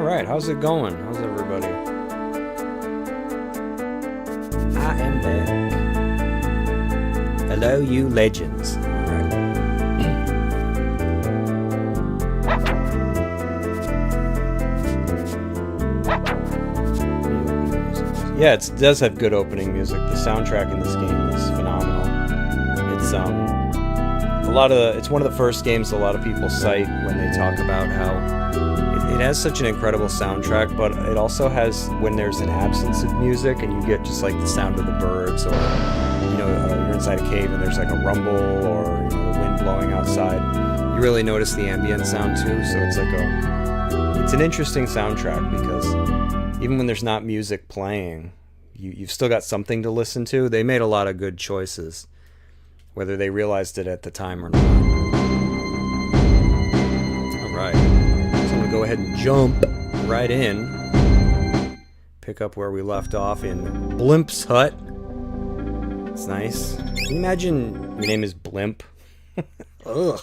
Alright, how's it going? How's everybody? I am back. Hello, you legends. Alright. Yeah, it does have good opening music. The soundtrack in this game is phenomenal. It's one of the first games a lot of people cite when they talk about how it has such an incredible soundtrack, but it also has, when there's an absence of music and you get just like the sound of the birds, or you're inside a cave and there's like a rumble, or the wind blowing outside, you really notice the ambient sound too. So it's an interesting soundtrack, because even when there's not music playing, you've still got something to listen to. They made a lot of good choices, whether they realized it at the time or not. Alright, so I'm going to go ahead and jump right in. Pick up where we left off in Blimp's hut. It's nice. Can you imagine your name is Blimp? Ugh.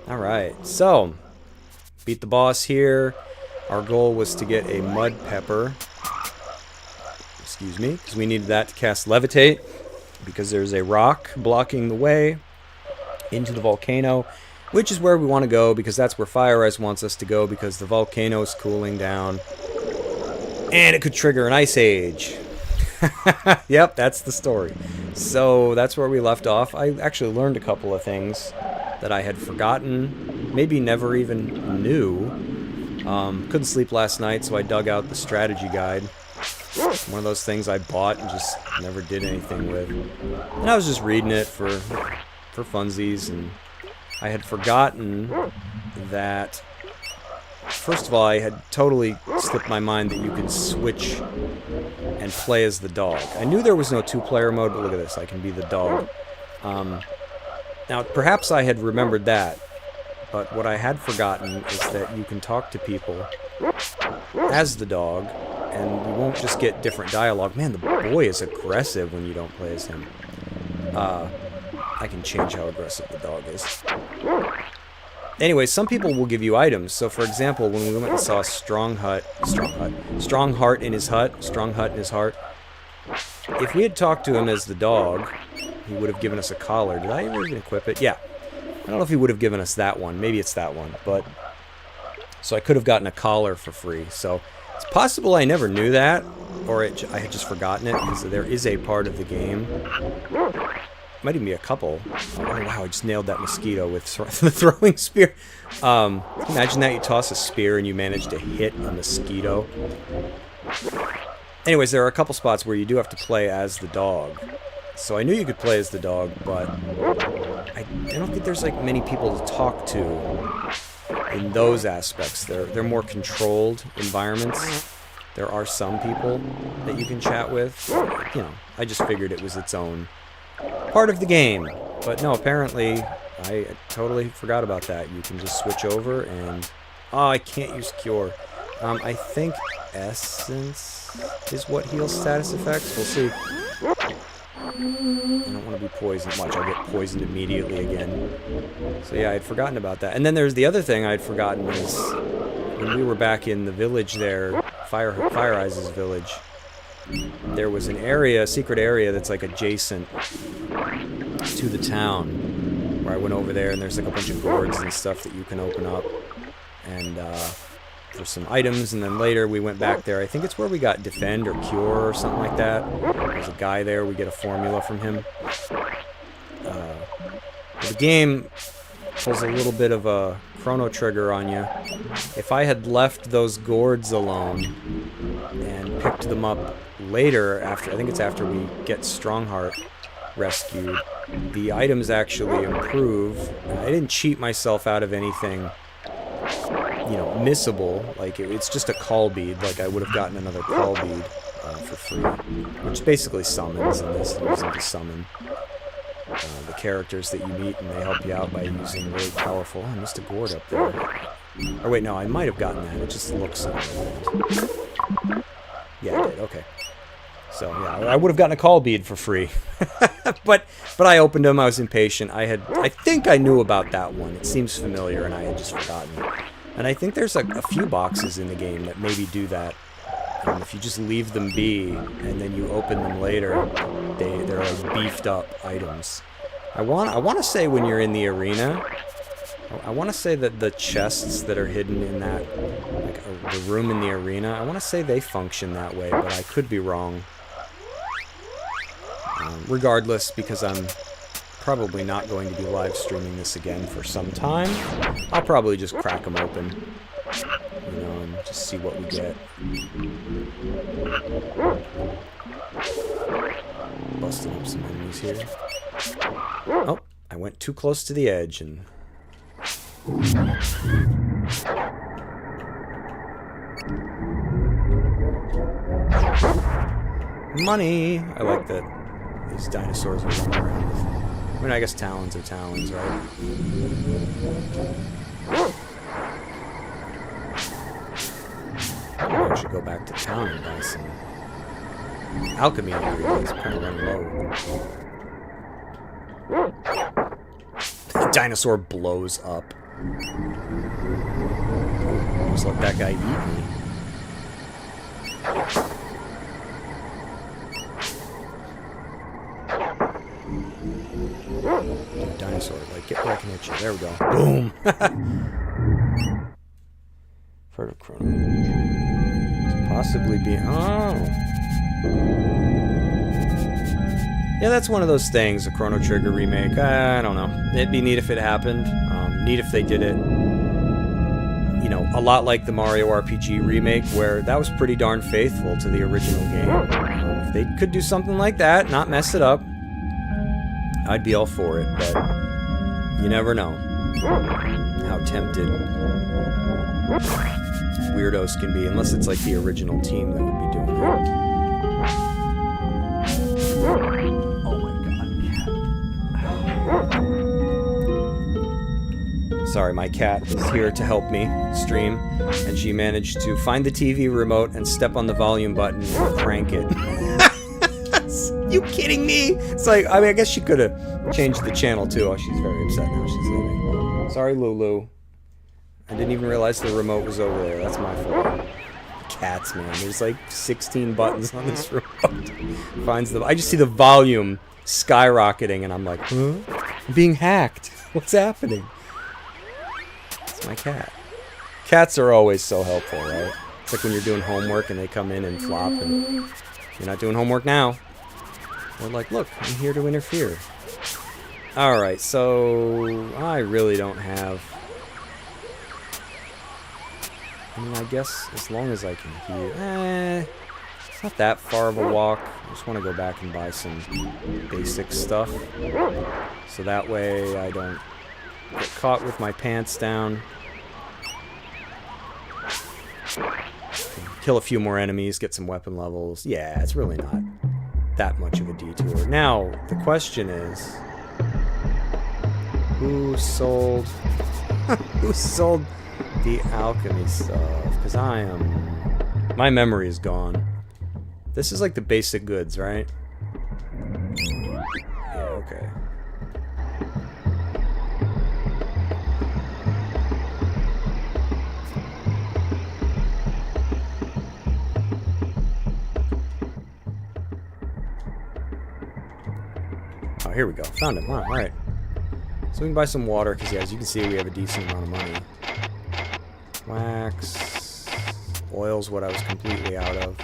Alright, so beat the boss here. Our goal was to get a mud pepper. Excuse me, because we needed that to cast Levitate, because there's a rock blocking the way into the volcano, which is where we want to go, because that's where Fire Eyes wants us to go, because the volcano is cooling down and it could trigger an ice age. Yep, that's the story. So that's where we left off. I actually learned a couple of things that I had forgotten, maybe never even knew. Couldn't sleep last night, so I dug out the strategy guide. One of those things I bought and just never did anything with. And I was just reading it for funsies, and I had forgotten that, first of all, I had totally slipped my mind that you could switch and play as the dog. I knew there was no two-player mode, but look at this, I can be the dog. Now, perhaps I had remembered that, but what I had forgotten is that you can talk to people as the dog, and you won't just get different dialogue. Man, the boy is aggressive when you don't play as him. I can change how aggressive the dog is. Anyway, some people will give you items. So, for example, when we went and saw Strong Heart in his hut, if we had talked to him as the dog, he would have given us a collar. Did I ever even equip it? Yeah. I don't know if he would have given us that one. Maybe it's that one. But so I could have gotten a collar for free. So it's possible I never knew that, or I had just forgotten it, because there is a part of the game. Might even be a couple. Oh wow, I just nailed that mosquito with the throwing spear. Imagine that, you toss a spear and you manage to hit a mosquito. Anyways, there are a couple spots where you do have to play as the dog. So I knew you could play as the dog, but I don't think there's like many people to talk to in those aspects. They're more controlled environments. There are some people that you can chat with. I just figured it was its own part of the game. But no, apparently I totally forgot about that. You can just switch over and... Oh, I can't use Cure. I think Essence is what heals status effects. We'll see. I don't want to be poisoned much. I'll get poisoned immediately again. So yeah, I'd forgotten about that. And then there's the other thing I'd forgotten is when we were back in the village there, Fire Eyes' village, there was an area, a secret area that's like adjacent to the town, where I went over there, and there's like a bunch of gourds and stuff that you can open up, and for some items. And then later we went back there. I think it's where we got Defend or Cure or something like that. There's a guy there, we get a formula from him. The game pulls a little bit of a chrono trigger on you. If I had left those gourds alone and picked them up later, I think it's after we get Strongheart rescued, the items actually improve. I didn't cheat myself out of anything, missable. Like, it's just a call bead. Like, I would have gotten another call bead for free, which basically summons, and this is using to summon the characters that you meet, and they help you out by using really powerful... Oh, I missed a gourd up there. Or wait, no, I might have gotten that. It just looks like that. Yeah, I did. Okay. So, yeah, I would have gotten a call bead for free. but I opened them. I was impatient. I think I knew about that one. It seems familiar, and I had just forgotten. And I think there's a few boxes in the game that maybe do that. If you just leave them be, and then you open them later, they're like beefed up items. I want to say when you're in the arena, I want to say that the chests that are hidden in that, like the room in the arena, I want to say they function that way, but I could be wrong. Regardless, because I'm probably not going to be live streaming this again for some time, I'll probably just crack them open, you know, and just see what we get. Busting up some enemies here. Oh, I went too close to the edge and... Money! I like that these dinosaurs are running around. I mean, I guess talons are talons, right? I should go back to town and buy some alchemy ingredients. Kind of running low. The dinosaur blows up. Just let that guy eat me. Dinosaur, like, get where I can hit you. There we go. Boom! Part of Chrono. Possibly be... Oh! Yeah, that's one of those things, a Chrono Trigger remake. I don't know. It'd be neat if it happened. Neat if they did it, you know, a lot like the Mario RPG remake, where that was pretty darn faithful to the original game. If they could do something like that, not mess it up, I'd be all for it, but you never know how tempted weirdos can be, unless it's like the original team that would be doing it. Oh my god, cat. Sorry, my cat is here to help me stream, and she managed to find the TV remote and step on the volume button and crank it. You kidding me? It's like, I mean, I guess she could have changed the channel too. Oh, she's very upset now. She's leaving. Sorry, Lulu. I didn't even realize the remote was over there. That's my fault. Cats, man. There's like 16 buttons on this remote. Finds the. I just see the volume skyrocketing, and I'm like, huh? I'm being hacked. What's happening? It's my cat. Cats are always so helpful, right? It's like when you're doing homework and they come in and flop, and you're not doing homework now. We're like, look, I'm here to interfere. Alright, so I really don't have... I mean, I guess as long as I can hear... it's not that far of a walk. I just want to go back and buy some basic stuff. So that way I don't get caught with my pants down. Kill a few more enemies, get some weapon levels. Yeah, it's really not that much of a detour. Now, the question is, who sold who sold the alchemy stuff? Because my memory is gone. This is like the basic goods, right? Yeah, okay. Oh, here we go. Found him. Wow, alright. So we can buy some water, because, yeah, as you can see, we have a decent amount of money. Wax. Oil's what I was completely out of.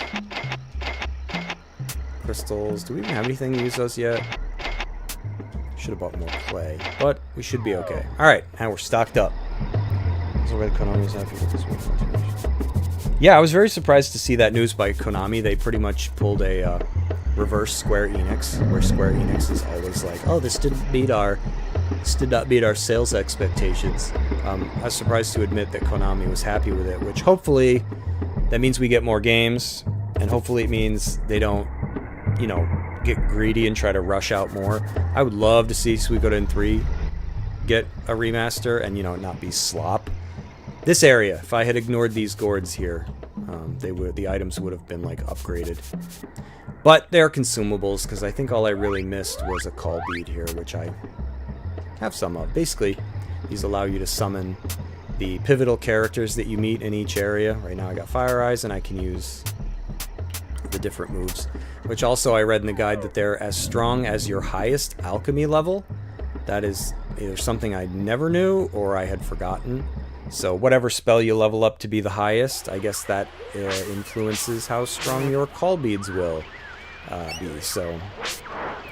Crystals. Do we even have anything to use those yet? Should have bought more clay. But we should be okay. Alright, now we're stocked up. Yeah, I was very surprised to see that news by Konami. They pretty much pulled a reverse Square Enix, where Square Enix is always like, oh, this did not beat our sales expectations. I was surprised to admit that Konami was happy with it, which hopefully that means we get more games, and hopefully it means they don't, you know, get greedy and try to rush out more. I would love to see Suikoden 3 get a remaster and, you know, not be slop. This area, if I had ignored these gourds here, the items would have been like upgraded. But they're consumables, because I think all I really missed was a call bead here, which I have some of. Basically, these allow you to summon the pivotal characters that you meet in each area. Right now I got Fire Eyes, and I can use the different moves. Which also I read in the guide that they're as strong as your highest alchemy level. That is either something I never knew or I had forgotten. So whatever spell you level up to be the highest, I guess that influences how strong your call beads will be. So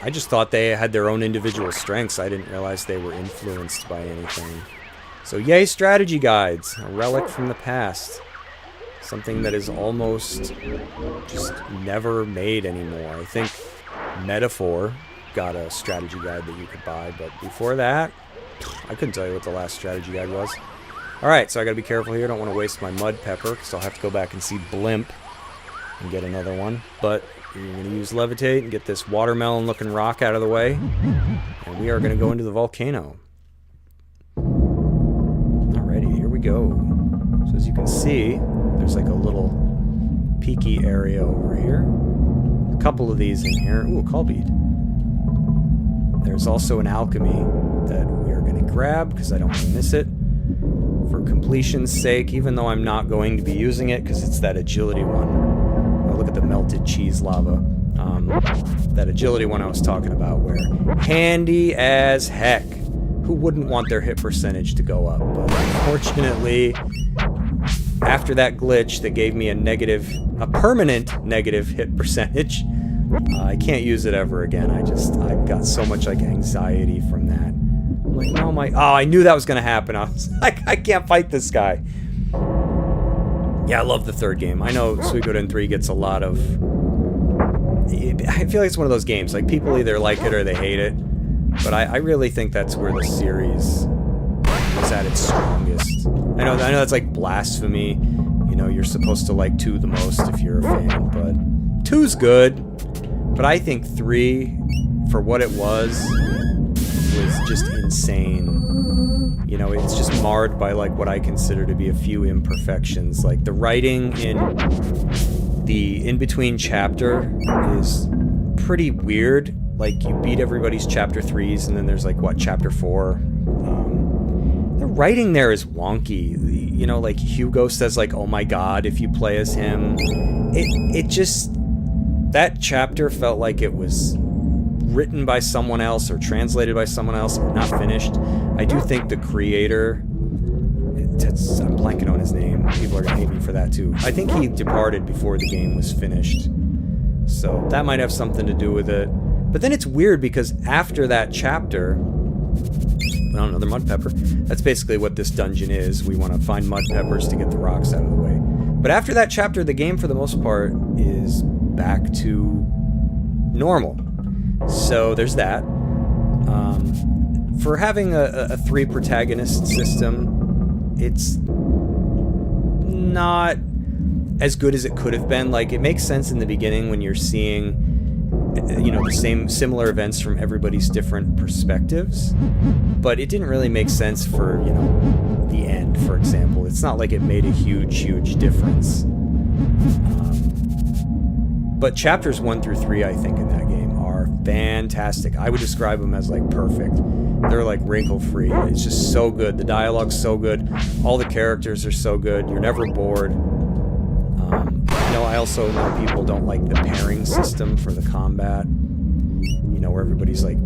I just thought they had their own individual strengths. I didn't realize they were influenced by anything. So yay, strategy guides, a relic from the past. Something that is almost just never made anymore. I think Metaphor got a strategy guide that you could buy, but before that, I couldn't tell you what the last strategy guide was. Alright, so I gotta be careful here. I don't want to waste my mud pepper, because I'll have to go back and see Blimp and get another one. But we're going to use Levitate and get this watermelon-looking rock out of the way. And we are going to go into the volcano. Alrighty, here we go. So as you can see, there's like a little peaky area over here. A couple of these in here. Ooh, a call bead. There's also an alchemy that we are going to grab because I don't want to miss it. For completion's sake, even though I'm not going to be using it because it's that agility one. Oh, look at the melted cheese lava. That agility one I was talking about, where handy as heck. Who wouldn't want their hit percentage to go up? But unfortunately, after that glitch that gave me a permanent negative hit percentage, I can't use it ever again. I've got so much like anxiety from that. I'm like, oh, I knew that was gonna happen. I was like, I can't fight this guy. Yeah, I love the third game. I know Suikoden 3 gets a lot of... I feel like it's one of those games. Like, people either like it or they hate it. But I really think that's where the series is at its strongest. I know that's like blasphemy. You know, you're supposed to like 2 the most if you're a fan, but 2's good. But I think 3, for what it was just insane. You know, it's just marred by like what I consider to be a few imperfections. Like the writing in the in-between chapter is pretty weird. Like, you beat everybody's chapter 3s, and then there's like, what, chapter 4? The writing there is wonky. You know, like, Hugo says like, oh my god, if you play as him. It just... That chapter felt like it was written by someone else or translated by someone else or not finished. I do think the creator... I'm blanking on his name. People are going to hate me for that, too. I think he departed before the game was finished. So, that might have something to do with it. But then it's weird because after that chapter... Well, another mud pepper. That's basically what this dungeon is. We want to find mud peppers to get the rocks out of the way. But after that chapter, the game, for the most part, is back to normal. So, there's that. For having a 3 protagonist system, it's not as good as it could have been. Like, it makes sense in the beginning when you're seeing, you know, the similar events from everybody's different perspectives, but it didn't really make sense for, you know, the end, for example. It's not like it made a huge difference. But chapters 1 through 3, I think, in that game are fantastic. I would describe them as, like, perfect. They're, like, wrinkle-free. It's just so good. The dialogue's so good. All the characters are so good. You're never bored. You know, I also know people don't like the pairing system for the combat. You know, where everybody's, like,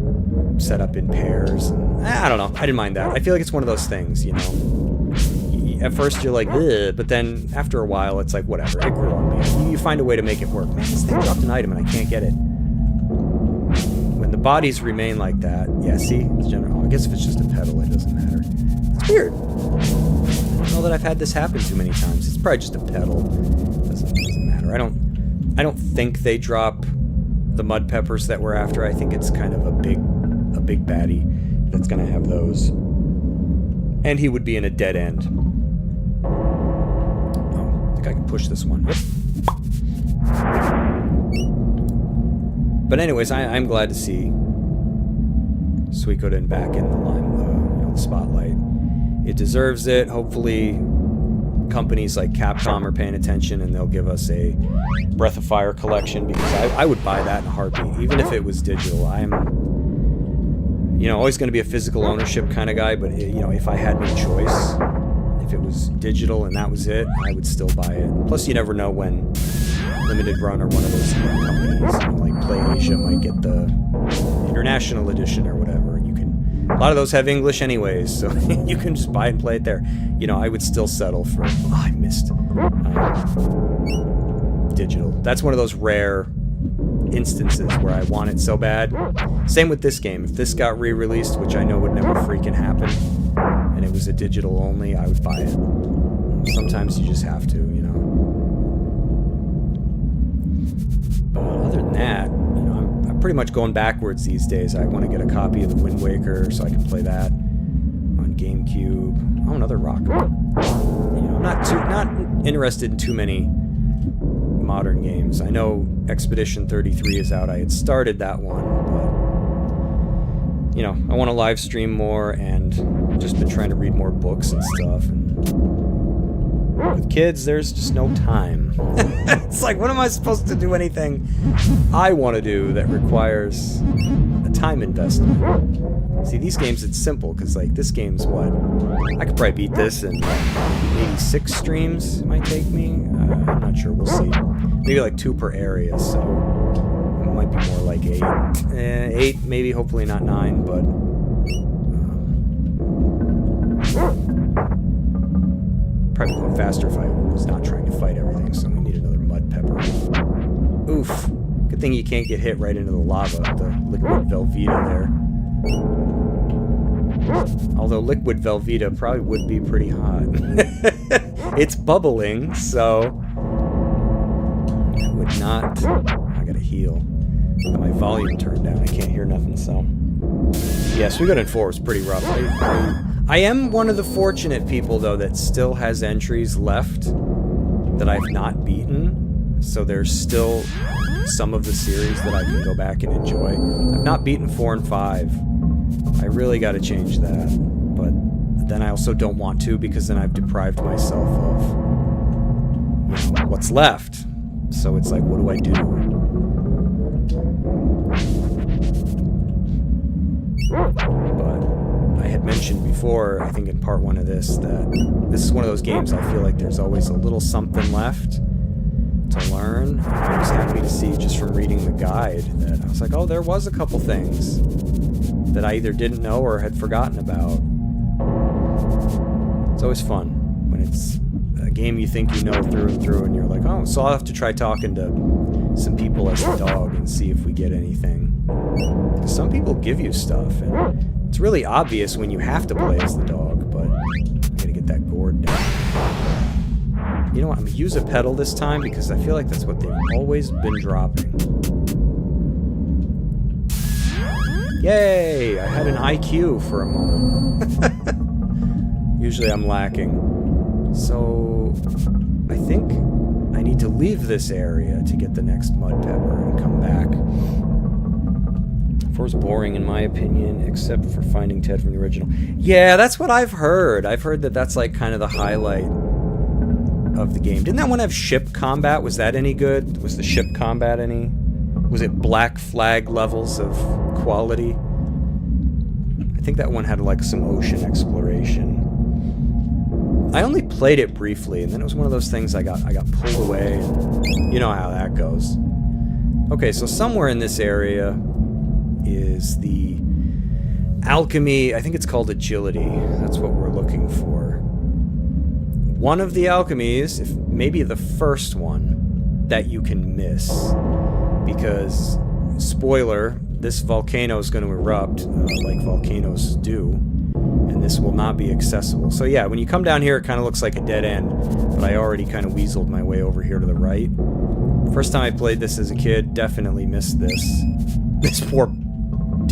set up in pairs. And, I don't know. I didn't mind that. I feel like it's one of those things, you know. At first you're like, ugh, but then after a while it's like, whatever, it grew on me. You find a way to make it work. Man, this thing dropped an item and I can't get it. When the bodies remain like that, yeah, see? It's general. I guess if it's just a pedal, it doesn't matter. It's weird. I don't know that I've had this happen too many times. It's probably just a pedal. It doesn't matter. I don't think they drop the mud peppers that we're after. I think it's kind of a big baddie that's gonna have those. And he would be in a dead end. Oh, I think I can push this one. Yep. But anyways, I'm glad to see Suikoden back in the spotlight. It deserves it. Hopefully, companies like Capcom are paying attention and they'll give us a Breath of Fire collection, because I would buy that in a heartbeat, even if it was digital. I'm, you know, always going to be a physical ownership kind of guy, but, you know, if I had no choice, if it was digital and that was it, I would still buy it. Plus, you never know when Limited Run or one of those companies, like PlayAsia, might get the international edition or whatever. And you can, a lot of those have English anyways, so you can just buy it and play it there. You know, I would still settle for. Oh, I missed digital. That's one of those rare instances where I want it so bad. Same with this game. If this got re-released, which I know would never freaking happen, and it was a digital only, I would buy it. Sometimes you just have to, you know. But other than that, you know, I'm pretty much going backwards these days. I want to get a copy of the Wind Waker so I can play that on GameCube. Oh, another rock. You know, I'm not interested in too many modern games. I know Expedition 33 is out. I had started that one, but you know, I want to live stream more, and I've just been trying to read more books and stuff, and with kids there's just no time. It's like, when am I supposed to do anything I want to do that requires a time investment? See, these games, it's simple, because like this game's what? I could probably beat this in maybe 6 streams it might take me. I'm not sure, we'll see. Maybe like 2 per area, so it might be more like 8. 8, maybe, hopefully not 9, but probably go faster if I was not trying to fight everything, so we need another mud pepper. Oof. Good thing you can't get hit right into the lava, the liquid Velveeta there. Although liquid Velveeta probably would be pretty hot. It's bubbling, so it would not. I gotta heal. Got my volume turned down. I can't hear nothing, so. Yeah, Suikoden 4 was pretty rough. I am one of the fortunate people, though, that still has entries left that I've not beaten. So there's still some of the series that I can go back and enjoy. I've not beaten 4 and 5. I really got to change that, but then I also don't want to, because then I've deprived myself of, you know, what's left. So it's like, what do I do? But I had mentioned before, I think in part 1 of this, that this is one of those games I feel like there's always a little something left to learn. I was happy to see, just from reading the guide, that I was like, oh, there was a couple things that I either didn't know or had forgotten about. It's always fun when it's a game you think you know through and through, and you're like, oh, so I'll have to try talking to some people as the dog and see if we get anything. Because some people give you stuff, and it's really obvious when you have to play as the dog, but I gotta get that gourd down. You know what, I'm gonna use a pedal this time, because I feel like that's what they've always been dropping. Yay! I had an IQ for a moment. Usually I'm lacking. So, I think I need to leave this area to get the next mud pepper and come back. 4's boring in my opinion, except for finding Ted from the original. Yeah, that's what I've heard. I've heard that that's like kind of the highlight of the game. Didn't that one have ship combat? Was that any good? Was the ship combat any? Was it Black Flag levels of quality? I think that one had like some ocean exploration. I only played it briefly, and then it was one of those things I got pulled away, and you know how that goes. Okay, so somewhere in this area is the alchemy. I think it's called agility. That's what we're looking for. One of the alchemies, if maybe the first one, that you can miss. Because, spoiler, this volcano is going to erupt like volcanoes do, and this will not be accessible. So yeah, when you come down here, it kind of looks like a dead end, but I already kind of weaseled my way over here to the right. First time I played this as a kid, definitely missed this. This poor...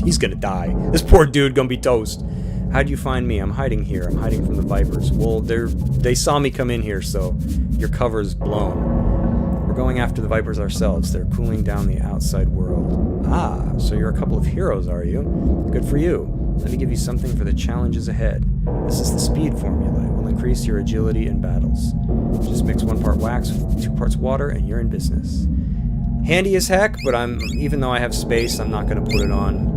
he's gonna die. This poor dude gonna be toast. How'd you find me? I'm hiding here. I'm hiding from the Vipers. Well, they saw me come in here, so your cover's blown. We're going after the Vipers ourselves. They're cooling down the outside world. Ah, so you're a couple of heroes, are you? Good for you. Let me give you something for the challenges ahead. This is the speed formula. It will increase your agility in battles. Just mix 1 part wax with 2 parts water, and you're in business. Handy as heck, but even though I have space, I'm not going to put it on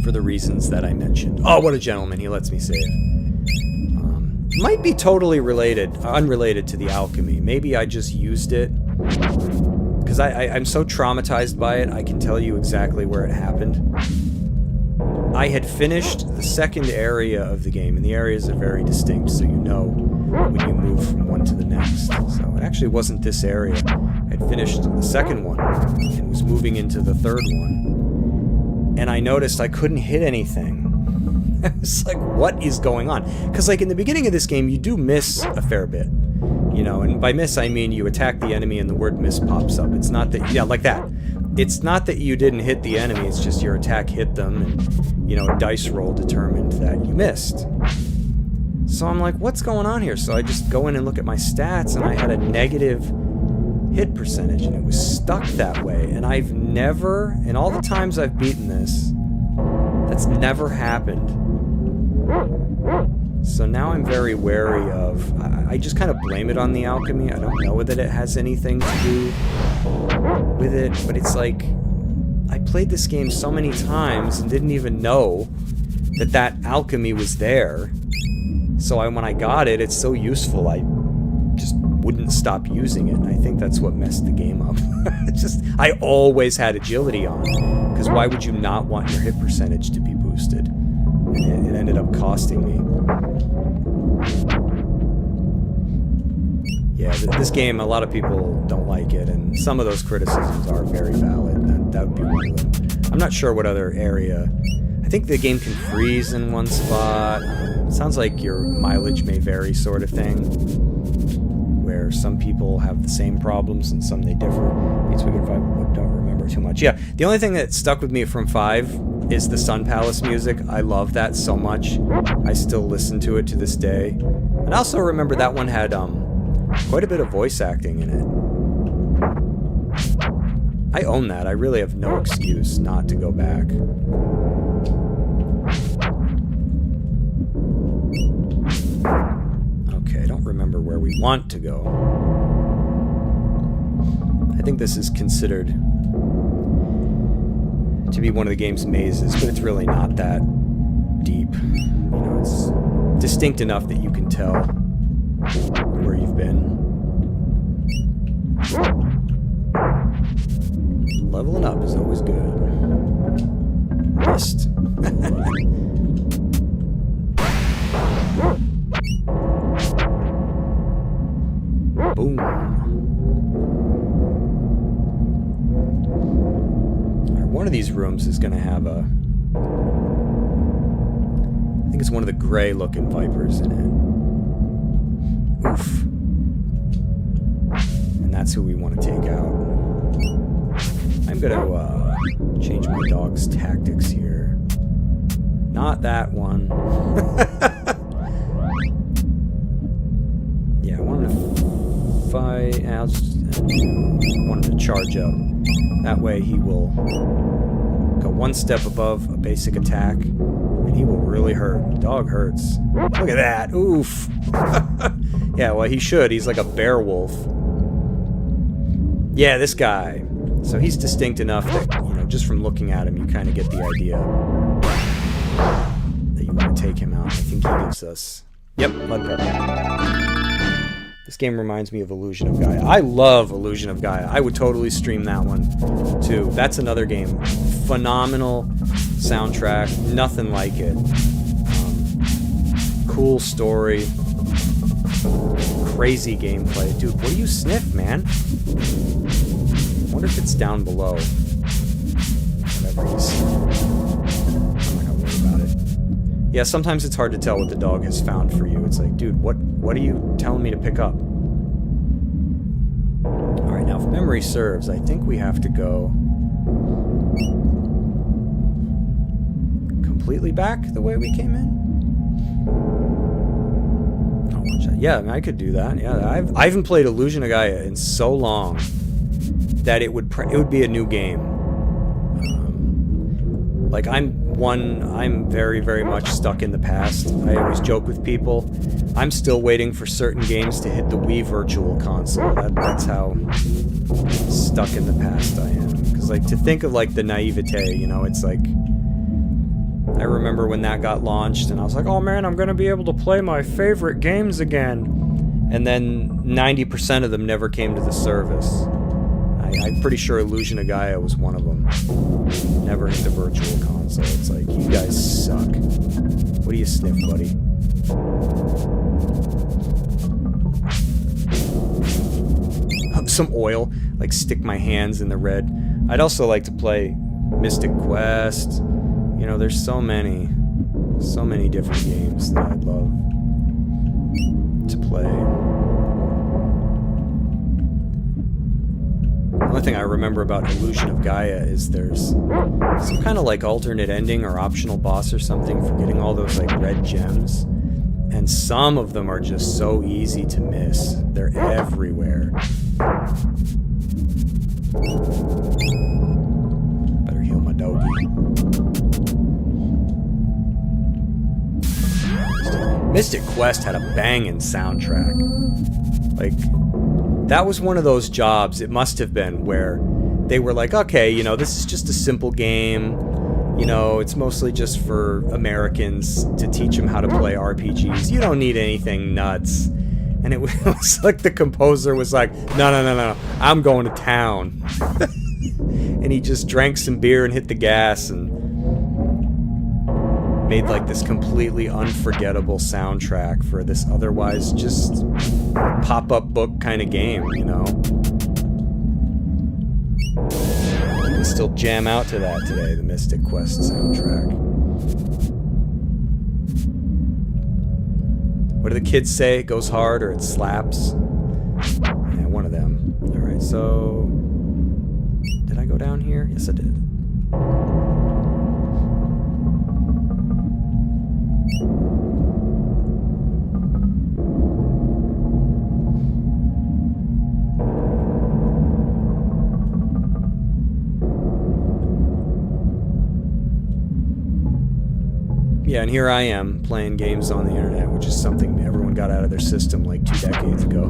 for the reasons that I mentioned. Oh, what a gentleman. He lets me save. might be totally unrelated to the alchemy. Maybe I just used it because I'm so traumatized by it. I can tell you exactly where it happened. I had finished the second area of the game, and the areas are very distinct, so you know when you move from one to the next. So it actually wasn't this area. I had finished the second one and was moving into the third one, and I noticed I couldn't hit anything. I was like, what is going on? Because, like, in the beginning of this game, you do miss a fair bit. You know, and by miss, I mean you attack the enemy and the word miss pops up. It's not that... Yeah, like that. It's not that you didn't hit the enemy, it's just your attack hit them, and, you know, a dice roll determined that you missed. So I'm like, what's going on here? So I just go in and look at my stats, and I had a negative hit percentage, and it was stuck that way. And I've never, in all the times I've beaten this, that's never happened. So now I'm very wary of... I just kind of blame it on the alchemy. I don't know that it has anything to do with it, but it's like... I played this game so many times and didn't even know that that alchemy was there. So when I got it, it's so useful, I just wouldn't stop using it, and I think that's what messed the game up. I always had agility on, because why would you not want your hit percentage to be boosted? And it ended up costing me. Yeah, this game, a lot of people don't like it, and some of those criticisms are very valid. That would be one of them. I'm not sure what other area. I think the game can freeze in one spot. It sounds like your mileage may vary, sort of thing, where some people have the same problems and some they differ. Means we get 5, but don't remember too much. Yeah, the only thing that stuck with me from 5 is the Sun Palace music. I love that so much. I still listen to it to this day. And I also remember that one had quite a bit of voice acting in it. I own that. I really have no excuse not to go back. Okay, I don't remember where we want to go. I think this is considered to be one of the game's mazes, but it's really not that deep. You know, it's distinct enough that you can tell where you've been. Leveling up is always good. Missed. Boom. Alright, one of these rooms is going to have a... I think it's one of the gray-looking vipers in it. Oof. And that's who we want to take out. I'm going to change my dog's tactics here. Not that one. Yeah, I want him to fight. I want him to charge up. That way he will go one step above a basic attack, and he will really hurt. The dog hurts. Look at that. Oof. Yeah, well, he should. He's like a bear wolf. Yeah, this guy. So he's distinct enough that, you know, just from looking at him, you kind of get the idea that you want to take him out. I think he gives us... Yep, Mud Pepper. This game reminds me of Illusion of Gaia. I love Illusion of Gaia. I would totally stream that one, too. That's another game. Phenomenal soundtrack. Nothing like it. Cool story. Crazy gameplay. Dude, what do you sniff, man? I wonder if it's down below. Whatever you see. I'm not gonna worry about it. Yeah, sometimes it's hard to tell what the dog has found for you. It's like, dude, what are you telling me to pick up? Alright, now if memory serves, I think we have to go completely back the way we came in. Oh, watch that. Yeah, I mean, I could do that. Yeah, I haven't played Illusion of Gaia in so long that it would be a new game. Like, I'm very, very much stuck in the past. I always joke with people, I'm still waiting for certain games to hit the Wii Virtual Console. That's how stuck in the past I am. Because, like, to think of, like, the naivete, you know, it's like... I remember when that got launched, and I was like, oh man, I'm gonna be able to play my favorite games again. And then 90% of them never came to the service. I'm pretty sure Illusion of Gaia was one of them. Never hit the virtual console. It's like, you guys suck. What do you sniff, buddy? Some oil, like stick my hands in the red. I'd also like to play Mystic Quest. You know, there's so many different games that I'd love to play. The only thing I remember about Illusion of Gaia is there's some kind of like alternate ending or optional boss or something for getting all those like red gems. And some of them are just so easy to miss. They're everywhere. Better heal my doggy. Mystic Quest had a banging soundtrack. Like, that was one of those jobs, it must have been, where they were like, okay, you know, this is just a simple game. You know, it's mostly just for Americans to teach them how to play RPGs. You don't need anything nuts. And it was like the composer was like, no, I'm going to town. And he just drank some beer and hit the gas and made like this completely unforgettable soundtrack for this otherwise just pop-up book kind of game, you know? You can still jam out to that today, the Mystic Quest soundtrack. What do the kids say? It goes hard or it slaps? Yeah, one of them. Alright, so... Did I go down here? Yes, I did. Yeah, and here I am, playing games on the internet, which is something everyone got out of their system like 2 decades ago.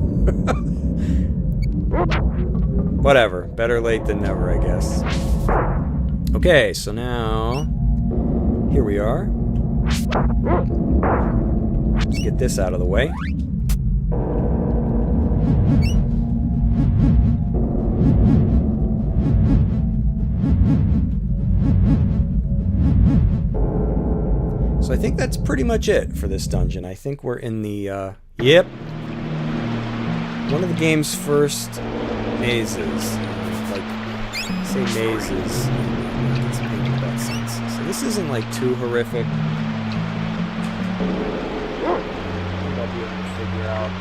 Whatever. Better late than never, I guess. Okay, so now... Here we are. Let's get this out of the way. So I think that's pretty much it for this dungeon. I think we're in the, yep. One of the game's first mazes. Like, say mazes. Get some paint in that sense. So this isn't, like, too horrific. I think I'll be able to figure out.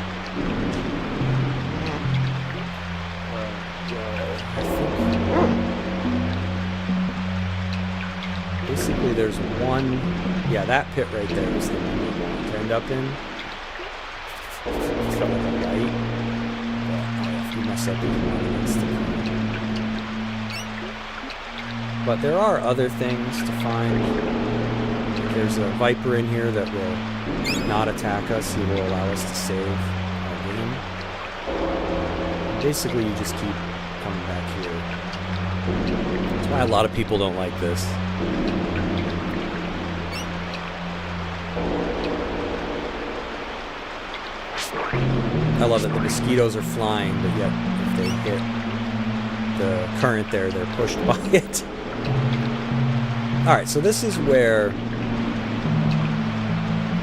Basically, there's one... Yeah, that pit right there is the one we want to end up in. It's got like a light. But if you mess up, you can run against it. But there are other things to find. There's a viper in here that will not attack us. He will allow us to save our game. Basically, you just keep coming back here. That's why a lot of people don't like this. I love that the mosquitoes are flying, but yet if they hit the current there, they're pushed by it. Alright, so this is where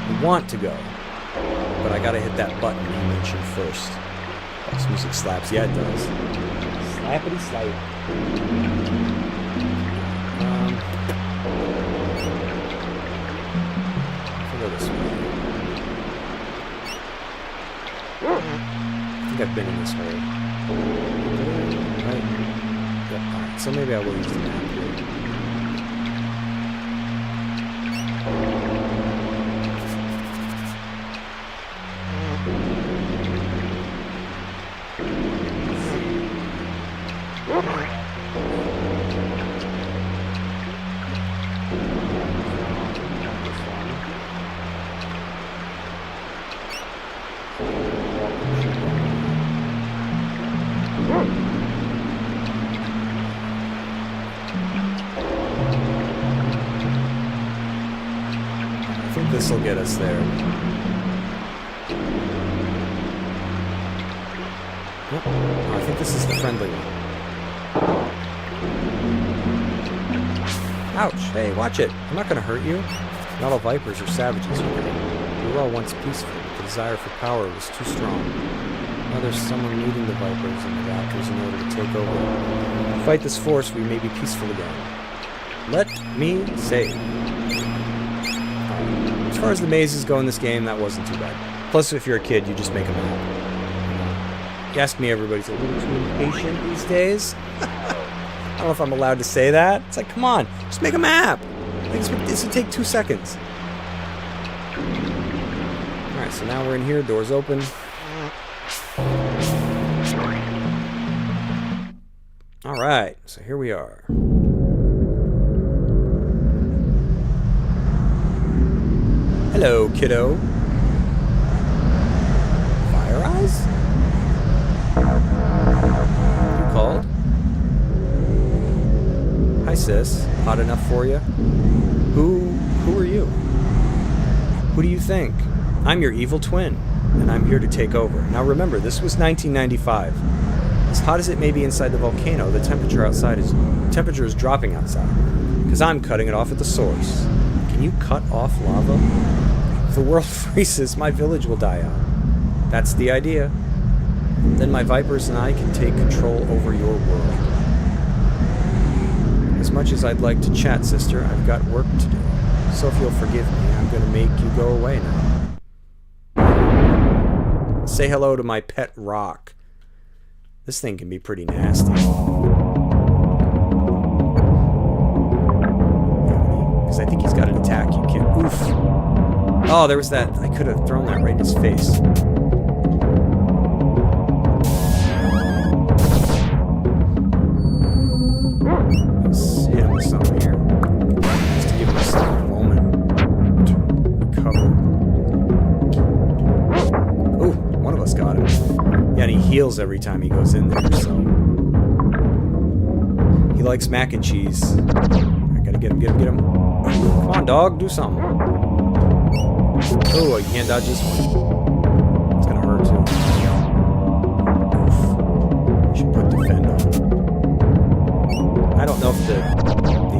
we want to go. But I gotta hit that button you mentioned first. This music slaps. Yeah, it does. Slappity slap. I'll go this way. I think I've been in this hole. Right? Yep, alright, so maybe I will use the map here. this will get us there. Oh, I think this is the friendly one. Ouch! Hey, watch it! I'm not gonna hurt you. Not all vipers are savages here. We were all once peaceful, but the desire for power was too strong. Now there's someone leading the vipers and the raptors in order to take over. To fight this force, we may be peaceful again. Let me save. As far as the mazes go in this game, that wasn't too bad. Plus, if you're a kid, you just make a map. You ask me, everybody's a little too impatient these days. I don't know if I'm allowed to say that. It's like, come on, just make a map. This would take 2 seconds. Alright, so now we're in here, doors open. Alright, so here we are. Hello, kiddo. Fire eyes? You called? Hi, sis. Hot enough for you? Who are you? Who do you think? I'm your evil twin, and I'm here to take over. Now remember, this was 1995. As hot as it may be inside the volcano, the temperature is dropping outside, because I'm cutting it off at the source. Can you cut off lava? If the world freezes, my village will die out. That's the idea. Then my vipers and I can take control over your world. As much as I'd like to chat, sister, I've got work to do. So if you'll forgive me, I'm going to make you go away now. Say hello to my pet rock. This thing can be pretty nasty. Because I think he's got an attack you can't... Oof. Oh, there was that... I could have thrown that right in his face. Let's hit him with something here. Just to give him a moment to recover. Ooh, one of us got him. Yeah, and he heals every time he goes in there, so... He likes mac and cheese. I gotta get him. Come on, dog, do something. Oh, you can't dodge this one. It's gonna hurt, too. Oof. We should put defend on. I don't know if the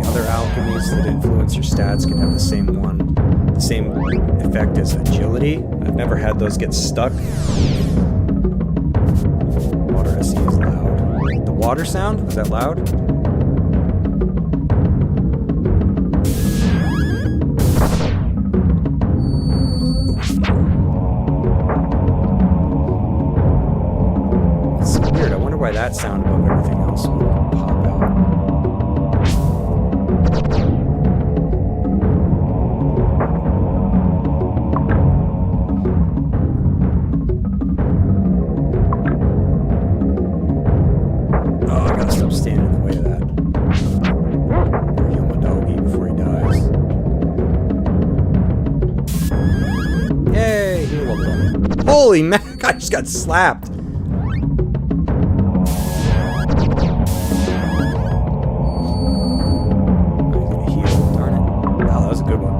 other alchemies that influence your stats can have the same effect as agility. I've never had those get stuck. Water SE is loud. The water sound? Was that loud? It's weird. I wonder why that sound above everything else would pop out. Standing in the way of that. Heal my doggy before he dies. Yay! He leveled up. Holy mac! I just got slapped. I'm gonna heal. Darn it! Wow, that was a good one.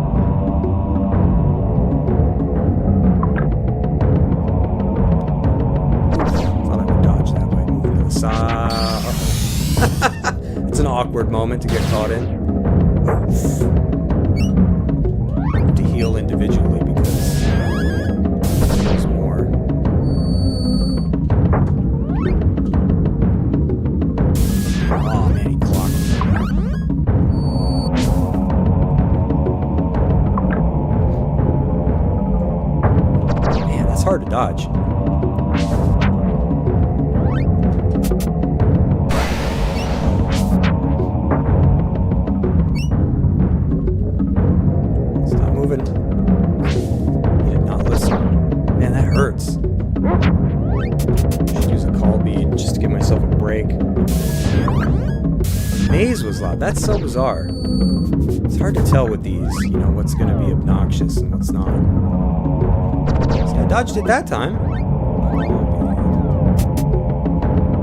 Thought I would dodge that by moving to the side. It's an awkward moment to get caught in. To heal individually because there's more. Oh man, he clocked me. Man, that's hard to dodge. He did not listen. Man, that hurts. Should use a call bead just to give myself a break. Maze was loud. That's so bizarre. It's hard to tell with these, you know, what's going to be obnoxious and what's not. See, I dodged it that time.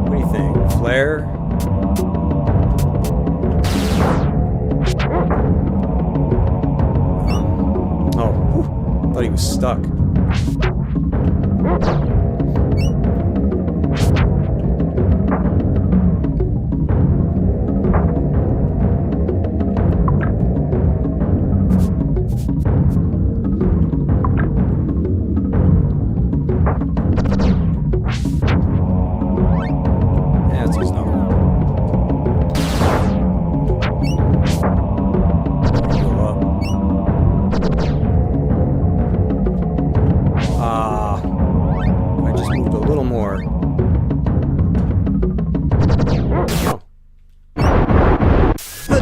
What do you think? Flare? Oh, whew. thought he was stuck.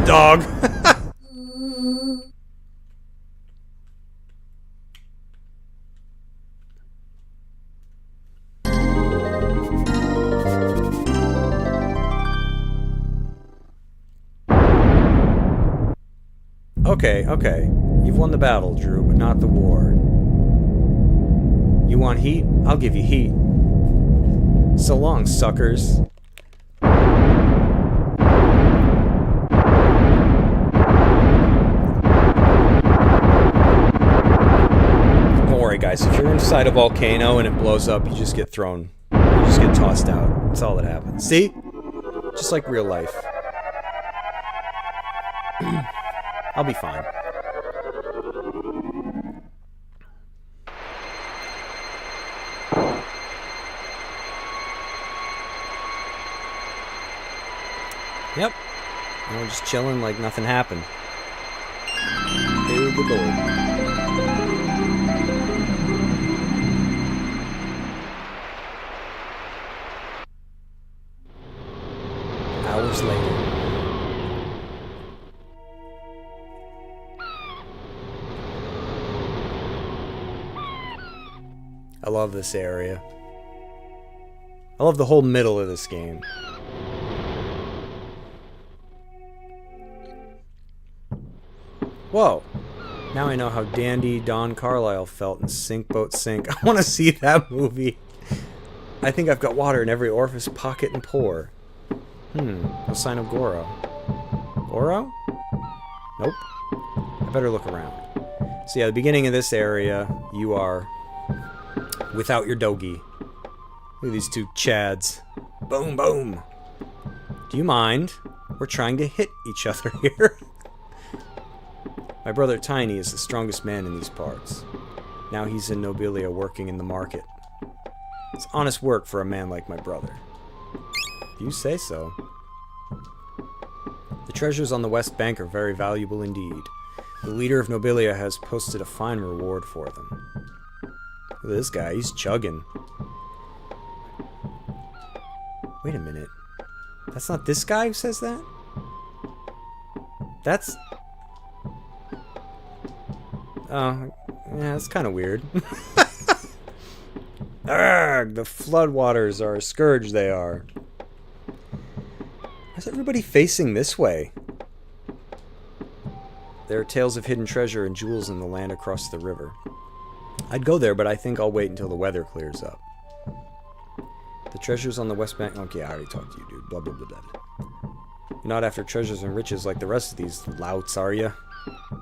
Dog. Okay. You've won the battle, Drew, but not the war. You want heat? I'll give you heat. So long, suckers. Guys, if you're inside a volcano and it blows up, you just get thrown. You just get tossed out. That's all that happens. See? Just like real life. I'll be fine. Yep. And we're just chilling like nothing happened. Hey, good lord. Hours later. I love this area. I love the whole middle of this game. Whoa. Now I know how dandy Don Carlisle felt in Sink Boat Sink. I want to see that movie. I think I've got water in every orifice, pocket, and pore. No sign of Goro. Goro? Nope. I better look around. So yeah, the beginning of this area, you are without your dogie. Look at these two chads. Boom, boom. Do you mind? We're trying to hit each other here. My brother Tiny is the strongest man in these parts. Now he's in Nobilia working in the market. It's honest work for a man like my brother. You say so. The treasures on the West Bank are very valuable indeed. The leader of Nobilia has posted a fine reward for them. Look at this guy, he's chugging. Wait a minute. That's not this guy who says that? That's... Oh, yeah, that's kind of weird. Arrgh, the floodwaters are a scourge, they are. Why is everybody facing this way? There are tales of hidden treasure and jewels in the land across the river. I'd go there, but I think I'll wait until the weather clears up. The treasures on the West Bank... Okay, I already talked to you, dude. Blah, blah, blah, blah. You're not after treasures and riches like the rest of these louts, are you?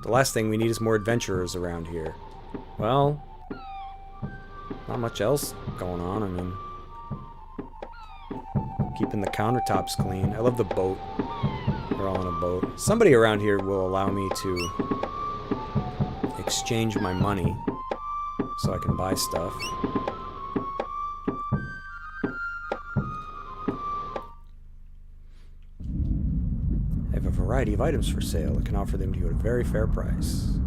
The last thing we need is more adventurers around here. Well... not much else going on, I mean... keeping the countertops clean. I love the boat. We're all on a boat. Somebody around here will allow me to exchange my money so I can buy stuff. I have a variety of items for sale. I can offer them to you at a very fair price.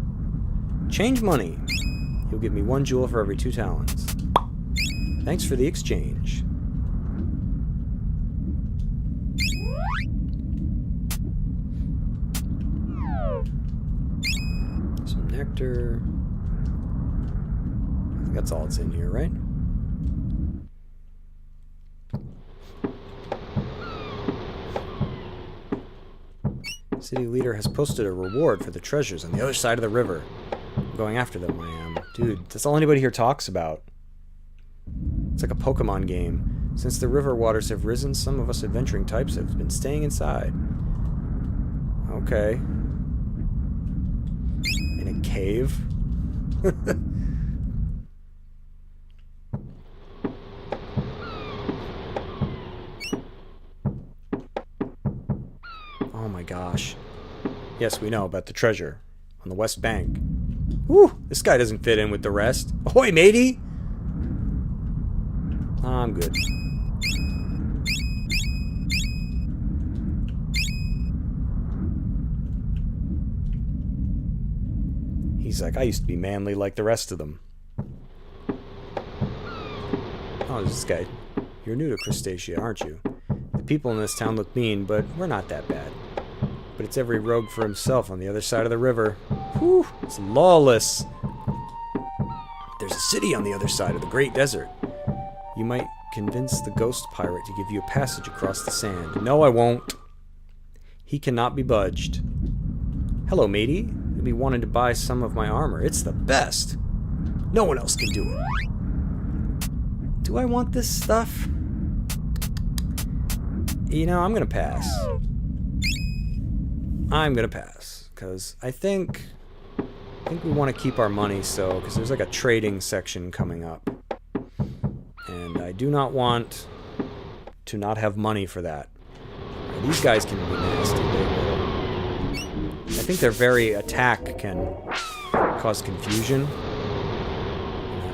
Change money. You'll give me 1 jewel for every 2 talents. Thanks for the exchange. Some nectar. I think that's all it's in here, right? City leader has posted a reward for the treasures on the other side of the river. I'm going after them, I am. Dude, that's all anybody here talks about. It's like a Pokemon game. Since the river waters have risen, some of us adventuring types have been staying inside. Okay. In a cave? Yes, we know about the treasure on the west bank. Whew, this guy doesn't fit in with the rest. Ahoy, matey! I'm good. He's like, I used to be manly like the rest of them. Oh, there's this guy. You're new to Crustacia, aren't you? The people in this town look mean, but we're not that bad. But it's every rogue for himself on the other side of the river. Whew, it's lawless. There's a city on the other side of the great desert. You might convince the ghost pirate to give you a passage across the sand. No, I won't. He cannot be budged. Hello, matey. You'll be wanting to buy some of my armor. It's the best. No one else can do it. Do I want this stuff? You know, I'm gonna pass. I'm gonna pass. Because I think we want to keep our money, so... Because there's like a trading section coming up. And I do not want to not have money for that. Right, these guys can be nasty. They will. I think their very attack can cause confusion.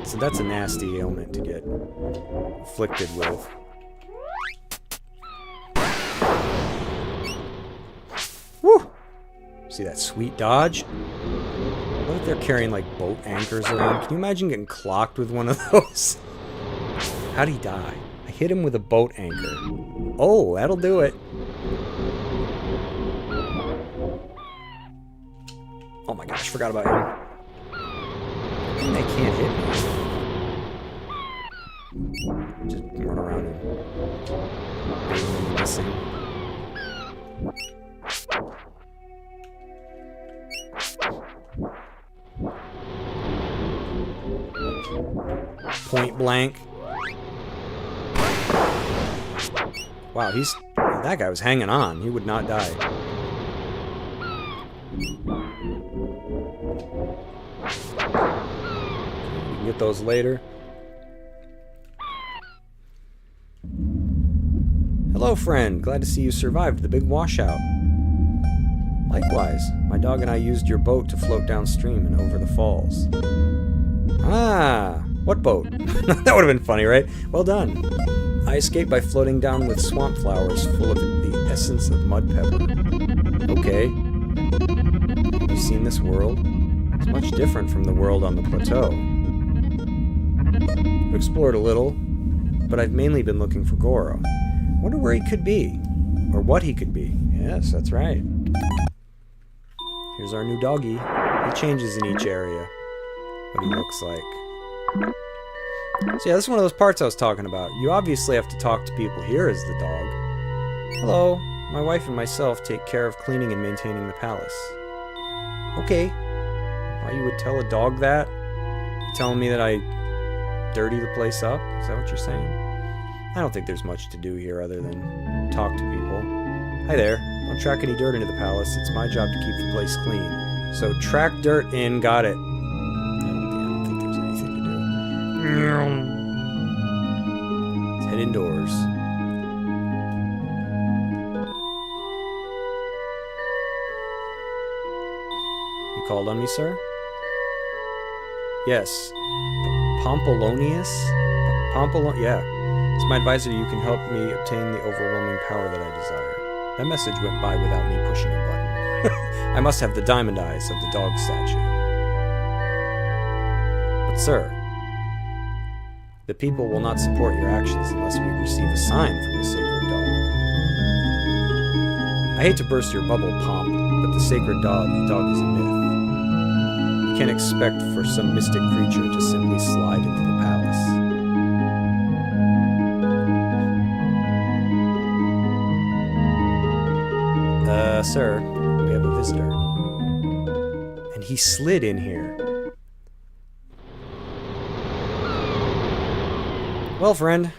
So that's a nasty ailment to get afflicted with. Woo! See that sweet dodge? What if they're carrying like boat anchors around? Can you imagine getting clocked with one of those? How'd he die? I hit him with a boat anchor. Oh, that'll do it. Oh my gosh, forgot about him. And they can't hit me. Just run around and missing. Point blank. Wow, that guy was hanging on. He would not die. We can get those later. Hello, friend. Glad to see you survived the big washout. Likewise, my dog and I used your boat to float downstream and over the falls. Ah, what boat? That would have been funny, right? Well done. I escaped by floating down with swamp flowers full of the essence of mud pepper. Okay. Have you seen this world? It's much different from the world on the plateau. I've explored a little, but I've mainly been looking for Goro. Wonder where he could be. Or what he could be. Yes, that's right. Here's our new doggy. He changes in each area. What he looks like. So yeah, this is one of those parts I was talking about. You obviously have to talk to people here as the dog. Hello, my wife and myself take care of cleaning and maintaining the palace. Okay. Why you would tell a dog that? You telling me that I dirty the place up? Is that what you're saying? I don't think there's much to do here other than talk to people. Hi there. Don't track any dirt into the palace. It's my job to keep the place clean. So track dirt in, got it. I don't think there's anything to do. Let's head indoors. You called on me, sir? Yes. Pompolonius? Yeah. As my advisor, you can help me obtain the overwhelming power that I desire. That message went by without me pushing a button. I must have the diamond eyes of the dog statue. But sir, the people will not support your actions unless we receive a sign from the sacred dog. I hate to burst your bubble, Pomp, but the sacred dog is a myth. You can't expect for some mystic creature to simply slide into the palace. Sir, we have a visitor. And he slid in here. Well, friend,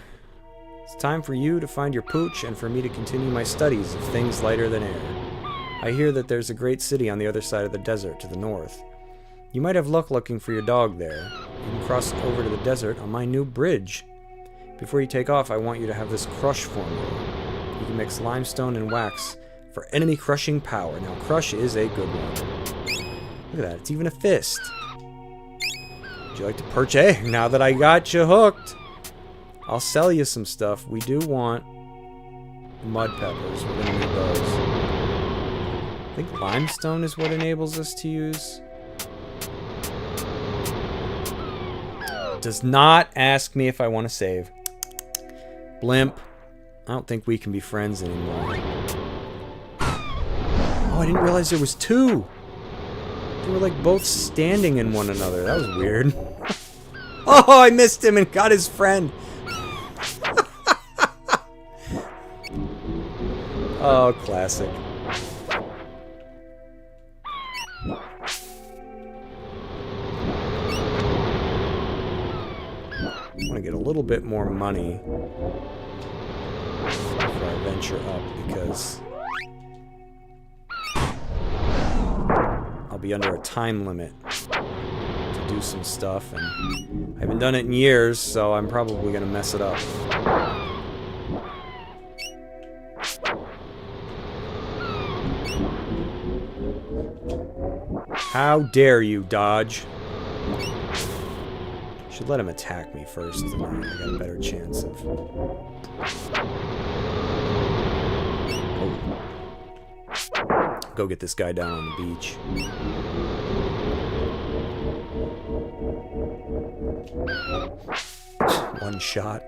it's time for you to find your pooch and for me to continue my studies of things lighter than air. I hear that there's a great city on the other side of the desert to the north. You might have luck looking for your dog there. You can cross over to the desert on my new bridge. Before you take off, I want you to have this crush formula. You can mix limestone and wax for enemy crushing power. Now, crush is a good one. Look at that. It's even a fist. Would you like to purchase? Hey, now that I got you hooked, I'll sell you some stuff. We do want mud peppers. We're going to need those. I think limestone is what enables us to use. Does not ask me if I want to save. Blimp. I don't think we can be friends anymore. Oh, I didn't realize there was two. They were like both standing in one another. That was weird. Oh, I missed him and got his friend. Oh, classic. I want to get a little bit more money before I venture up, because I'll be under a time limit to do some stuff, and I haven't done it in years, so I'm probably going to mess it up. How dare you, Dodge? Should let him attack me first, and then I got a better chance of... Oh. Go get this guy down on the beach. One shot.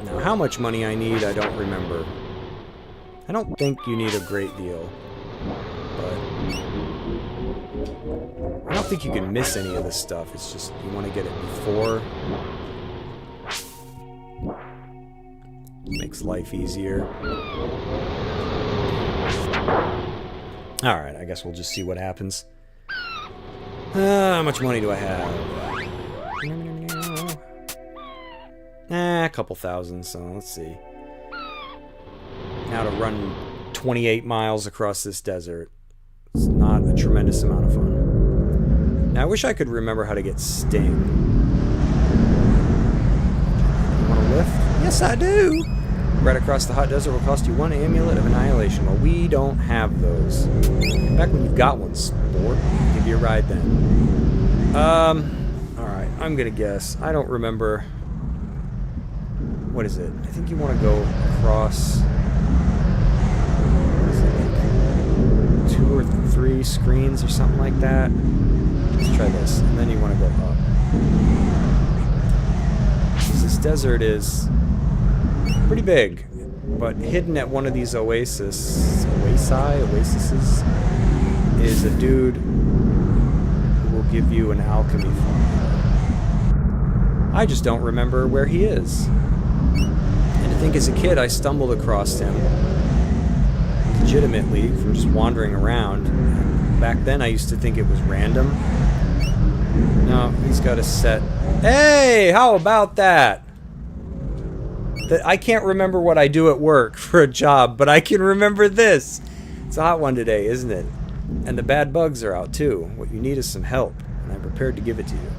Now, how much money I need, I don't remember. I don't think you need a great deal, but I don't think you can miss any of this stuff. It's just you want to get it before. Makes life easier. Alright, I guess we'll just see what happens. How much money do I have? A couple thousand, so let's see. Now to run 28 miles across this desert. It's not a tremendous amount of fun. Now, I wish I could remember how to get Sting. You want to lift? Yes, I do! Right across the hot desert will cost you 1 amulet of annihilation. Well, we don't have those. Come back when you've got one, sport. Give you a ride then. Alright, I'm gonna guess. I don't remember. What is it? I think you want to go across... What is it, like 2 or 3 screens or something like that? Let's try this. And then you want to go up. Because this desert is pretty big, but hidden at one of these oases is a dude who will give you an alchemy formula. I just don't remember where he is. And I think as a kid I stumbled across him legitimately from just wandering around. Back then I used to think it was random. No, he's got a set. Hey, how about that? I can't remember what I do at work for a job, but I can remember this. It's a hot one today, isn't it? And the bad bugs are out too. What you need is some help, and I'm prepared to give it to you.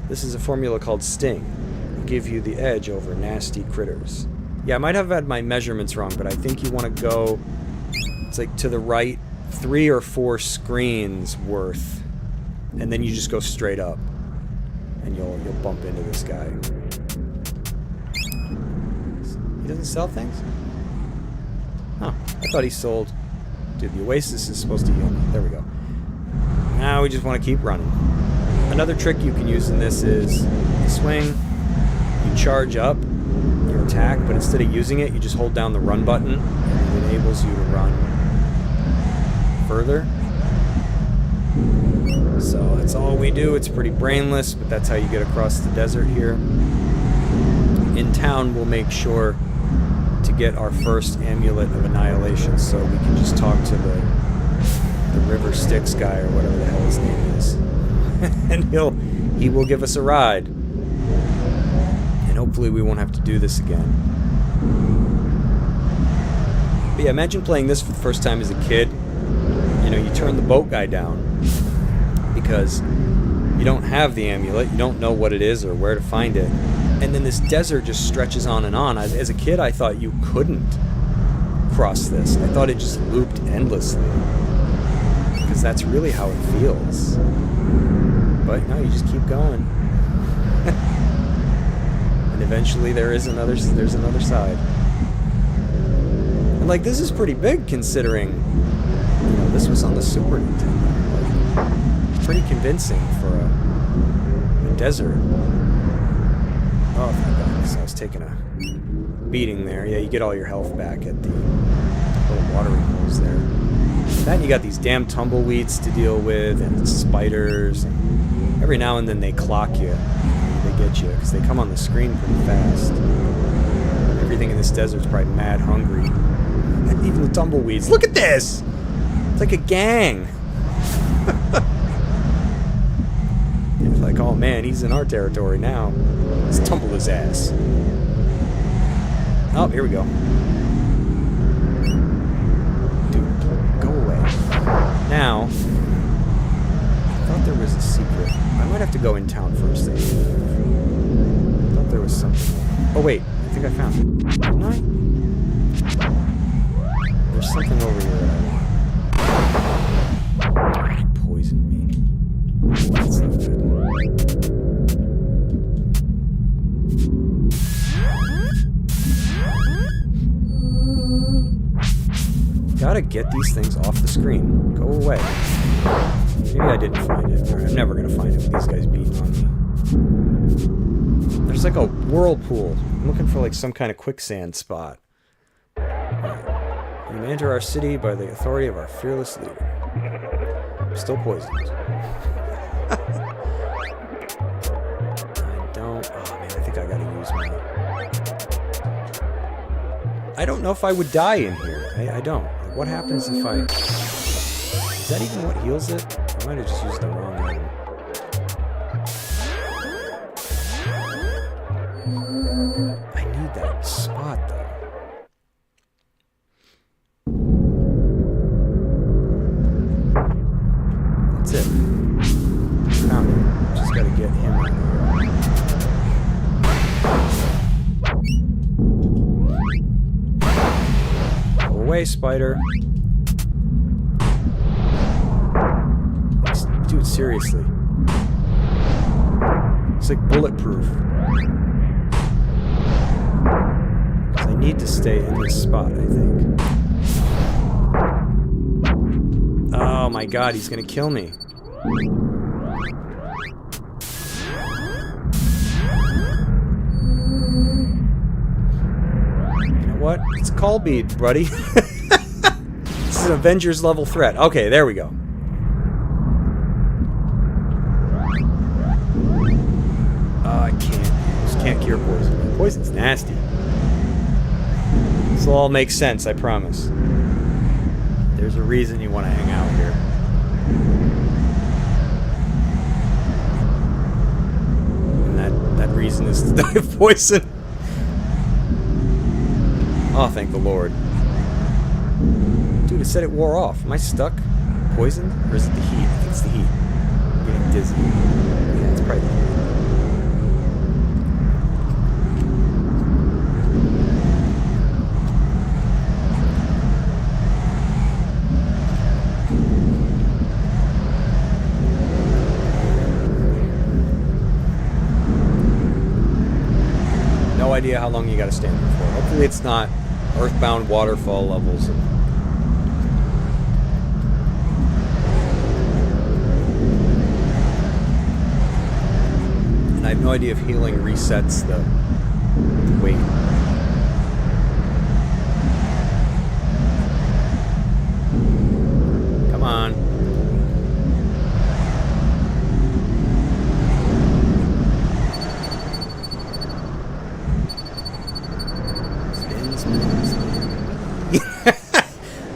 This is a formula called Sting. It'll give you the edge over nasty critters. Yeah, I might have had my measurements wrong, but I think you want to go... It's like to the right 3 or 4 screens worth, and then you just go straight up, and you'll bump into this guy. He doesn't sell things? Huh. I thought he sold... Dude, the Oasis is supposed to heal me. There we go. Now we just want to keep running. Another trick you can use in this is you swing, you charge up your attack, but instead of using it, you just hold down the run button, and it enables you to run further. So that's all we do. It's pretty brainless, but that's how you get across the desert here. In town, we'll make sure to get our first amulet of annihilation, so we can just talk to the River Styx guy or whatever the hell his name is, and he will give us a ride, and hopefully we won't have to do this again. But yeah, imagine playing this for the first time as a kid. You know, you turn the boat guy down because you don't have the amulet, you don't know what it is or where to find it. And then this desert just stretches on and on. As a kid, I thought you couldn't cross this. I thought it just looped endlessly. Because that's really how it feels. But no, you just keep going. And eventually there's another side. And like, this is pretty big considering, you know, this was on the Super Nintendo. Like, it's pretty convincing for a desert. Oh, thank God, because I was taking a beating there. Yeah, you get all your health back at the little watering holes there. Then you got these damn tumbleweeds to deal with, and spiders, and every now and then they clock you. They get you, because they come on the screen pretty fast. Everything in this desert's probably mad hungry. And even the tumbleweeds. Look at this! It's like a gang. It's like, oh man, he's in our territory now. Let's tumble his ass. Oh, here we go. Dude, go away. Now, I thought there was a secret. I might have to go in town first. I thought there was something. Oh wait, I think I found it. Didn't I? There's something over here that I want. He poisoned me. That's not good. Gotta get these things off the screen. Go away. Maybe I didn't find it. Alright, I'm never gonna find it with these guys beating on me. There's like a whirlpool. I'm looking for like some kind of quicksand spot. Right. You may enter our city by the authority of our fearless leader. I'm still poisoned. I don't... Oh man, I think I gotta use my... I don't know if I would die in here. I don't. What happens if I... Is that even what heals it? I might have just used the wrong item. I need that spot, though. That's it. Found it. Just gotta get him out of here. Go away, spider. Dude, seriously. It's like bulletproof. I need to stay in this spot, I think. Oh my god, he's gonna kill me. You know what? It's a call bead, buddy. This is an Avengers level threat. Okay, there we go. I just can't cure poison. Poison's nasty. This will all make sense, I promise. There's a reason you want to hang out here. And that reason is to die of poison. Oh, thank the Lord. Dude, it said it wore off. Am I stuck? Poisoned? Or is it the heat? I think it's the heat. I'm getting dizzy. Yeah, it's probably the heat. No idea how long you gotta stand there for. Hopefully it's not Earthbound waterfall levels. And I have no idea if healing resets the weight. Come on.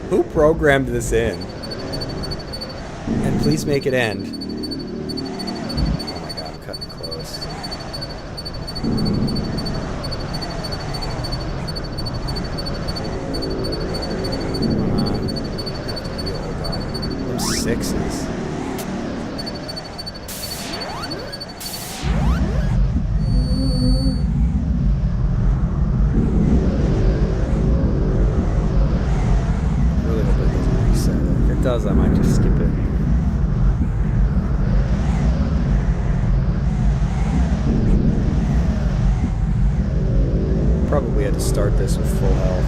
Who programmed this in? And please make it end. Oh my god, I'm cutting close. Come on. Oh god. Them sixes. does, I might just skip it. Probably had to start this with full health.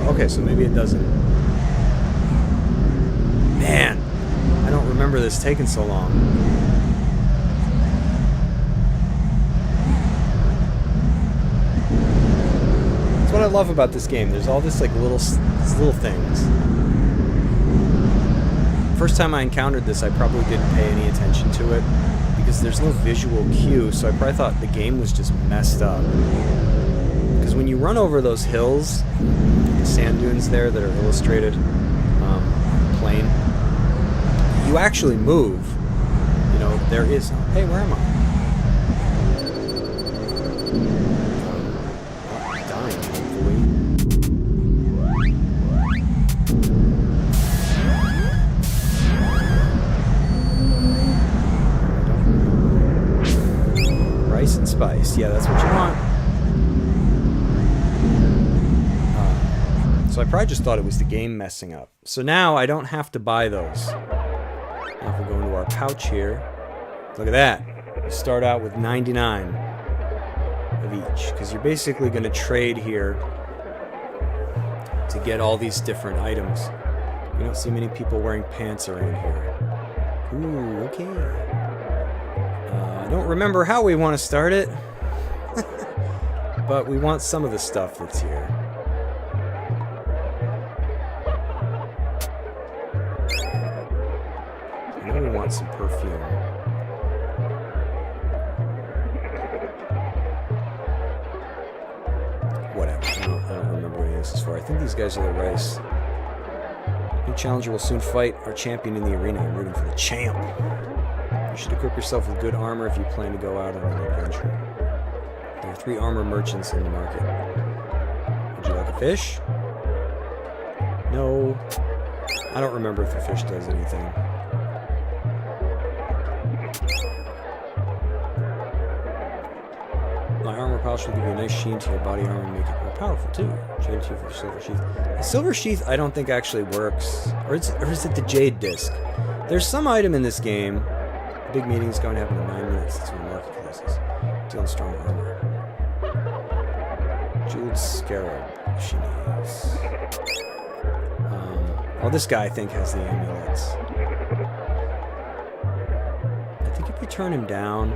Okay, so maybe it doesn't. Man, I don't remember this taking so long. That's what I love about this game. There's all this like little things. First time I encountered this, I probably didn't pay any attention to it because there's no visual cue, so I probably thought the game was just messed up. Because when you run over those hills, the sand dunes there that are illustrated, plain, you actually move. You know, there is... Hey, where am I? I'm dying, hopefully. Rice and spice. Yeah, that's what you want. So I probably just thought it was the game messing up. So now I don't have to buy those. Now if we go into our pouch here, look at that. You start out with 99 of each, because you're basically going to trade here to get all these different items. You don't see many people wearing pants around here. Ooh, okay. I don't remember how we want to start it, but we want some of the stuff that's here. We want some perfume. Whatever. I don't remember what this is for. I think these guys are the rice. New challenger will soon fight our champion in the arena. I'm rooting for the champ. You should equip yourself with good armor if you plan to go out on an adventure. There are 3 armor merchants in the market. Would you like a fish? No. I don't remember if the fish does anything. My armor polish will give you a nice sheen to your body armor and make it more powerful too. Trade it to you for a silver sheath. The silver sheath I don't think actually works. Or is it the jade disc? There's some item in this game. The big meeting is going to happen in 9 minutes. That's when the market closes. Dealing strong armor. Jeweled scarab. She needs. Oh, this guy I think has the amulets. I think if you turn him down...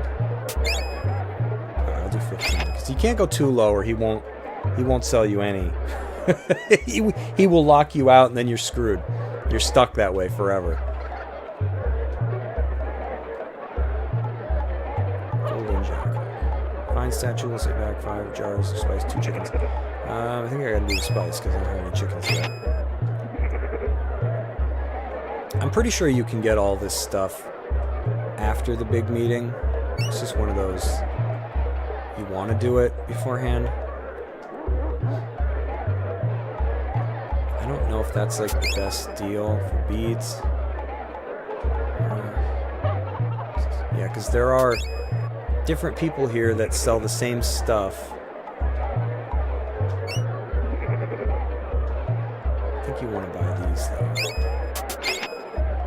I'll do 15 because you can't go too low or he won't sell you any. he will lock you out and then you're screwed. You're stuck that way forever. Golden jacket. Fine statue will sit back 5 jars of spice, 2 chickens. I think I gotta do the spice because I don't have any chickens yet. I'm pretty sure you can get all this stuff after the big meeting. It's just one of those. You want to do it beforehand. I don't know if that's like the best deal for beads. Yeah, because there are different people here that sell the same stuff. I think you want to buy these though.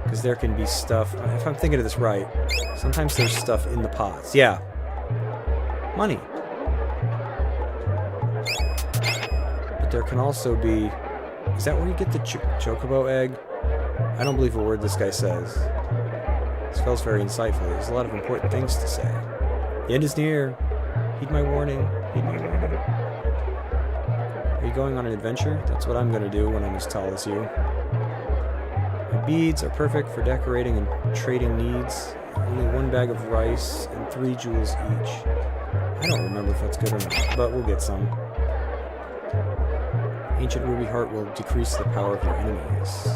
Because there can be stuff, if I'm thinking of this right, sometimes there's stuff in the pots. Yeah. Money. But there can also be... Is that where you get the chocobo egg? I don't believe a word this guy says. This feels very insightful. There's a lot of important things to say. The end is near. Heed my warning. Heed my warning. Are you going on an adventure? That's what I'm going to do when I'm as tall as you. My beads are perfect for decorating and trading needs. Only 1 bag of rice and 3 jewels each. I don't remember if that's good or not, but we'll get some. Ancient ruby heart will decrease the power of your enemies.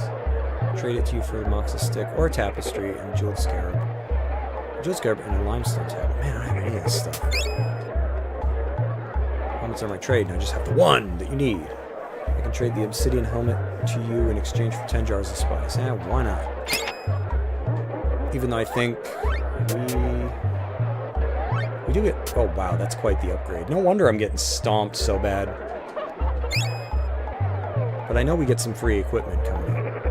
Trade it to you for a moxa stick or a tapestry and a jeweled scarab. A jeweled scarab and a limestone tablet. Man, I don't have any of this stuff. Helmets are my trade, and I just have the one that you need. I can trade the obsidian helmet to you in exchange for 10 jars of spice. Why not? Even though I think we do get... Oh, wow, that's quite the upgrade. No wonder I'm getting stomped so bad. But I know we get some free equipment coming up.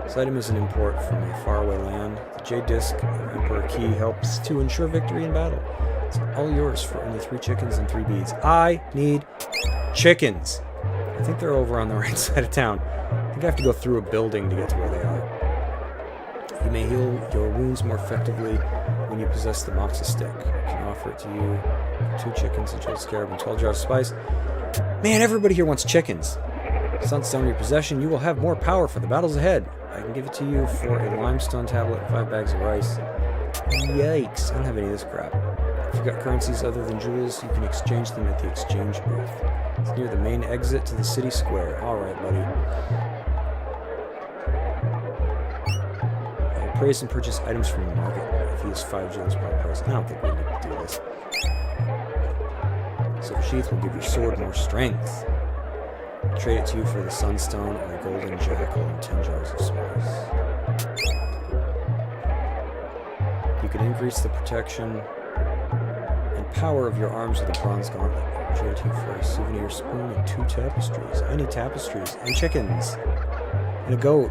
This item is an import from a faraway land. The Jade Disc of Emperor Key helps to ensure victory in battle. It's all yours for only 3 chickens and 3 beads. I need chickens! I think they're over on the right side of town. I think I have to go through a building to get to where they are. You may heal your wounds more effectively when you possess the Moxa Stick. I can offer it to you. 2 chickens, a jeweled scarab, and 12 jars of spice. Man, everybody here wants chickens. Sunstone in your possession, you will have more power for the battles ahead. I can give it to you for a limestone tablet and 5 bags of rice. Yikes, I don't have any of this crap. If you've got currencies other than jewels, you can exchange them at the exchange booth. It's near the main exit to the city square. Alright, buddy. Praise and purchase items from the market. If you use 5 jewels per price. I don't think we need to do this. Silver sheath will give your sword more strength. Trade it to you for the sunstone or a golden jackal and 10 jars of spice. You can increase the protection and power of your arms with a bronze gauntlet. Trade it to you for a souvenir spoon and 2 tapestries. I need tapestries and chickens and a goat.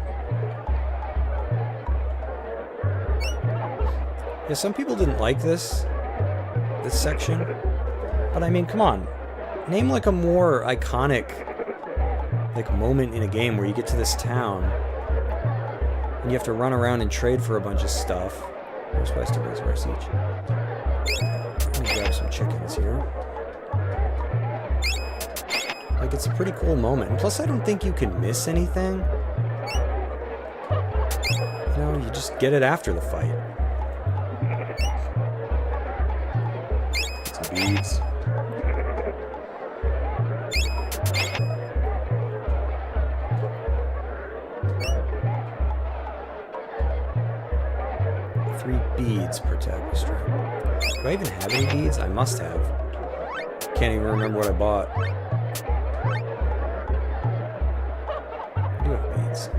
Yeah, some people didn't like this section, but I mean, come on. Name like a more iconic moment in a game where you get to this town and you have to run around and trade for a bunch of stuff. Here's spice to raise our siege. Let me grab some chickens here. Like, it's a pretty cool moment. And plus, I don't think you can miss anything. You know, you just get it after the fight. Some beads. Beads per tapestry. Do I even have any beads? I must have. Can't even remember what I bought. I do have beads.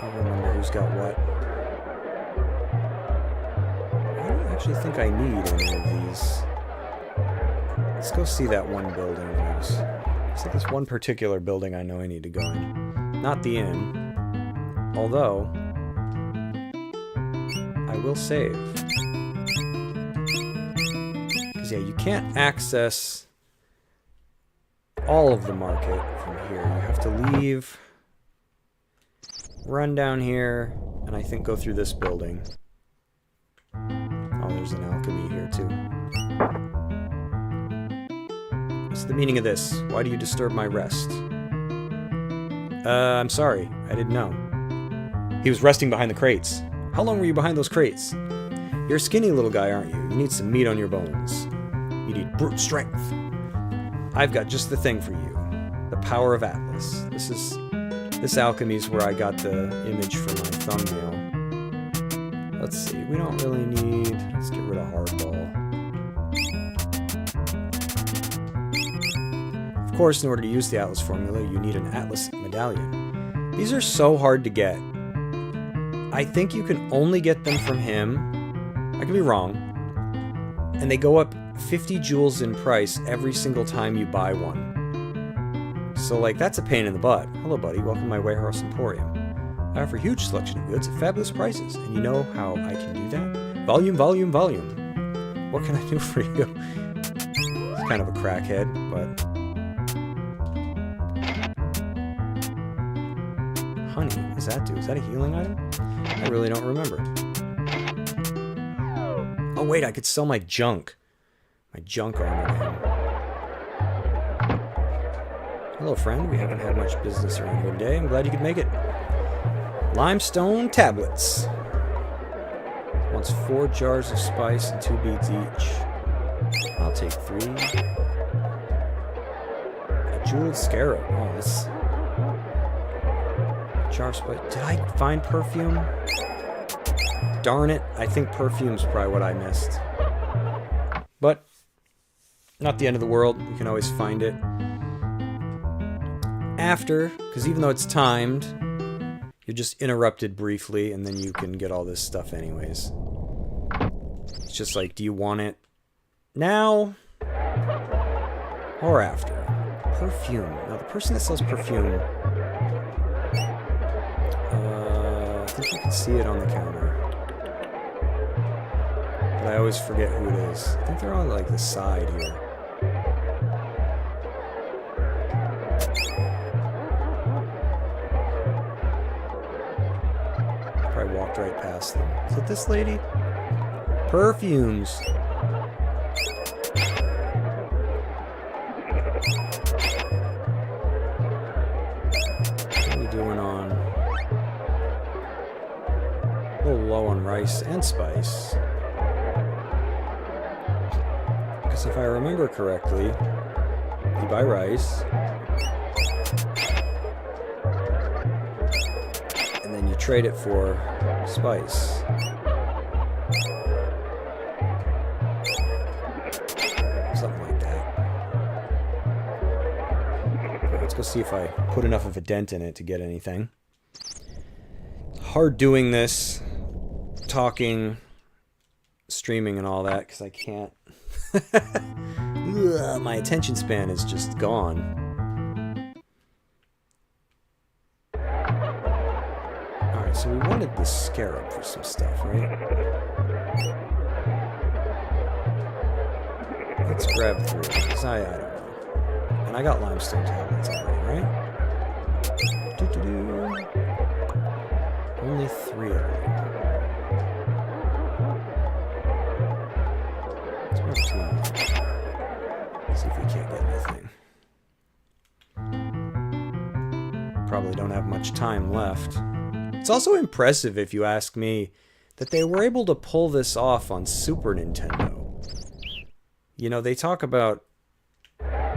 I don't remember who's got what. I don't actually think I need any of these. Let's go see that one building. There's like this one particular building I know I need to go in. Not the inn. Although, I will save. Because, yeah, you can't access all of the market from here. You have to leave, run down here, and I think go through this building. Oh, there's an alchemy here, too. What's the meaning of this? Why do you disturb my rest? I'm sorry. I didn't know. He was resting behind the crates. How long were you behind those crates? You're a skinny little guy, aren't you? You need some meat on your bones. You need brute strength. I've got just the thing for you. The power of Atlas. This alchemy is where I got the image for my thumbnail. Let's see. We don't really need... Let's get rid of hardball. Of course, in order to use the Atlas formula, you need an Atlas medallion. These are so hard to get. I think you can only get them from him. I could be wrong. And they go up 50 jewels in price every single time you buy one. So, like, that's a pain in the butt. Hello, buddy. Welcome to my Warehouse Emporium. I offer a huge selection of goods at fabulous prices. And you know how I can do that? Volume, volume, volume. What can I do for you? It's kind of a crackhead, but... Honey, what does that do? Is that a healing item? I really don't remember. Oh wait, I could sell my junk. My junk armor to him. Hello friend, we haven't had much business around here today. I'm glad you could make it. Limestone tablets. Wants 4 jars of spice and 2 beads each. I'll take 3. A jeweled scarab. Oh, this... Jar of spice. Did I find perfume? Darn it. I think perfume's probably what I missed. But, not the end of the world. We can always find it. after, because even though it's timed, you're just interrupted briefly, and then you can get all this stuff anyways. It's just like, do you want it now or after? Perfume. Now, the person that sells perfume, I think you can see it on the counter. But I always forget who it is. I think they're on, like, the side here. Probably walked right past them. Is it this lady? Perfumes. What are we doing on? A little low on rice and spice. Because if I remember correctly, you buy rice, and then you trade it for spice. Something like that. Okay, let's go see if I put enough of a dent in it to get anything. It's hard doing this, talking, streaming and all that, because I can't. Ugh, my attention span is just gone. Alright, so we wanted the scarab for some stuff, right? Let's grab 3, because I don't know. And I got limestone tablets already, right? Only 3 of them. Let's grab 2 more. See if we can't get anything. Probably don't have much time left. It's also impressive, if you ask me, that they were able to pull this off on Super Nintendo. You know, they talk about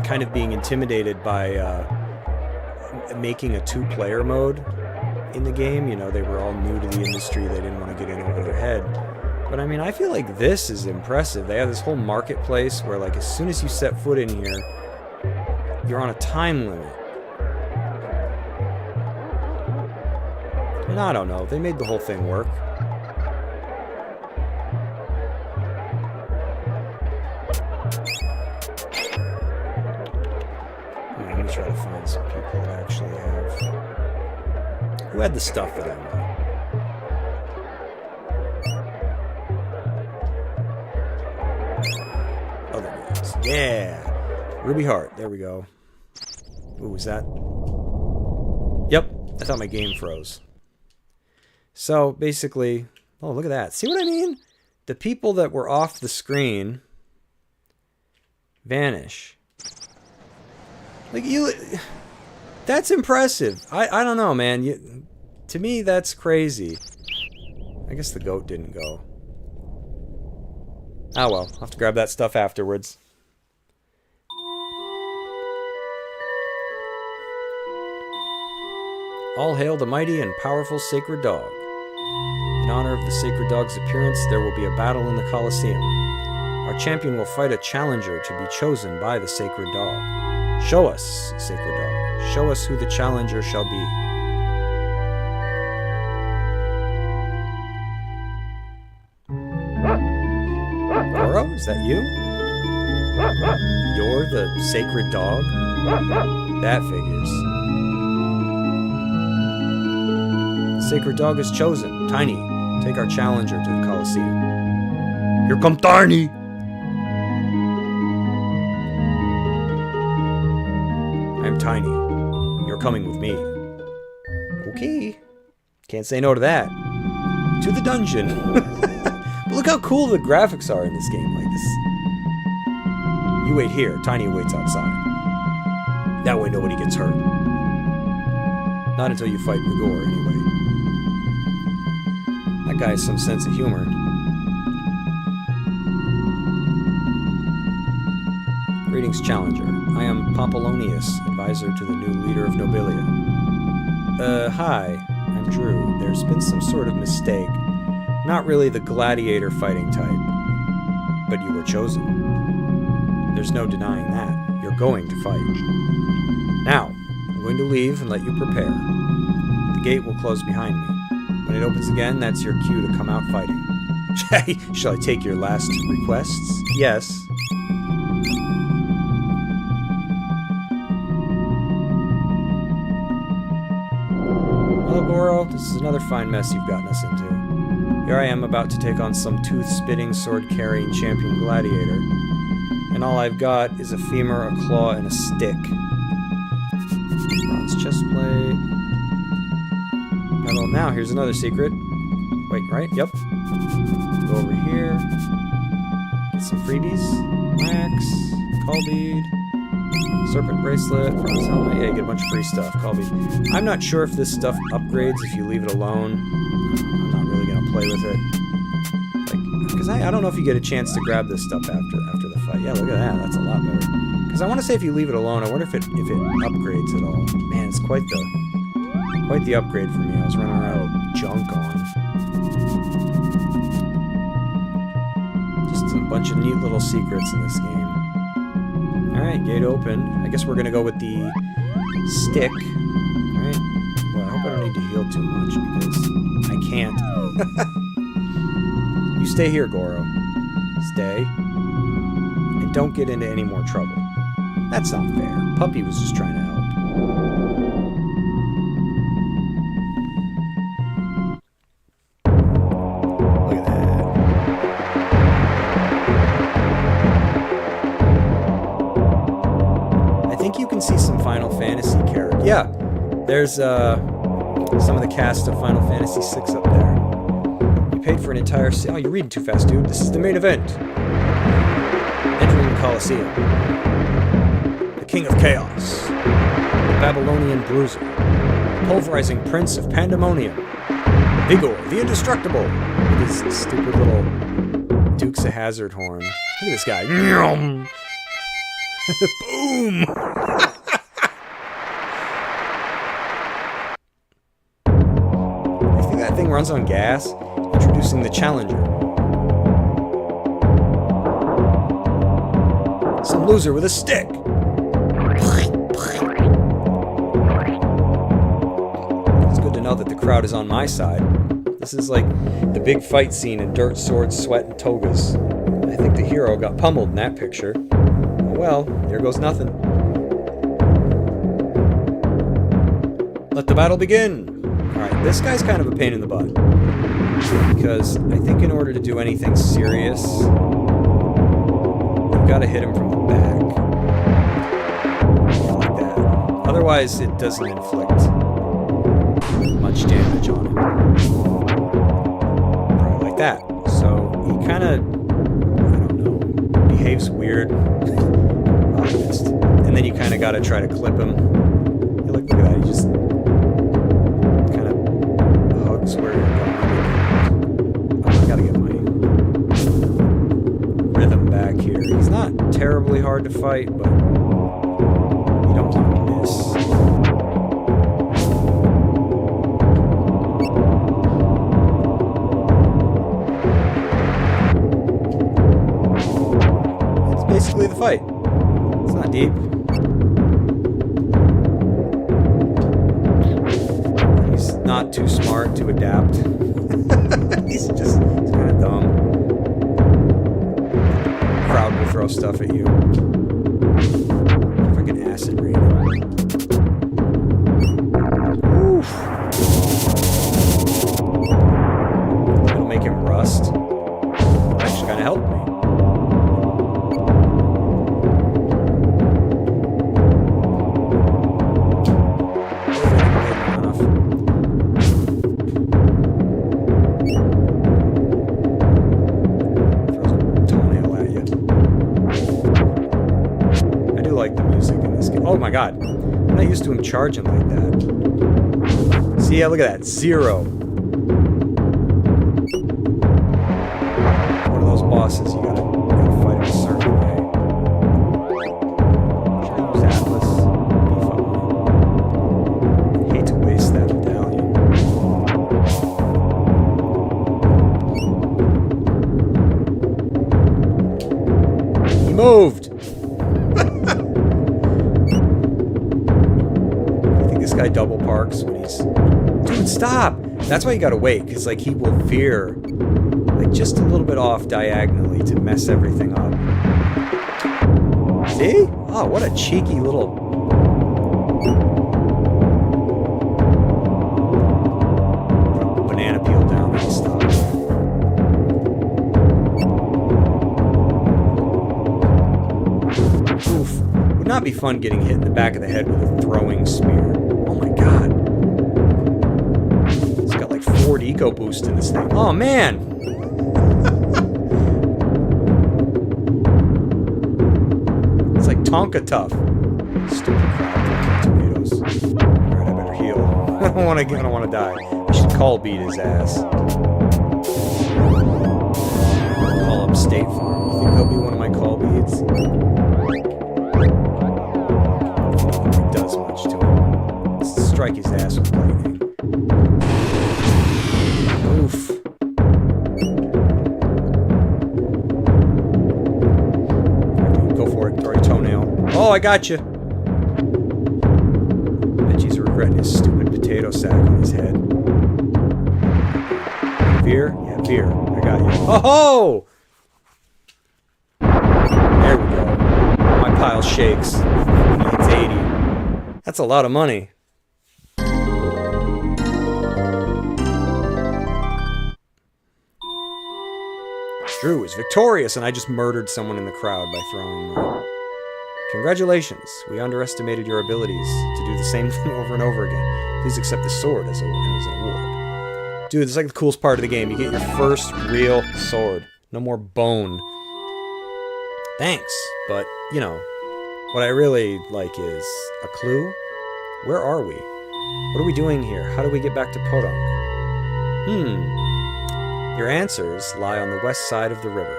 kind of being intimidated by making a 2-player mode in the game. You know, they were all new to the industry. They didn't want to get in over their head. But I mean, I feel like this is impressive. They have this whole marketplace where, like, as soon as you set foot in here, you're on a time limit. And I don't know. They made the whole thing work. Let me try to find some people that actually have... Who had the stuff that I want? Other guys. Yeah! Ruby Heart. There we go. Ooh, was that... Yep. I thought my game froze. So, basically... Oh, look at that. See what I mean? The people that were off the screen... vanish. Like, you... That's impressive. I don't know, man. To me, that's crazy. I guess the goat didn't go. Ah, well. I'll have to grab that stuff afterwards. All hail the mighty and powerful sacred dog. In honor of the sacred dog's appearance, there will be a battle in the Collesseum. Our champion will fight a challenger to be chosen by the sacred dog. Show us, sacred dog. Show us who the challenger shall be. Goro, is that you? You're the sacred dog? That figures. The sacred dog is chosen. Tiny, take our challenger to the Colosseum. Here come Tiny! I'm Tiny. You're coming with me. Okay. Can't say no to that. To the dungeon. But look how cool the graphics are in this game like this. You wait here. Tiny waits outside. That way nobody gets hurt. Not until you fight Magor, anyway. That guy has some sense of humor. Greetings, Challenger. I am Pompolonius, advisor to the new leader of Nobilia. Hi. I'm Drew. There's been some sort of mistake. Not really the gladiator fighting type. But you were chosen. There's no denying that. You're going to fight. Now, I'm going to leave and let you prepare. The gate will close behind me. When it opens again, that's your cue to come out fighting. Shall I take your last requests? Yes. Well, Goro, this is another fine mess you've gotten us into. Here I am about to take on some tooth-spitting, sword-carrying champion gladiator, and all I've got is a femur, a claw, and a stick. Bronze chestplate. Well, now here's another secret. Wait, right? Yep. Go over here. Get some freebies. Wax. Call bead. Serpent bracelet. Bronze helmet. Yeah, you get a bunch of free stuff. Call bead. I'm not sure if this stuff upgrades if you leave it alone. I'm not really gonna play with it. Like, because I don't know if you get a chance to grab this stuff after the fight. Yeah, look at that. That's a lot better. Because I want to say if you leave it alone, I wonder if it upgrades at all. Man, it's quite the upgrade for me. I was running around with junk on. Just a bunch of neat little secrets in this game. Alright, gate open. I guess we're gonna go with the stick. Alright. Well, I hope I don't need to heal too much because I can't. You stay here, Goro. Stay. And don't get into any more trouble. That's not fair. Puppy was just trying to help. Look at that. I think you can see some Final Fantasy characters. Yeah, there's some of the cast of Final Fantasy VI up there. You paid for an entire... Oh, you're reading too fast, dude. This is the main event. Entering the Collesseum. The King of Chaos. The Babylonian Bruiser. The pulverizing Prince of Pandemonium. Vigor, the Indestructible. With his stupid little Dukes of Hazzard horn. Look at this guy. Boom! I think that thing runs on gas. Introducing the Challenger. Some loser with a stick. It's good to know that the crowd is on my side. This is like the big fight scene in Dirt, Swords, Sweat, and Togas. I think the hero got pummeled in that picture. Oh well, here goes nothing. Let the battle begin! Alright, this guy's kind of a pain in the butt. Because I think in order to do anything serious, you've got to hit him from the back. Like that. Otherwise, it doesn't inflict much damage on him. Probably like that. So he kind of, I don't know, behaves weird. And then you kind of got to try to clip him. Yeah, look at that. He just kind of hugs where you're going. I gotta get my rhythm back here. He's not terribly hard to fight, but you don't want to miss. That's basically the fight. It's not deep. He's not too smart to adapt. He's kind of dumb. Crowd will throw stuff at you. Freaking acid rain. Oof. It'll make him rust. That actually kind of helped me. Oh my god. I'm not used to him charging like that. See, yeah, look at that. 0. One of those bosses, you gotta fight him a certain way. Should I use Atlas? I hate to waste that medallion. He moved! this guy double parks when he's... Dude, stop! That's why you gotta wait, because, like, he will veer, like, just a little bit off diagonally to mess everything up. See? Oh, what a cheeky little... Put a banana peel down and stop. Oof. Would not be fun getting hit in the back of the head with a throwing spear. Oh my god. It's got like Ford EcoBoost in this thing. Oh man! It's like Tonka Tough. Stupid crap. Tomatoes. Alright, I better heal. I don't want to die. I should call beat his ass. Call up State Farm. You think they'll be one of my call beats? Does much to him. Let's strike his ass with lightning. Oof. Dude, go for it. Throw your toenail. Oh, I got you. Bet he's regretting his stupid potato sack on his head. Veer? Yeah, veer. I got you. Oh! There we go. My pile shakes. It's 80. That's a lot of money. Drew is victorious, and I just murdered someone in the crowd by throwing mud. Congratulations. We underestimated your abilities to do the same thing over and over again. Please accept this sword as an award. Dude, it's like the coolest part of the game. You get your first real sword. No more bone. Thanks, but, you know, what I really like is a clue. Where are we? What are we doing here? How do we get back to Podunk? Your answers lie on the west side of the river.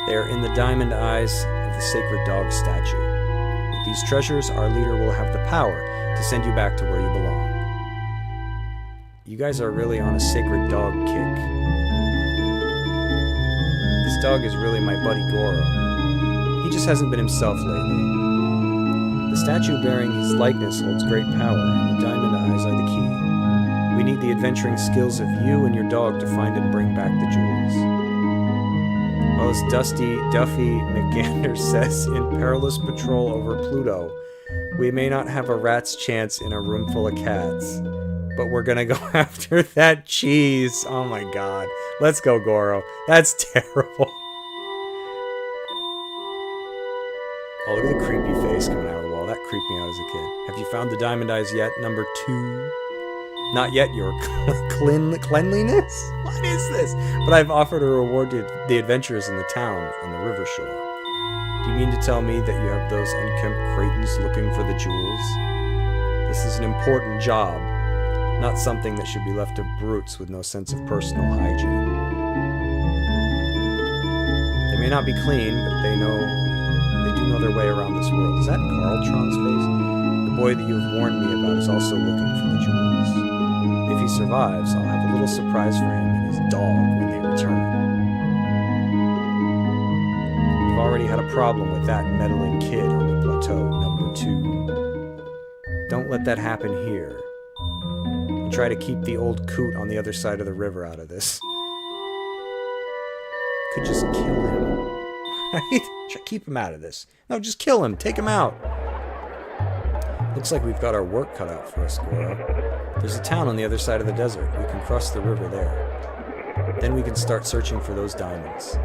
They are in the diamond eyes of the sacred dog statue. With these treasures, our leader will have the power to send you back to where you belong. You guys are really on a sacred dog kick. This dog is really my buddy Goro. He just hasn't been himself lately. The statue bearing his likeness holds great power, and the diamond eyes are the key. We need the adventuring skills of you and your dog to find and bring back the jewels. Well, as Duffy McGander says in Perilous Patrol over Pluto, we may not have a rat's chance in a room full of cats, but we're gonna go after that cheese. Oh my god. Let's go, Goro. That's terrible. Oh, look at the creepy face coming out of the wall. That creeped me out as a kid. Have you found the diamond eyes yet? Number 2. Not yet, your cleanliness? What is this? But I've offered a reward to the adventurers in the town on the river shore. Do you mean to tell me that you have those unkempt Cretans looking for the jewels? This is an important job, not something that should be left to brutes with no sense of personal hygiene. They may not be clean, but they do know their way around this world. Is that Carltron's face? The boy that you have warned me about is also looking for the jewels. If he survives, I'll have a little surprise for him and his dog when they return. We've already had a problem with that meddling kid on the plateau, number 2. Don't let that happen here. And try to keep the old coot on the other side of the river out of this. Could just kill him. Right? Keep him out of this. No, just kill him. Take him out. Looks like we've got our work cut out for us, Goro. There's a town on the other side of the desert. We can cross the river there. Then we can start searching for those diamonds.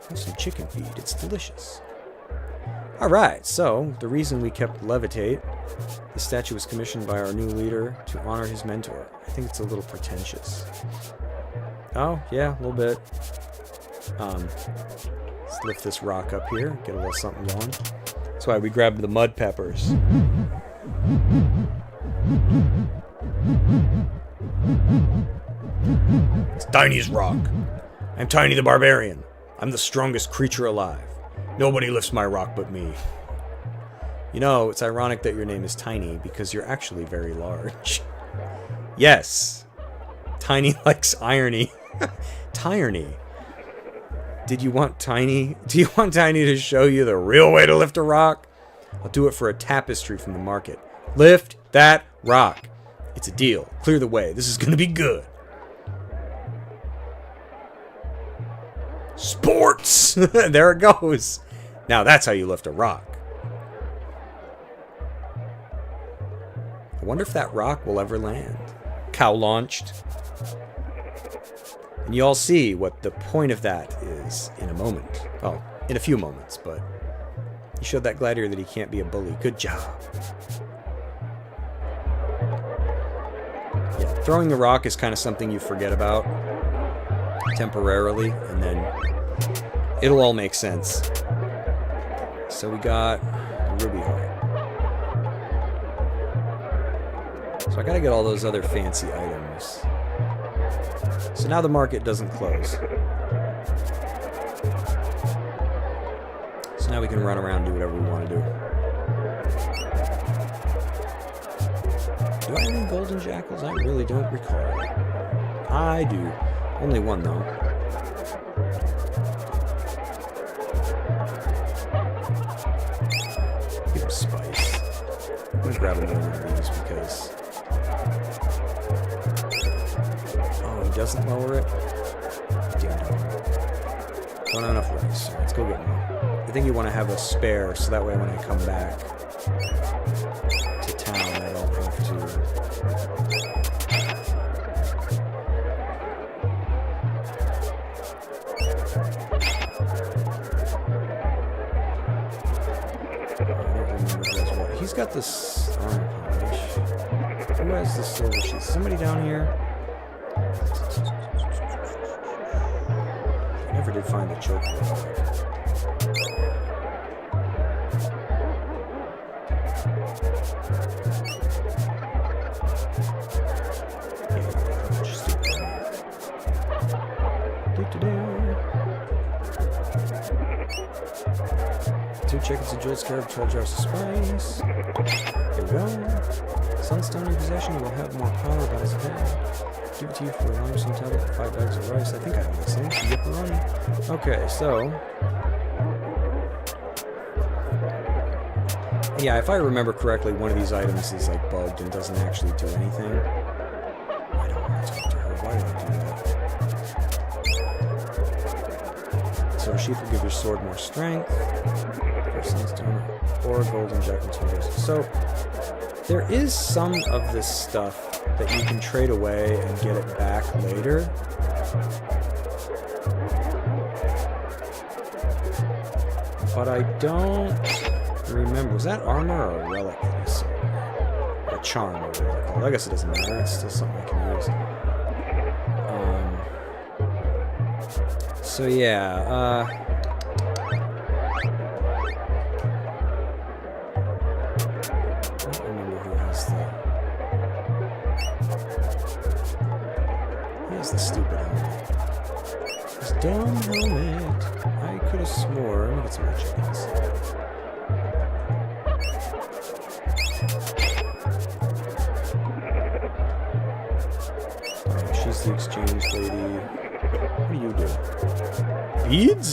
Have some chicken feed. It's delicious. Alright, so the reason we kept Levitate, the statue was commissioned by our new leader to honor his mentor. I think it's a little pretentious. Oh, yeah, a little bit. Let's lift this rock up here, get a little something going. That's why we grabbed the mud peppers. It's Tiny's rock. I'm Tiny the Barbarian. I'm the strongest creature alive. Nobody lifts my rock but me. You know, it's ironic that your name is Tiny because you're actually very large. Yes. Tiny likes irony. Tyranny. Did you want Tiny? Do you want Tiny to show you the real way to lift a rock? I'll do it for a tapestry from the market. Lift that rock. It's a deal. Clear the way. This is going to be good. Sports! There it goes. Now that's how you lift a rock. I wonder if that rock will ever land. Cow launched. And you all see what the point of that is in a moment. Well, in a few moments, but you showed that gladiator that he can't be a bully. Good job. Yeah, throwing the rock is kind of something you forget about temporarily, and then it'll all make sense. So we got a ruby heart. So I gotta get all those other fancy items. So now the market doesn't close. So now we can run around and do whatever we want to do. Do I have any golden jackals? I really don't recall. I do. Only one, though. Give him spice. I'm gonna grab another one of these because... Oh, he doesn't lower it? Damn it. Don't have enough rice. Let's go get more. I think you want to have a spare, so that way when I come back to town, I don't have to... He's got this armor polish. Who has the silver sheet? Somebody down here? I never did find the choke. Two chickens, a jewel scarab, 12 jars of spice. Here we go. Sunstone in possession, you will have more power battles ahead. Give it to you for a limestone tablet, 5 bags of rice. I think I have this thing. Yipperoni. Okay, so... yeah, if I remember correctly, one of these items is like bugged and doesn't actually do anything. I don't want to talk to her. Why did I do that? So a sheep will give your sword more strength. Sunstone or golden jackal. So there is some of this stuff that you can trade away and get it back later. But I don't remember. Was that armor or a relic? A charm or whatever. I guess it doesn't matter. It's still something I can use. So yeah, the stupid helmet. This dumb helmet. I could have swore. Let me get some more chickens. Alright, she's the exchange lady. What do you do? Beads?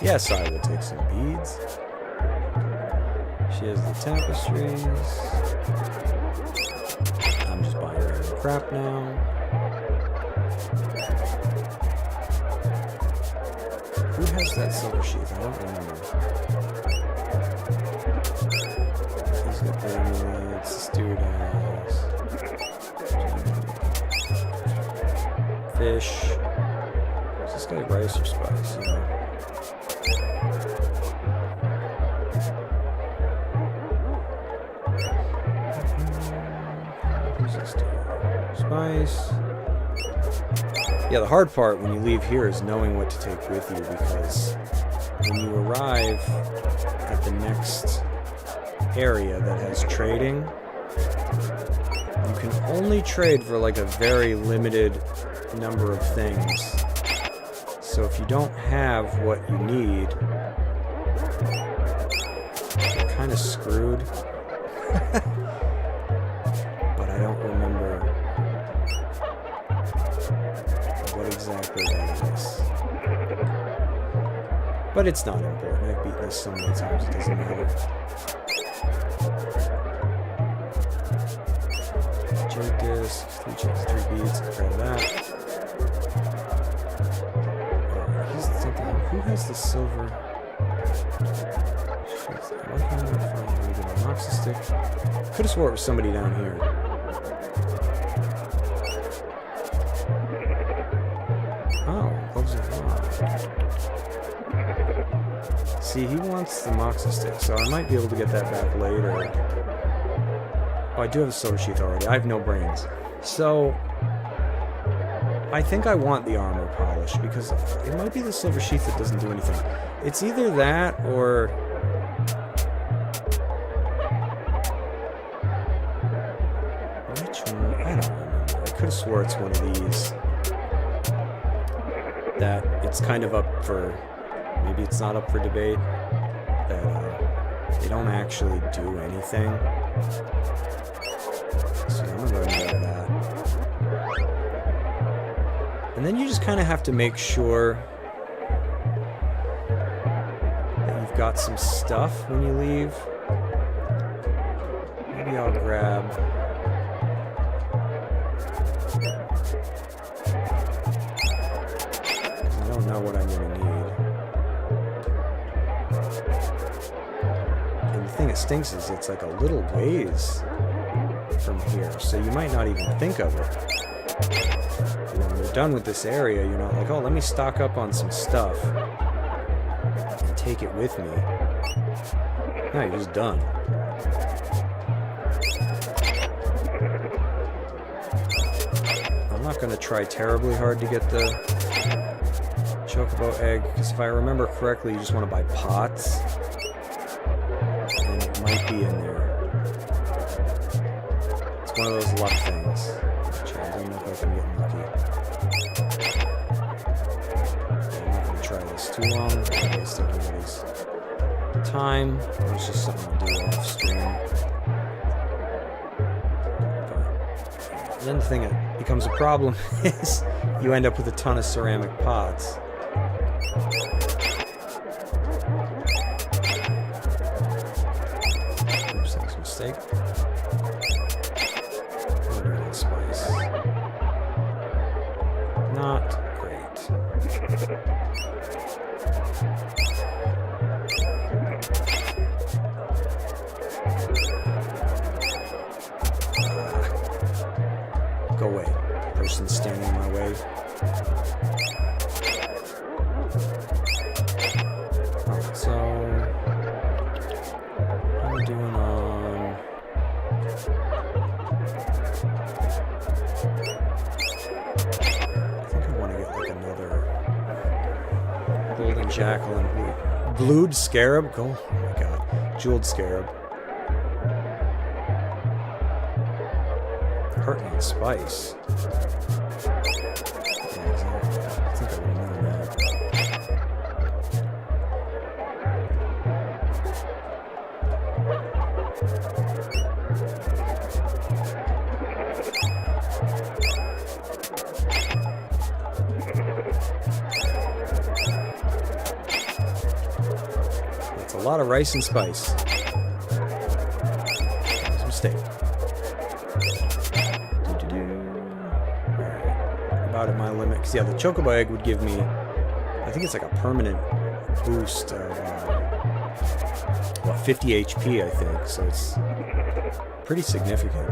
Yes, I will take some beads. She has the tapestries. I'm just buying random crap now. Who has that silver sheath? I don't remember. He's got the amulets. This dude has fish. Is this guy rice or spice? You know. Spice. Yeah, the hard part when you leave here is knowing what to take with you, because when you arrive at the next area that has trading, you can only trade for like a very limited number of things. So if you don't have what you need, you're kind of screwed. But I don't remember what exactly exactly that is. But it's not important. I've beaten this so many times it doesn't matter. Jade disc, 3 chips, 3 beads, grab that. Here's something. Who has the silver? Moxa stick. Could have swore it was somebody down here. Oh, gloves are on. See, he wants the Moxa stick, so I might be able to get that back later. Oh, I do have a silver sheath already. I have no brains. So, I think I want the armor polish, because it might be the silver sheath that doesn't do anything. It's either that, or... which one? I don't remember. I could have swore it's one of these. That it's kind of up for... maybe it's not up for debate. That they don't actually do anything. So I'm gonna go ahead and grab that. And then you just kind of have to make sure that you've got some stuff when you leave. Maybe I'll grab... I don't know what I'm going to need. And the thing that stinks is it's like a little ways from here, so you might not even think of it. You know, when you're done with this area, you're not like, oh, let me stock up on some stuff and take it with me. No, you're just done. I'm not going to try terribly hard to get the chocobo egg, because if I remember correctly, you just want to buy pots, and it might be in there. It's one of those luck things. Actually, I don't know if I'm getting lucky. I'm not going to try this too long. I'll waste everybody's time. It's just something to do off stream. But then the thing that becomes a problem is you end up with a ton of ceramic pots. Oops, that was a mistake. Spice. Not great. Go away. Person standing in my way. Alright, so how are we doing on... I think I want to get like another golden jackal and blued scarab. Oh my god, jeweled scarab. Heartland spice. Yeah, exactly. I think I would have known that. That's a lot of rice and spice. That was a mistake. About at my limit, because yeah, the chocobo egg would give me, I think it's like a permanent boost of what, 50 HP, I think, so it's pretty significant.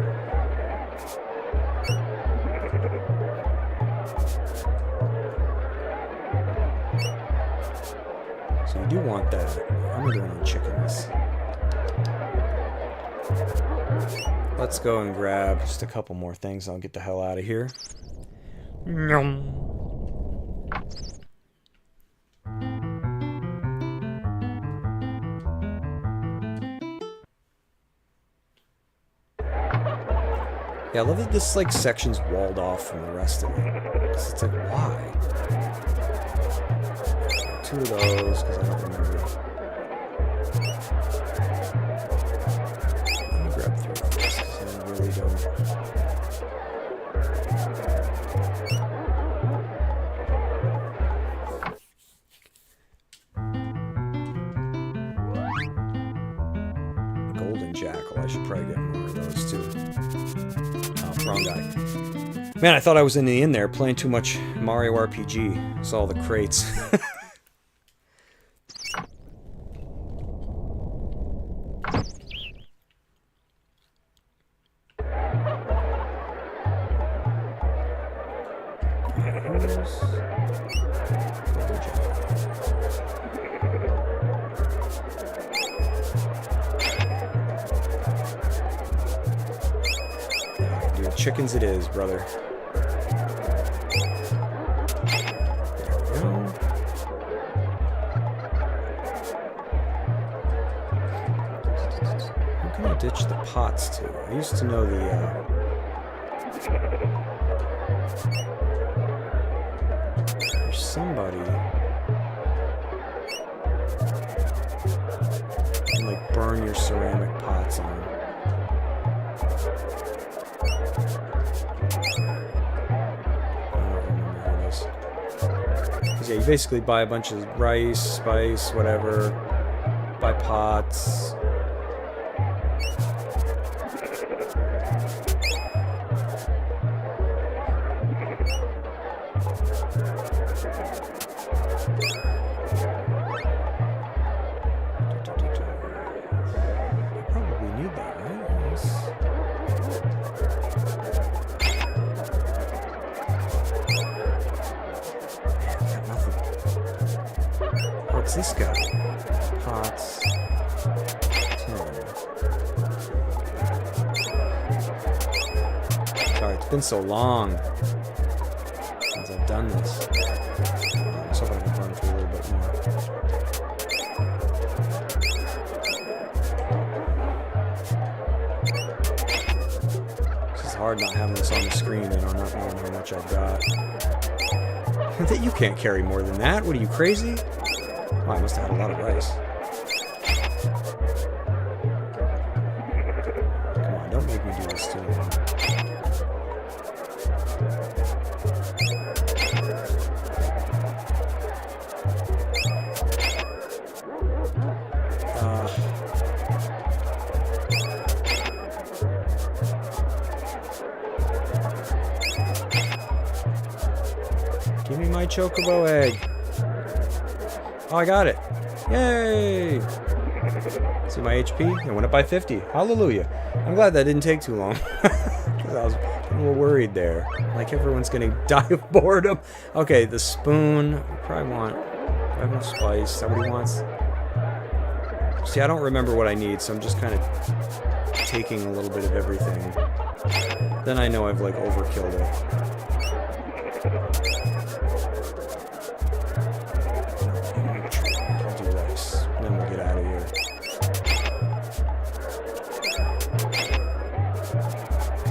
So you do want that. I'm doing on chickens. Let's go and grab just a couple more things. I'll get the hell out of here. Nom. Yeah, I love that this like section's walled off from the rest of it. It's like, why? 2 of those, because I don't remember. Let me grab 3 of these, because I really don't. golden jackal. I should probably get more of those too. Oh, wrong guy. Man, I thought I was in the inn there playing too much Mario RPG. Saw all the crates. Chickens it is, brother. There we go. Who can I ditch the pots to? I used to know the, there's somebody. You can, like, burn your ceramic pots on. Yeah, you basically buy a bunch of rice, spice, whatever. Buy pots. I probably need that, right? Yes. What's this guy? Pots. 10. Sorry, it's been so long since I've done this. Let's hope I can run through a little bit more. This is hard not having this on the screen and not knowing how much I've got. You can't carry more than that. What are you, crazy? Oh, I must have had a lot of rice. Come on, don't make me do this too long. Give me my chocobo egg. Oh, I got it. Yay! See my HP? It went up by 50. Hallelujah. I'm glad that didn't take too long. Because I was a little worried there. Like everyone's going to die of boredom. Okay, the spoon. We probably want... I have no spice. Is that what he wants? See, I don't remember what I need, so I'm just kind of taking a little bit of everything. Then I know I've, like, overkilled it. Then we'll get out of here.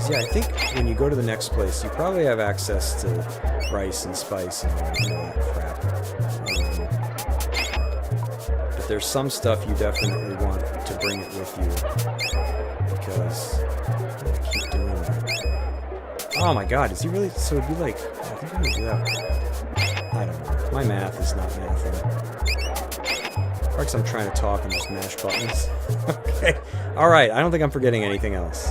Yeah, I think when you go to the next place, you probably have access to rice and spice and all that crap. But there's some stuff you definitely want to bring it with you. Because I keep doing that. Oh my god, is he really? So it'd be like, I think I'm gonna do that. I don't know. My math is not mathing. Because I'm trying to talk and just mash buttons. Okay. Alright, I don't think I'm forgetting anything else.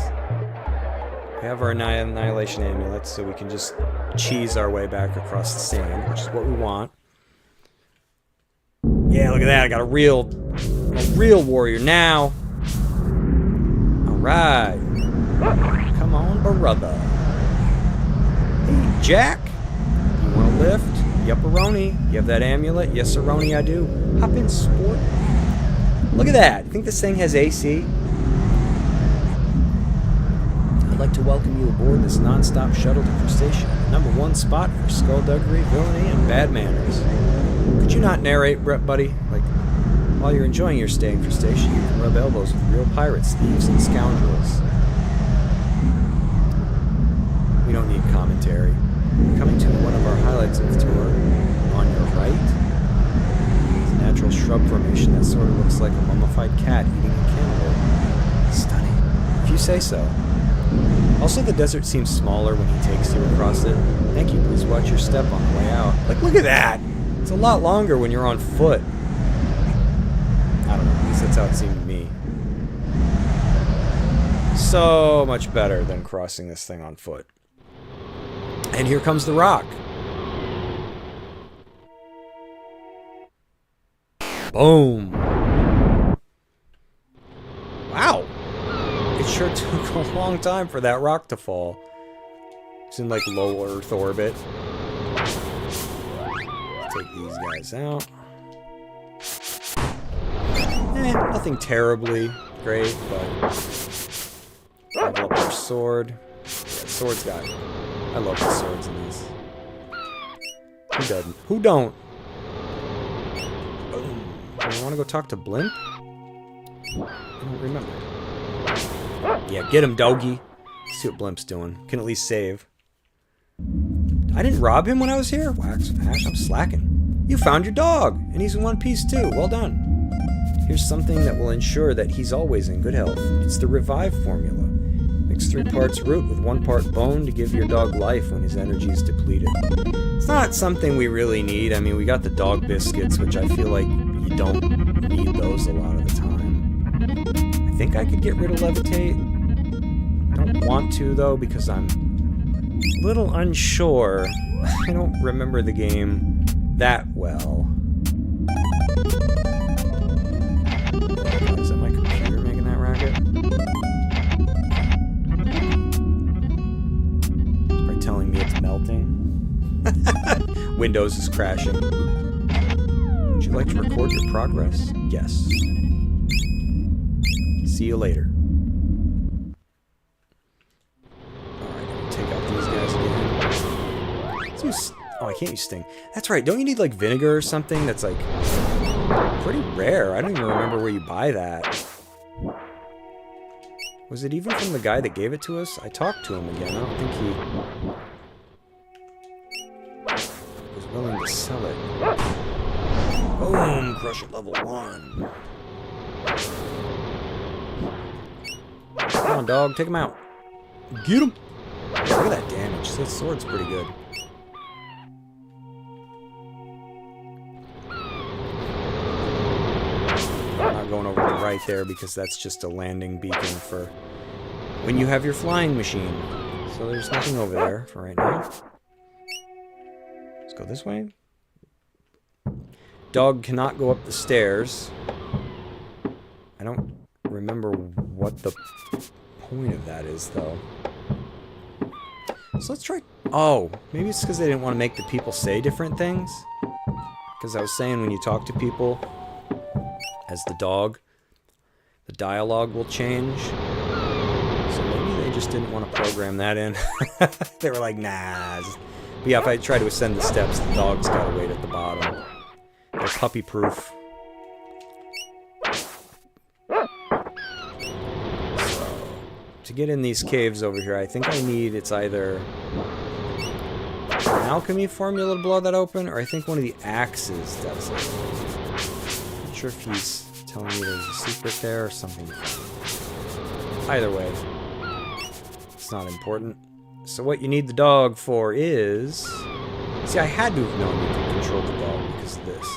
We have our Annihilation Amulet, so we can just cheese our way back across the sand, which is what we want. Yeah, look at that. I got a real warrior now. Alright. Come on, brother. Hey, Jack. You want to lift? Yupperoni. You have that amulet? Yes, sironi, I do. Hop in, sport. Look at that. Think this thing has AC? I'd like to welcome you aboard this non-stop shuttle to Crustacia, #1 spot for skullduggery, villainy, and bad manners. Could you not narrate, buddy? Like, while you're enjoying your stay in Crustacia, you can rub elbows with real pirates, thieves, and scoundrels. We don't need commentary. Coming to one of our highlights of the tour, on your right, is a natural shrub formation that sort of looks like a mummified cat eating a cannibal. Stunning, if you say so. Also, the desert seems smaller when he takes you across it. Thank you, please watch your step on the way out. Like, look at that! It's a lot longer when you're on foot. I don't know, at least that's how it seemed to me. So much better than crossing this thing on foot. And here comes the rock. Boom. Wow. It sure took a long time for that rock to fall. It's in like low Earth orbit. Take these guys out. Nothing terribly great, but level up our sword. Yeah, sword's got it. I love the swords in this. Who doesn't? Who don't? I want to go talk to Blimp? I don't remember. Yeah, get him, doggy. Let's see what Blimp's doing. Can at least save. I didn't rob him when I was here? Wax, Ash, I'm slacking. You found your dog, and he's in one piece too. Well done. Here's something that will ensure that he's always in good health. It's the revive formula. Mix 3 parts root with 1 part bone to give your dog life when his energy is depleted. It's not something we really need. I mean, we got the dog biscuits, which I feel like you don't need those a lot of the time. I think I could get rid of levitate. I don't want to, though, because I'm a little unsure. I don't remember the game that well. Is that my computer making that racket? It's probably telling me it's melting. Windows is crashing. Would you like to record your progress? Yes. See you later. Alright, I'm gonna take out these guys again. Let's use... Oh, I can't use Sting. That's right, don't you need like vinegar or something that's like pretty rare? I don't even remember where you buy that. Was it even from the guy that gave it to us? I talked to him again. I don't think he was willing to sell it. Boom! Crush at level 1. Come on, dog. Take him out. Get him! Yeah, look at that damage. This sword's pretty good. I'm not going over to the right there because that's just a landing beacon for when you have your flying machine. So there's nothing over there for right now. Let's go this way. Dog cannot go up the stairs. I don't remember what the point of that is, though. So let's try... Oh, maybe it's because they didn't want to make the people say different things. Because I was saying when you talk to people as the dog, the dialogue will change. So maybe they just didn't want to program that in. They were like, nah. But yeah, if I try to ascend the steps, the dog's got to wait at the bottom. They're puppy-proof. So, to get in these caves over here, I think I need, it's either an alchemy formula to blow that open, or I think one of the axes does it. Not sure if he's telling me there's a secret there or something. Either way, it's not important. So what you need the dog for is... See, I had to have known you could control the dog because of this.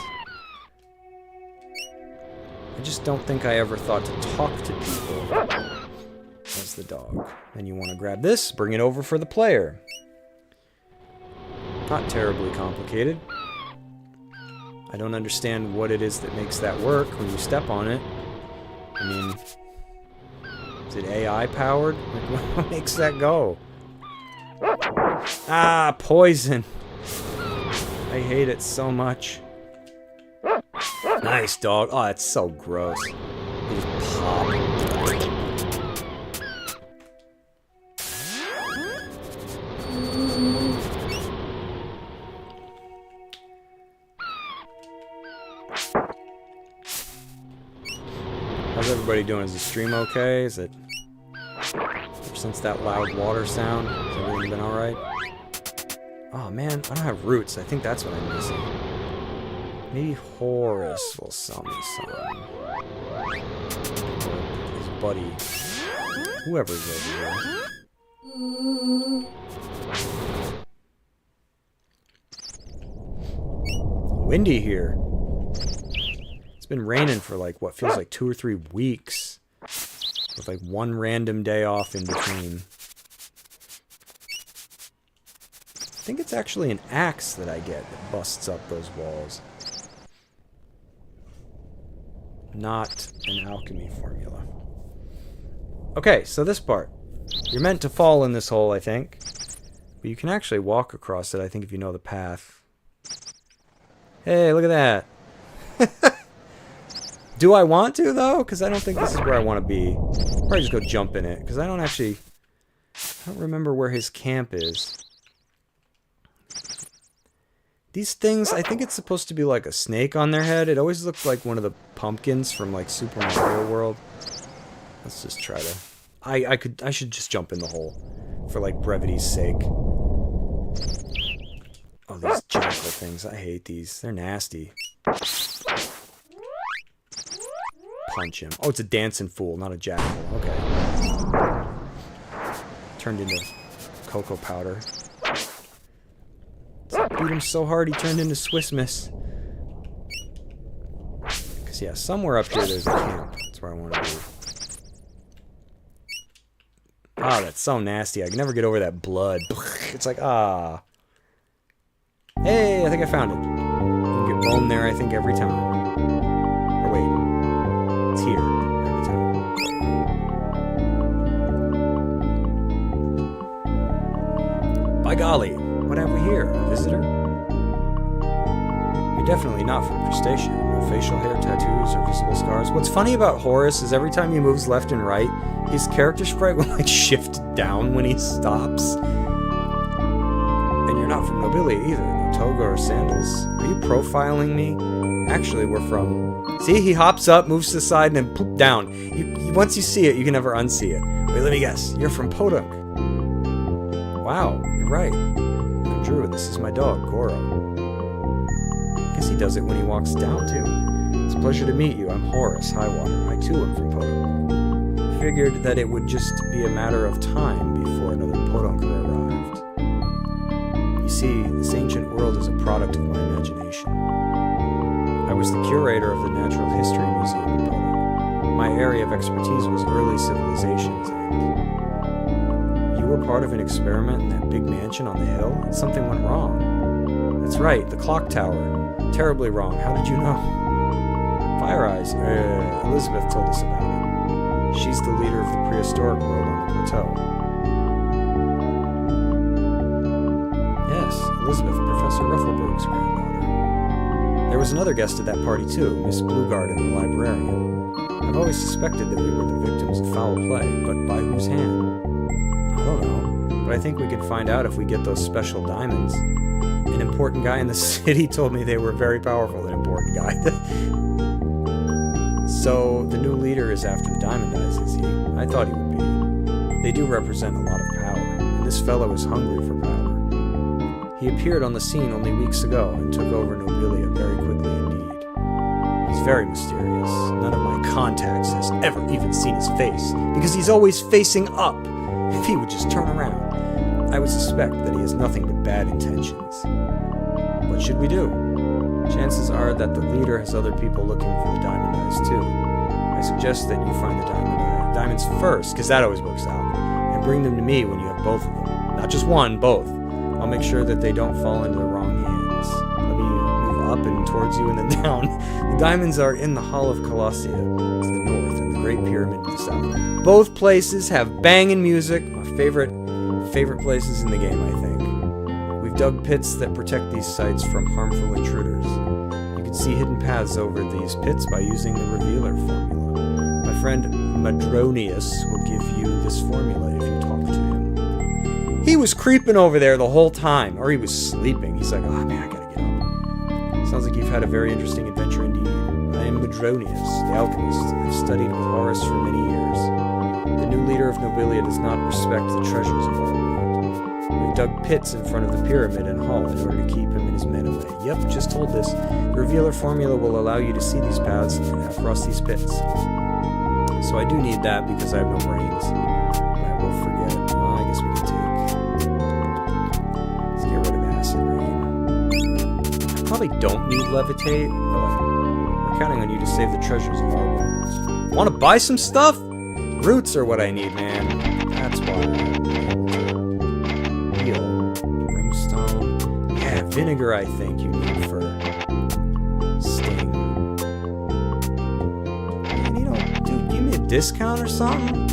I just don't think I ever thought to talk to people as the dog. Then you want to grab this, bring it over for the player. Not terribly complicated. I don't understand what it is that makes that work when you step on it. I mean, is it AI powered? Like, what makes that go? Ah, poison. I hate it so much. Nice, dog. Oh, that's so gross. They just pop. How's everybody doing? Is the stream okay? Is it... Since that loud water sound, has everything been alright? Oh man, I don't have roots. I think that's what I'm missing. Maybe Horace will sell me some. Or his buddy. Whoever's over here. Windy here. It's been raining for like, what feels like 2 or 3 weeks. With like one random day off in between. I think it's actually an axe that I get that busts up those walls. Not an alchemy formula. Okay, so this part. You're meant to fall in this hole, I think. But you can actually walk across it, I think, if you know the path. Hey, look at that. Do I want to, though? Because I don't think this is where I want to be. I'll probably just go jump in it. Because I don't remember where his camp is. These things, I think it's supposed to be like a snake on their head. It always looked like one of the pumpkins from like Super Mario World. Let's just try to... I should just jump in the hole. For like brevity's sake. Oh, these jackal things. I hate these. They're nasty. Punch him. Oh, it's a dancing fool, not a jackal. Okay. Turned into cocoa powder. Beat him so hard he turned into Swiss Miss. Because, yeah, somewhere up here there's a camp. That's where I want to be. Ah, that's so nasty. I can never get over that blood. It's like, ah. Hey, I think I found it. You can get bone there, I think, every time. Or wait. It's here every time. By golly, what have we here? A visitor? You're definitely not from Crustacia. No facial hair, tattoos, or visible scars. What's funny about Horace is every time he moves left and right, his character sprite will like shift down when he stops. And you're not from Nobilia either. No toga or sandals. Are you profiling me? Actually, we're from... See, he hops up, moves to the side, and then poop down. Once you see it, you can never unsee it. Wait, let me guess. You're from Podunk. Wow, you're right. I'm Drew, and this is my dog, Goro. Guess he does it when he walks down, too. It's a pleasure to meet you. I'm Horace Highwater. I, too, am from Podunk. Figured that it would just be a matter of time before another Podunker arrived. You see, this ancient world is a product of my imagination. I was the curator of the Natural History Museum in Podunk. My area of expertise was early civilizations, and you were part of an experiment in that big mansion on the hill, and something went wrong. That's right, the clock tower. Terribly wrong. How did you know? Fire Eyes. Elizabeth told us about it. She's the leader of the prehistoric world on the plateau. Yes, Elizabeth, Professor Ruffleberg's granddaughter. There was another guest at that party too, Miss Bluegarden, the librarian. I've always suspected that we were the victims of foul play, but by whose hand? I don't know, but I think we could find out if we get those special diamonds. An important guy in the city told me they were very powerful, an important guy. So, the new leader is after the diamond eyes, is he? I thought he would be. They do represent a lot of power, and this fellow is hungry for power. He appeared on the scene only weeks ago and took over Nobilia very quickly indeed. He's very mysterious. None of my contacts has ever even seen his face, because he's always facing up. If he would just turn around, I would suspect that he has nothing but bad intentions. What should we do? Chances are that the leader has other people looking for the diamond eyes too. I suggest that you find the diamonds first, because that always works out, and bring them to me when you have both of them. Not just one, both. I'll make sure that they don't fall into the wrong hands. Let me move up and towards you and then down. The diamonds are in the Hall of Collasia to the north and the Great Pyramid to the south. Both places have banging music, my favorite places in the game, I think. We've dug pits that protect these sites from harmful intruders. You can see hidden paths over these pits by using the revealer formula. My friend Madronius will give you this formula if you talk to him. He was creeping over there the whole time, or he was sleeping. He's like, oh man, I gotta get up. Sounds like you've had a very interesting adventure indeed. I am Madronius, the alchemist. I've studied with Horace for many years. The new leader of Nobilia does not respect the treasures of our world. We've dug pits in front of the pyramid and hall in order to keep him and his men away. Yep, just told this. The revealer formula will allow you to see these paths across these pits. So I do need that because I have no brains. And I will forget. I guess we can let's get rid of acid rain. I probably don't need levitate, but we're counting on you to save the treasures of our world. Want to buy some stuff? roots are what I need, man. That's why. Heal. Brimstone. Yeah, vinegar I think you need for sting. Man, you know, dude, give me a discount or something?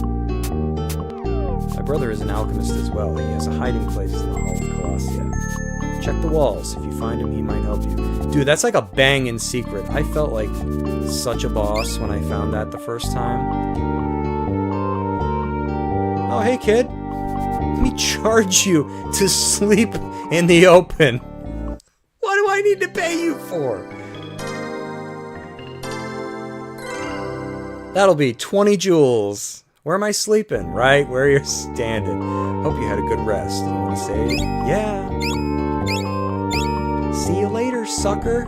My brother is an alchemist as well. He has a hiding place in the Hall of Collasia. Check the walls. If you find him, he might help you. Dude, that's like a banging secret. I felt like such a boss when I found that the first time. Oh, hey, kid. Let me charge you to sleep in the open. What do I need to pay you for? That'll be 20 jewels. Where am I sleeping? Right where you're standing. Hope you had a good rest. You want to save? Yeah. See you later, sucker.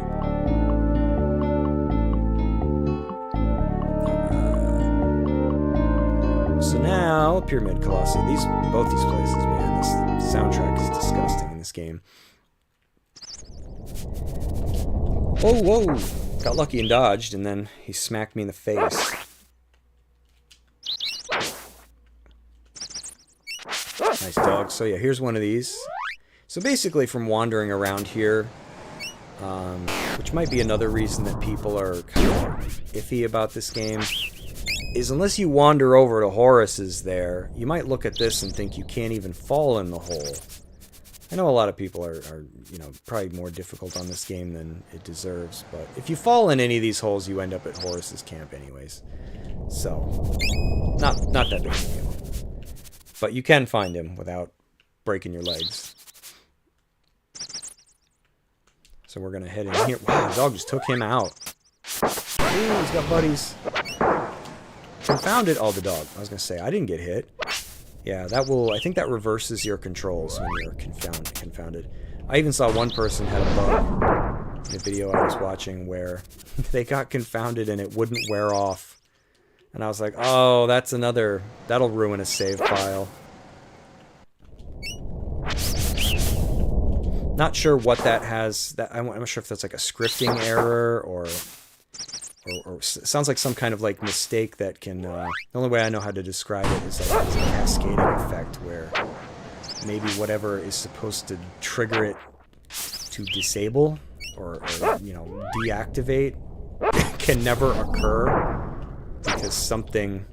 So now, Pyramid Colossi. Both these places, man. This soundtrack is disgusting in this game. Whoa, whoa. Got lucky and dodged, and then he smacked me in the face. Nice dog. So yeah, here's one of these. So basically from wandering around here, which might be another reason that people are kind of iffy about this game, is unless you wander over to Horace's there, you might look at this and think you can't even fall in the hole. I know a lot of people are you know, probably more difficult on this game than it deserves, but if you fall in any of these holes, you end up at Horace's camp anyways. So, not that big of a deal. But you can find him without breaking your legs. So we're going to head in here. Wow, the dog just took him out. Ooh, he's got buddies. Confounded. Oh, the dog. I was going to say, I didn't get hit. Yeah, that will... I think that reverses your controls when you're confounded. I even saw one person had a bug in a video I was watching where they got confounded and it wouldn't wear off. And I was like, oh, that's another... That'll ruin a save file. Not sure what that has... I'm not sure if that's like a scripting error or sounds like some kind of like mistake that can... the only way I know how to describe it is like it's a cascading effect where maybe whatever is supposed to trigger it to disable or you know, deactivate can never occur. Because something,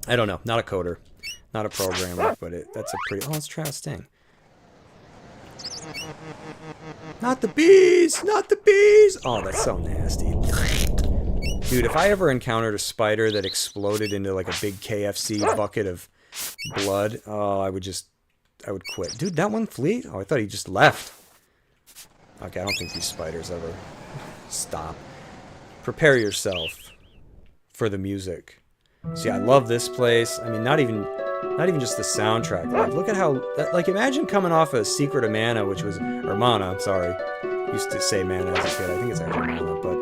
I don't know, not a coder, not a programmer, but that's a pretty, oh, let's try a sting. Not the bees, not the bees. Oh, that's so nasty. Dude, if I ever encountered a spider that exploded into like a big KFC bucket of blood, oh, I would quit. Dude, that one flee? Oh, I thought he just left. Okay, I don't think these spiders ever stop. Prepare yourself for the music. See, I love this place. I mean, not even just the soundtrack. Like, look at how, like, imagine coming off of Secret of Mana, which was, or Mana, I'm sorry. Used to say Mana as a kid. I think it's actually Mana, but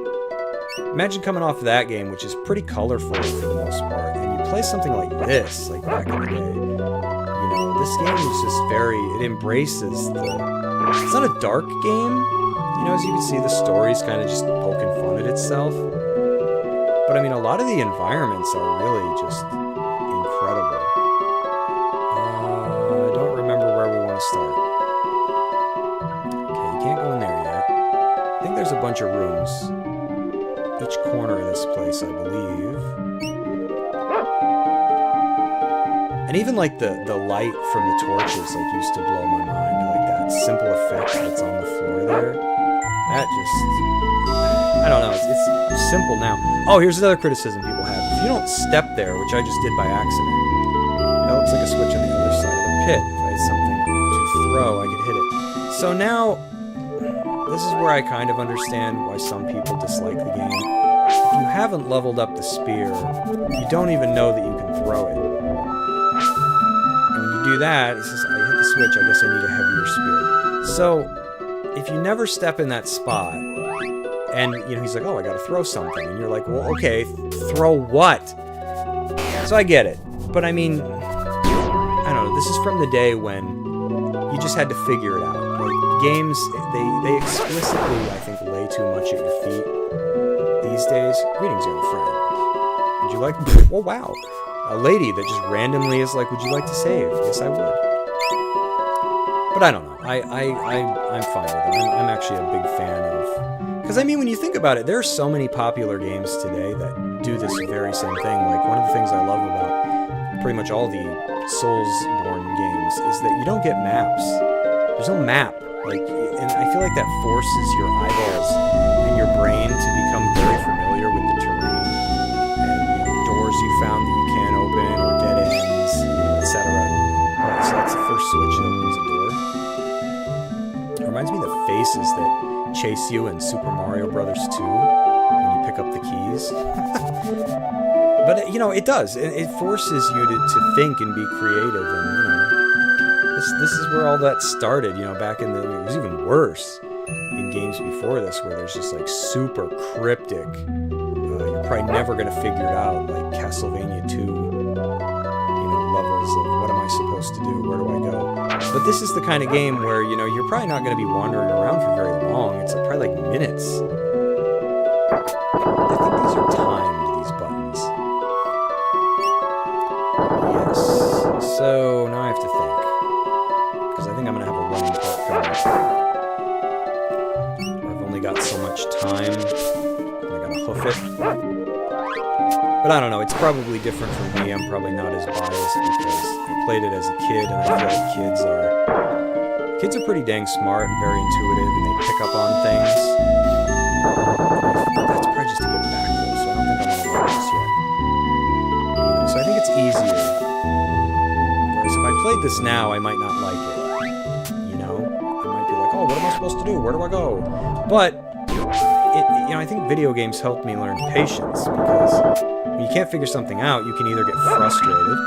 imagine coming off of that game, which is pretty colorful for the most part, and you play something like this, like back in the day. You know, this game is just it embraces it's not a dark game. You know, as you can see, the story's kind of just poking fun at itself. But I mean, a lot of the environments are really just incredible. I don't remember where we want to start. Okay, you can't go in there yet. I think there's a bunch of rooms. Each corner of this place, I believe. And even like the light from the torches like used to blow my mind. Like that simple effect that's on the floor there. That just... I don't know, it's simple now. Oh, here's another criticism people have. If you don't step there, which I just did by accident, that looks like a switch on the other side of the pit. If I had something to throw, I could hit it. So now, this is where I kind of understand why some people dislike the game. If you haven't leveled up the spear, you don't even know that you can throw it. And when you do that, it says, I hit the switch, I guess I need a heavier spear. So, if you never step in that spot, and, you know, he's like, oh, I gotta throw something. And you're like, well, okay, throw what? So I get it. But I mean, I don't know, this is from the day when you just had to figure it out. Like, games, they explicitly, I think, lay too much at your feet these days. Greetings, young friend. Would you like... Oh, wow. a lady that just randomly is like, would you like to save? Yes, I would. But I don't know. I'm fine with it. I'm actually a big fan of... Because, I mean, when you think about it, there are so many popular games today that do this very same thing. Like, one of the things I love about pretty much all the Soulsborne games is that you don't get maps. There's no map. Like, and I feel like that forces your eyeballs and your brain to become very familiar with the terrain and doors you found that you can't open or dead ends, etc. Alright, so that's the first switch that opens a door. It reminds me of the faces that chase you in Super Mario Brothers 2 when you pick up the keys. But, you know, it does. It forces you to think and be creative, and, you know, this is where all that started, you know, back in the... It was even worse in games before this, where there's just, like, super cryptic, you're probably never going to figure it out, like Castlevania 2, you know, levels of what am I supposed to do, where do I go? But this is the kind of game where, you know, you're probably not going to be wandering around for very long. It's probably like minutes. I think these are timed, these buttons. Yes. So now I have to think. Because I think I'm going to have a running part coming up. I've only got so much time. And I got to hoof it. But I don't know, it's probably different for me. I'm probably not as biased because I played it as a kid, and I feel like kids are pretty dang smart and very intuitive, and they pick up on things. That's probably just to get back though, so I don't think I'm gonna learn this yet. You know, so I think it's easier. Whereas if I played this now, I might not like it. You know, I might be like, oh, what am I supposed to do? Where do I go? But you know, I think video games helped me learn patience, because when you can't figure something out, you can either get frustrated,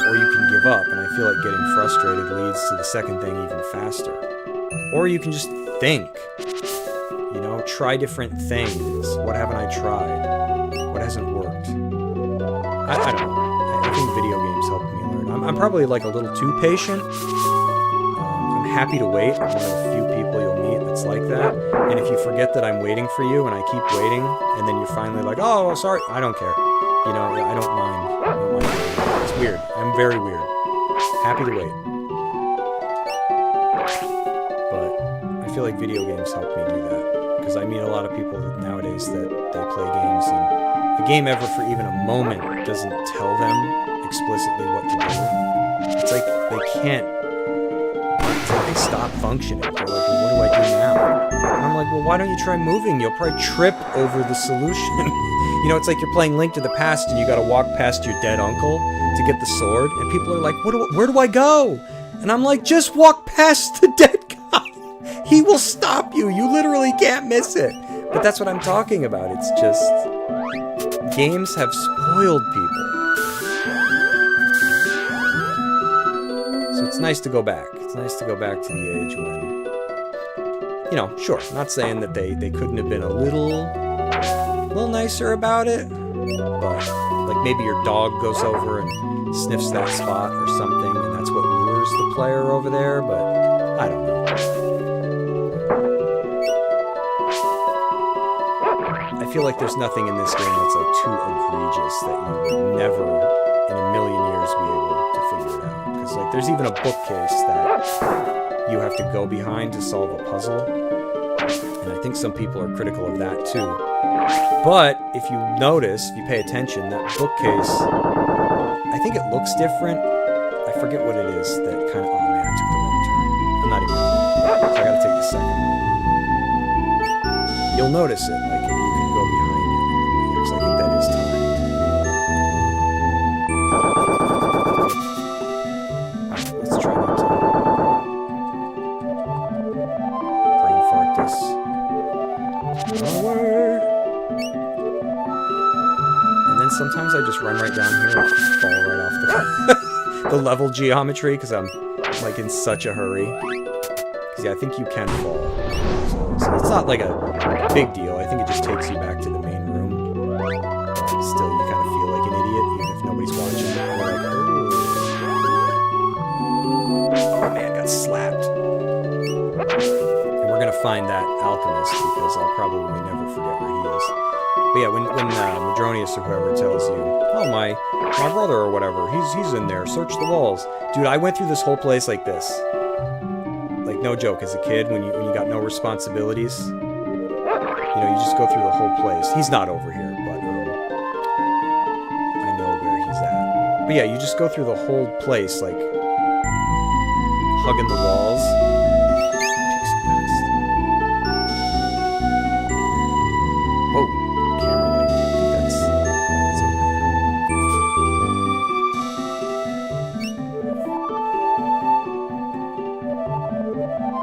or you can give up, and I feel like getting frustrated leads to the second thing even faster. Or you can just think, you know, try different things. What haven't I tried? What hasn't worked? I don't know. I think video games helped me learn. I'm probably like a little too patient. I'm happy to wait. I'm one of the few people you'll meet that's like that. And if you forget that I'm waiting for you and I keep waiting, and then you're finally like, oh, sorry, I don't care. You know, I don't mind. I don't mind. It's weird. I'm very weird. Happy to wait. But I feel like video games help me do that. Because I meet a lot of people nowadays that they play games, and the game ever for even a moment doesn't tell them explicitly what to do. It's like they can't. It's like they stop functioning. They're like, well, what do I do now? And I'm like, well, why don't you try moving? You'll probably trip over the solution. You know, it's like you're playing Link to the Past and you gotta walk past your dead uncle to get the sword, and people are like, where do I go? And I'm like, just walk past the dead guy. He will stop you. You literally can't miss it. But that's what I'm talking about. It's just... games have spoiled people. So it's nice to go back. It's nice to go back to the age when... You know, sure, not saying that they couldn't have been a little nicer about it, but like maybe your dog goes over and sniffs that spot or something, and that's what lures the player over there, but I don't know. I feel like there's nothing in this game that's like too egregious that you would never in a million years be able to figure it out. Because like there's even a bookcase that you have to go behind to solve a puzzle, and I think some people are critical of that too. But if you notice, if you pay attention, that bookcase, I think it looks different. I forget what it is that kind of... Oh man, I took the wrong turn. I'm not even... So I gotta take the second one. You'll notice it, like you can go behind it, because I think that is timed. Let's try not to brain fart this. Onward! And then sometimes I just run right down here and fall right off the level geometry, because I'm like in such a hurry. Because yeah, I think you can fall. So it's not like a big deal. I think it just takes you back to the main room. But still, you kind of feel like an idiot, even if nobody's watching. You're like, oh man, got slapped. And we're gonna find that alchemist, because I'll probably never forget where he is. But yeah, when Madronius or whoever tells you, oh, my brother or whatever, he's in there, search the walls. Dude, I went through this whole place like this. Like, no joke, as a kid, when you got no responsibilities, you know, you just go through the whole place. He's not over here, but I know where he's at. But yeah, you just go through the whole place, like, hugging the walls. Whoa, camera light. I think that's over there.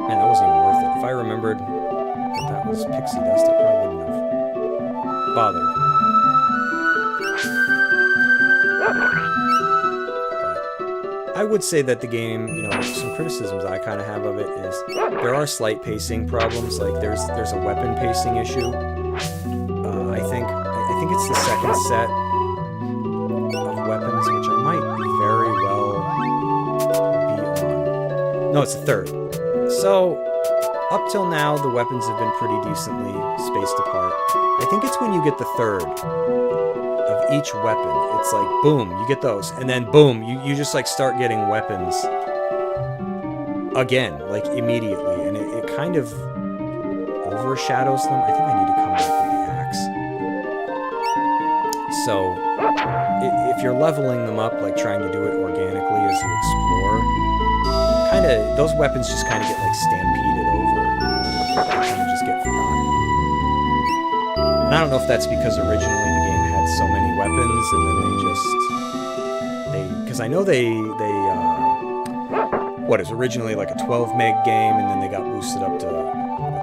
Man, that wasn't even worth it. If I remembered that was pixie dust, I probably wouldn't have bothered. I would say that the game, you know, some criticisms I kind of have of it is there are slight pacing problems. Like there's a weapon pacing issue. I think it's the second set of weapons, which I might very well be on. No, it's the third. So up till now, the weapons have been pretty decently spaced apart. I think it's when you get the third of each weapon. It's like, boom, you get those. And then, boom, you just, like, start getting weapons again, like, immediately. And it kind of overshadows them. I think I need to come back with the axe. So, if you're leveling them up, like, trying to do it organically as you explore, kind of, those weapons just kind of get, like, stampeded over. They kind of just get forgotten. And I don't know if that's because originally the game had so many weapons, and then because I know what is originally like a 12 meg game, and then they got boosted up to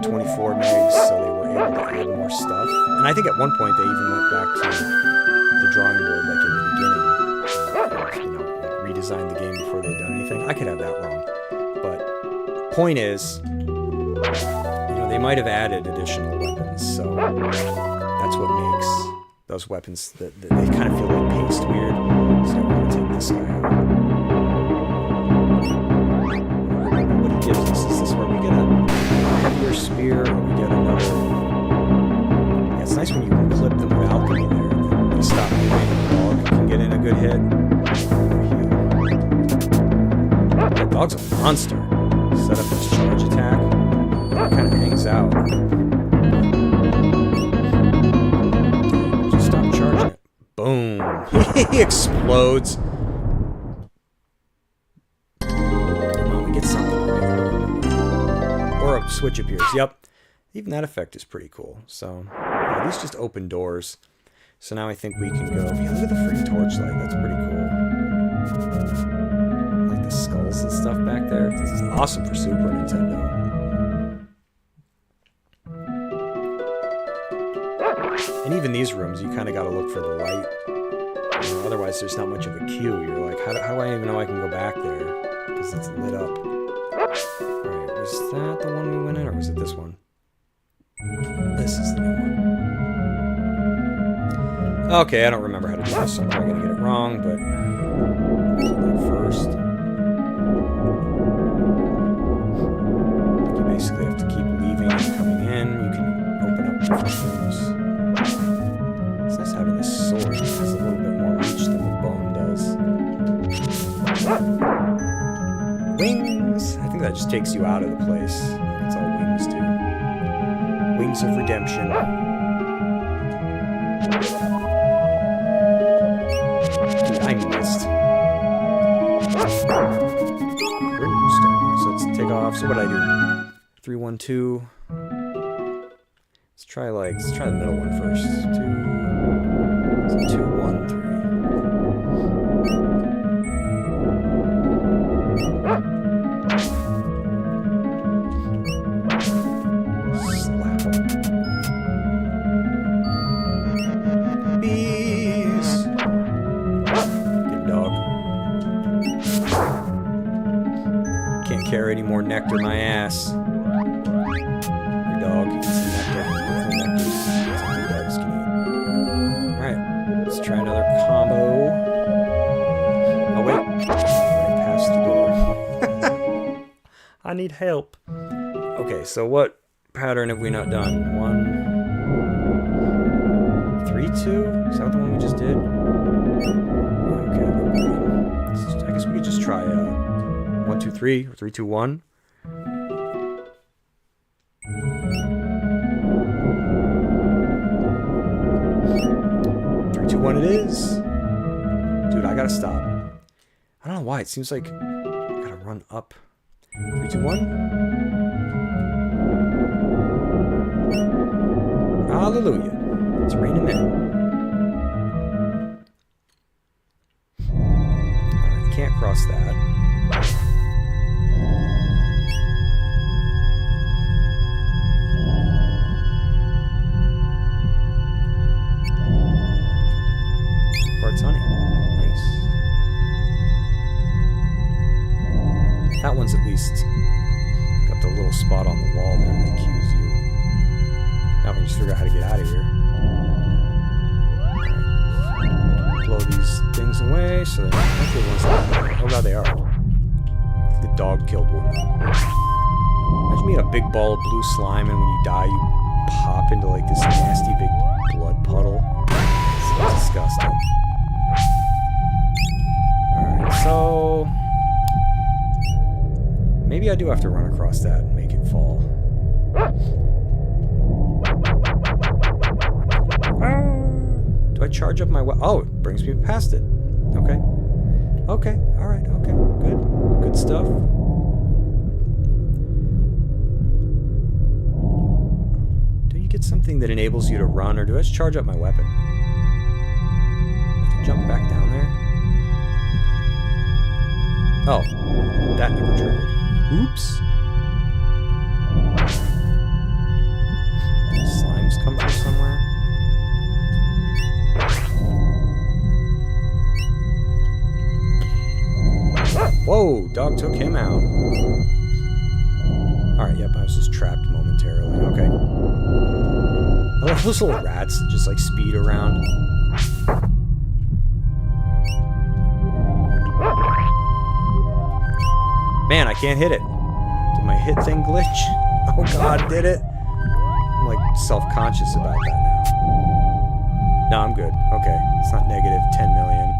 24 megs, so they were able to add more stuff. And I think at one point they even went back to the drawing board, like in the beginning, you know, like redesigned the game before they'd done anything. I could have that wrong, but point is, you know, they might have added additional weapons, so that's what makes those weapons that they kind of feel like paced weird. So I'm going to take this guy out. What he gives us, is this where we get a heavier spear, or we get another? Yeah, it's nice when you can clip them with alchemy there, and then they stop moving, and the dog can get in a good hit. That dog's a monster. Set up his charge attack. It kind of hangs out. Boom. He explodes. Come on, we get something right. Or a switch appears. Yep. Even that effect is pretty cool. So, yeah, these just open doors. So now I think we can go. Yeah, look at the freaking torchlight. That's pretty cool. Like the skulls and stuff back there. This is awesome for Super Nintendo. And even these rooms, you kind of got to look for the light. You know, otherwise, there's not much of a queue. You're like, how do I even know I can go back there? Because it's lit up. Alright, was that the one we went in, or was it this one? This is the new one. Okay, I don't remember how to do this, so I'm probably going to get it wrong, but... like first. You basically have to keep leaving and coming in. You can open up different rooms. It's nice having this sword. It has a little bit more reach than the bone does. Wings! I think that just takes you out of the place. That's all wings do. Wings of redemption. Dude, I missed. So let's take off. So what do I do? 3, 1, 2. Let's try the middle one first. 2, 1, 3. Slap them. Bees. Good dog. Can't carry any more nectar my ass. Your dog eats some nectar. Let's try another combo. Oh wait, right past the door. I need help. Okay, so what pattern have we not done? 1, 32? Is that the one we just did? Okay, I guess we could just try 1, 2, 3 or 3, 2, 1. 3, 2, 1 it is. Dude, I gotta stop. I don't know why. It seems like I gotta run up. 3, 2, 1. Hallelujah. It's raining men. Alright, can't cross that. Quartz honey. Nice. That one's at least got the little spot on the wall there that cues you. Now we can just figure out how to get out of here. Right. Blow these things away so they're not good ones. Oh god, they are. The dog killed one though. Imagine being a big ball of blue slime and when you die you pop into like this nasty big blood puddle. It's disgusting. Alright, so maybe I do have to run across that and make it fall. Do I charge up my weapon? Oh, it brings me past it. Okay. Okay, alright, okay. Good. Good stuff. Do you get something that enables you to run, or do I just charge up my weapon? I have to jump back down there? Oh, that never triggered. Oops. Slimes come from somewhere. Whoa, dog took him out. Alright, yep, I was just trapped momentarily. Okay. I love those little rats that just like speed around. Man, I can't hit it. Did my hit thing glitch? Oh god, did it? I'm like self-conscious about that now. No, I'm good. Okay, it's not negative 10 million.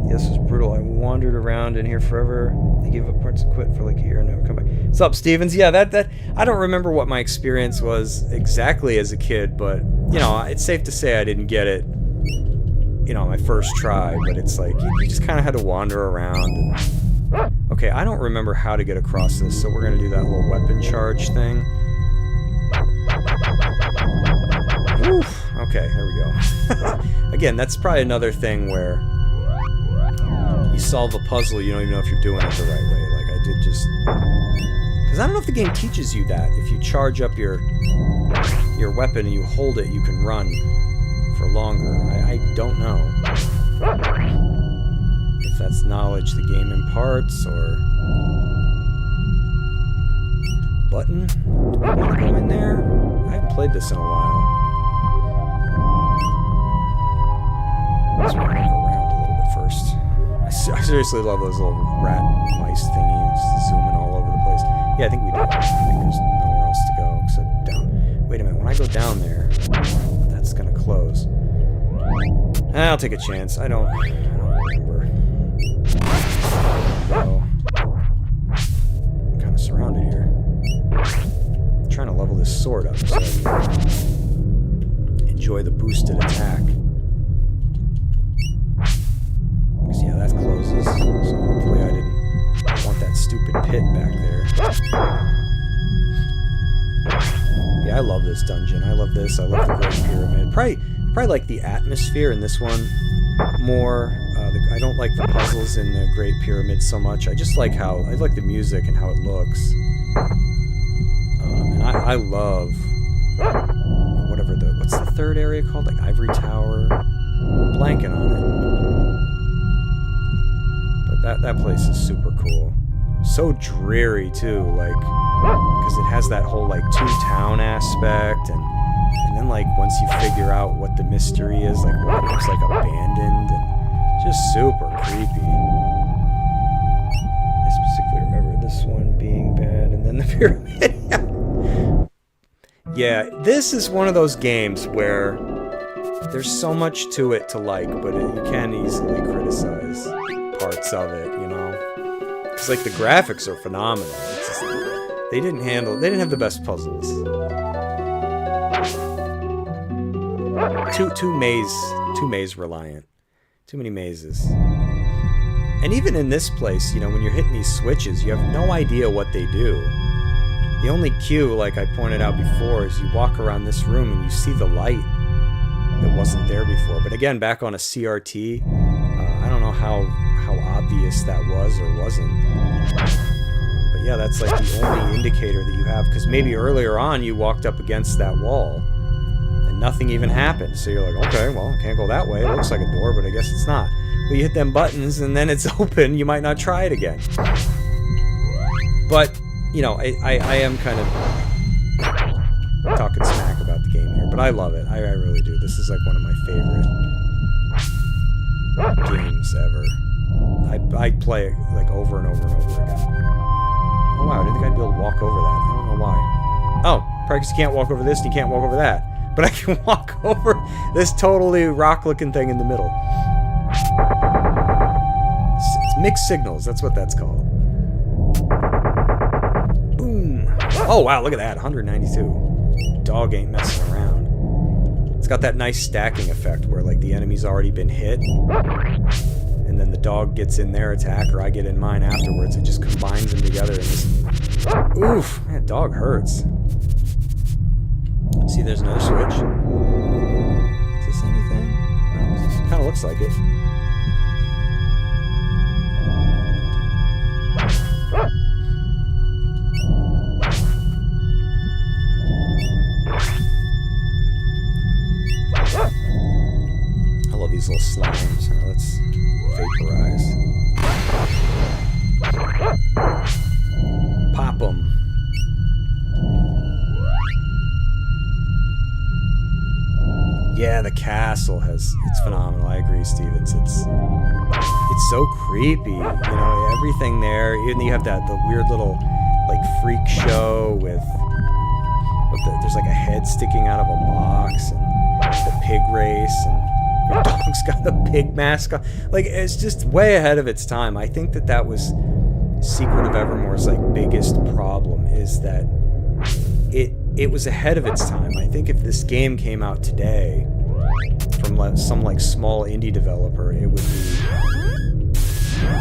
Yeah, this was brutal. I wandered around in here forever. I gave up parts and quit for like a year and never come back. What's up, Stevens? Yeah, that I don't remember what my experience was exactly as a kid, but you know, it's safe to say I didn't get it, you know, my first try, but it's like you just kind of had to wander around. And, okay, I don't remember how to get across this, so we're gonna do that little weapon charge thing. Oof. Okay, there we go. Again, that's probably another thing where you solve a puzzle, you don't even know if you're doing it the right way. Like I did just... Because I don't know if the game teaches you that. If you charge up your weapon and you hold it, you can run for longer. I don't know. If that's knowledge the game imparts, or... Button? Do I want to go in there? I haven't played this in a while. Let's walk around a little bit first. I seriously love those little rat mice thingies zooming all over the place. Yeah, I think we do. I think there's nowhere else to go except down. Wait a minute, when I go down there, that's gonna close. I'll take a chance. I don't remember. So, I'm kind of surrounded here. I'm trying to level this sword up so I can enjoy the boosted attack. Yeah, that closes, so hopefully I didn't want that stupid pit back there. Yeah, I love this dungeon. I love this. I love the Great Pyramid. Probably like the atmosphere in this one more. I don't like the puzzles in the Great Pyramid so much. I just like I like the music and how it looks. And I love what's the third area called? Like Ivory Tower? I'm blanking on it. That place is super cool. So dreary too, like, because it has that whole like two-town aspect, and then like once you figure out what the mystery is, like what looks like abandoned, and just super creepy. I specifically remember this one being bad, and then the pyramid. Yeah, this is one of those games where there's so much to it to like, but you can easily criticize parts of it, you know? It's like the graphics are phenomenal. It's just, they didn't have the best puzzles. Too maze reliant. Too many mazes. And even in this place, you know, when you're hitting these switches, you have no idea what they do. The only cue, like I pointed out before, is you walk around this room and you see the light that wasn't there before. But again, back on a CRT, I don't know how obvious that was or wasn't. But yeah, that's like the only indicator that you have, because maybe earlier on you walked up against that wall and nothing even happened. So you're like, okay, well, I can't go that way. It looks like a door, but I guess it's not. Well, you hit them buttons and then it's open. You might not try it again. But you know, I am kind of talking smack about the game here, but I love it. I really do. This is like one of my favorite games ever. I play it like over and over and over again. Oh wow, I didn't think I'd be able to walk over that. I don't know why. Oh, probably because you can't walk over this and you can't walk over that. But I can walk over this totally rock-looking thing in the middle. It's mixed signals, that's what that's called. Oh, wow, look at that. 192. Dog ain't messing around. It's got that nice stacking effect where, like, the enemy's already been hit. And then the dog gets in their attack, or I get in mine afterwards. It just combines them together. And just... Oof. That dog hurts. See, there's another switch. Is this anything? No, it kind of looks like it. These little slimes. Right, let's vaporize. Pop them. Yeah, the castle it's phenomenal. I agree, Stevens. It's so creepy. You know, everything there. And you have the weird little like freak show with there's like a head sticking out of a box and the pig race and your dog's got a pig mask on. Like, it's just way ahead of its time. I think that was Secret of Evermore's, like, biggest problem, is that it was ahead of its time. I think if this game came out today from some, like, small indie developer, it would be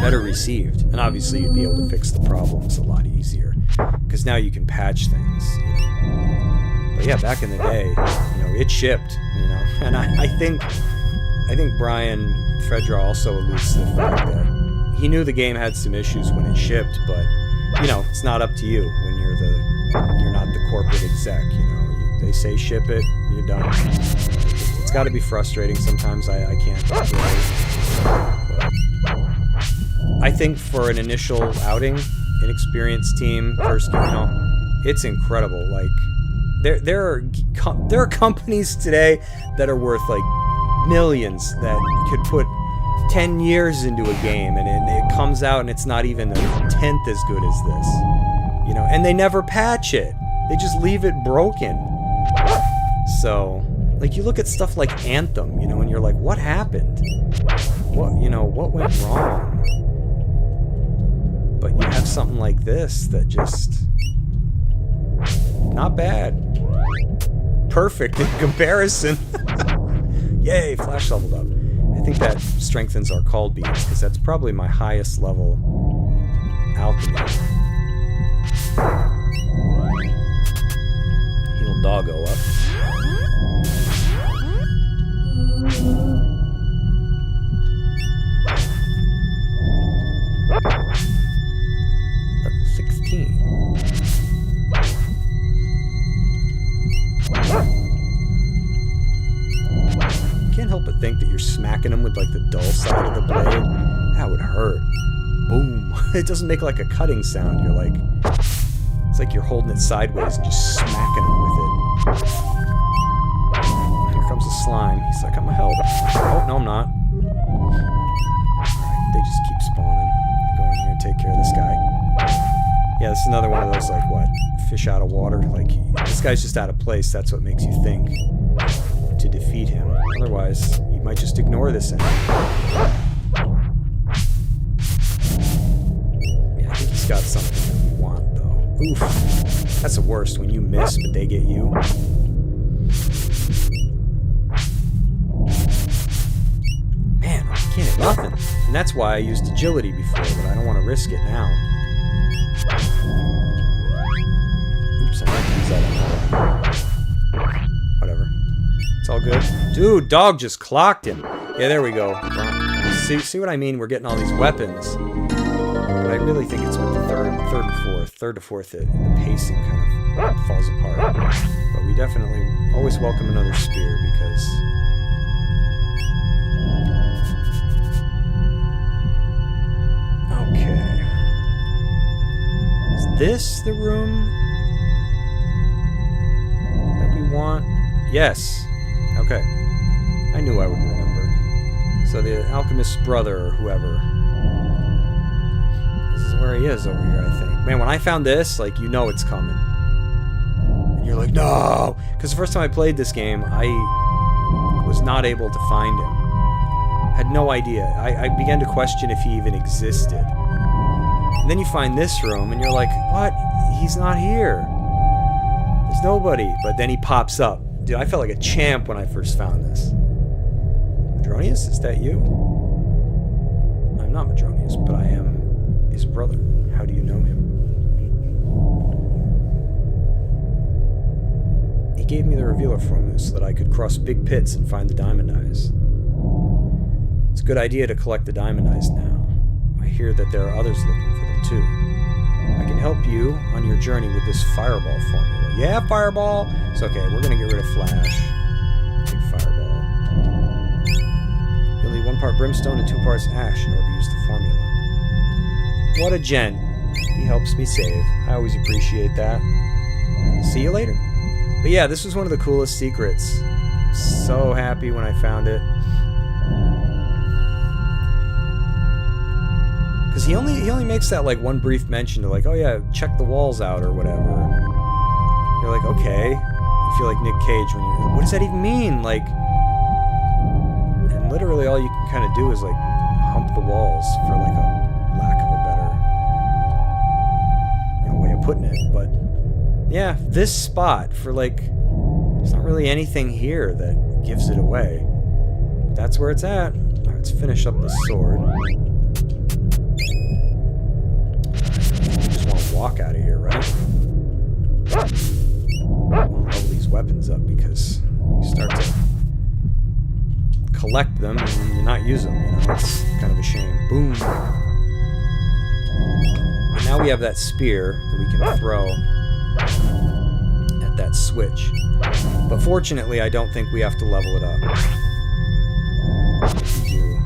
better received. And obviously you'd be able to fix the problems a lot easier. Because now you can patch things, you know. But yeah, back in the day, you know, it shipped, you know. And I think Brian Fredra also alludes to the fact that he knew the game had some issues when it shipped, but you know, it's not up to you when you're not the corporate exec. You know, they say ship it, you're done. It's got to be frustrating sometimes. I can't. But I think for an initial outing, inexperienced team, first, you know, it's incredible. Like there are companies today that are worth like millions that could put 10 years into a game and it comes out and it's not even a tenth as good as this, you know, and they never patch it. They just leave it broken. So, like, you look at stuff like Anthem, you know, and you're like, what happened? What went wrong? But you have something like this that just, not bad. Perfect in comparison. Yay, Flash leveled up. I think that strengthens our called beams, because that's probably my highest level alchemy. Heal doggo up. Level 16. Can't help but think that you're smacking them with like the dull side of the blade. That would hurt. Boom. It doesn't make like a cutting sound. You're like, it's like you're holding it sideways and just smacking them with it. Here comes the slime. He's like, I'm gonna help. Oh, no, I'm not. Alright, they just keep spawning. Go in here and take care of this guy. Yeah, this is another one of those, like, what, fish out of water. Like, this guy's just out of place. That's what makes you think to defeat him. Otherwise, you might just ignore this enemy. Yeah, I think he's got something that we want, though. Oof. That's the worst, when you miss, but they get you. Man, I can't hit nothing. And that's why I used agility before, but I don't want to risk it now. Oops, I might use that on. Whatever. It's all good. Dude, dog just clocked him. Yeah, there we go. See what I mean? We're getting all these weapons. But I really think it's with the third to fourth, the pacing kind of falls apart. But we definitely always welcome another spear because... Okay. Is this the room that we want? Yes. Okay. I knew I would remember. So the alchemist's brother or whoever. This is where he is over here, I think. Man, when I found this, like, you know it's coming. And you're like, no! Because the first time I played this game, I was not able to find him. Had no idea. I began to question if he even existed. And then you find this room, and you're like, what? He's not here. There's nobody. But then he pops up. Dude, I felt like a champ when I first found this. Madronius, is that you? I'm not Madronius, but I am his brother. How do you know him? He gave me the revealer formula so that I could cross big pits and find the diamond eyes. It's a good idea to collect the diamond eyes now. I hear that there are others looking for them too. I can help you on your journey with this fireball formula. Yeah, fireball! It's okay, we're gonna get rid of flash. Big fireball. You'll need 1 part brimstone and 2 parts ash in order to use the formula. What a gent. He helps me save. I always appreciate that. See you later. But yeah, this was one of the coolest secrets. So happy when I found it. Because he only makes that like one brief mention to like, oh yeah, check the walls out or whatever. You're like, okay. You feel like Nick Cage when you're, what does that even mean? Like, and literally all you can kind of do is like hump the walls for like a lack of a better way of putting it. But yeah, this spot for like, there's not really anything here that gives it away. That's where it's at. All right, let's finish up the sword. We just want to walk out of here, right? Level these weapons up because you start to collect them and you not use them. You know, it's kind of a shame. Boom. But now we have that spear that we can throw at that switch. But fortunately, I don't think we have to level it up. If we do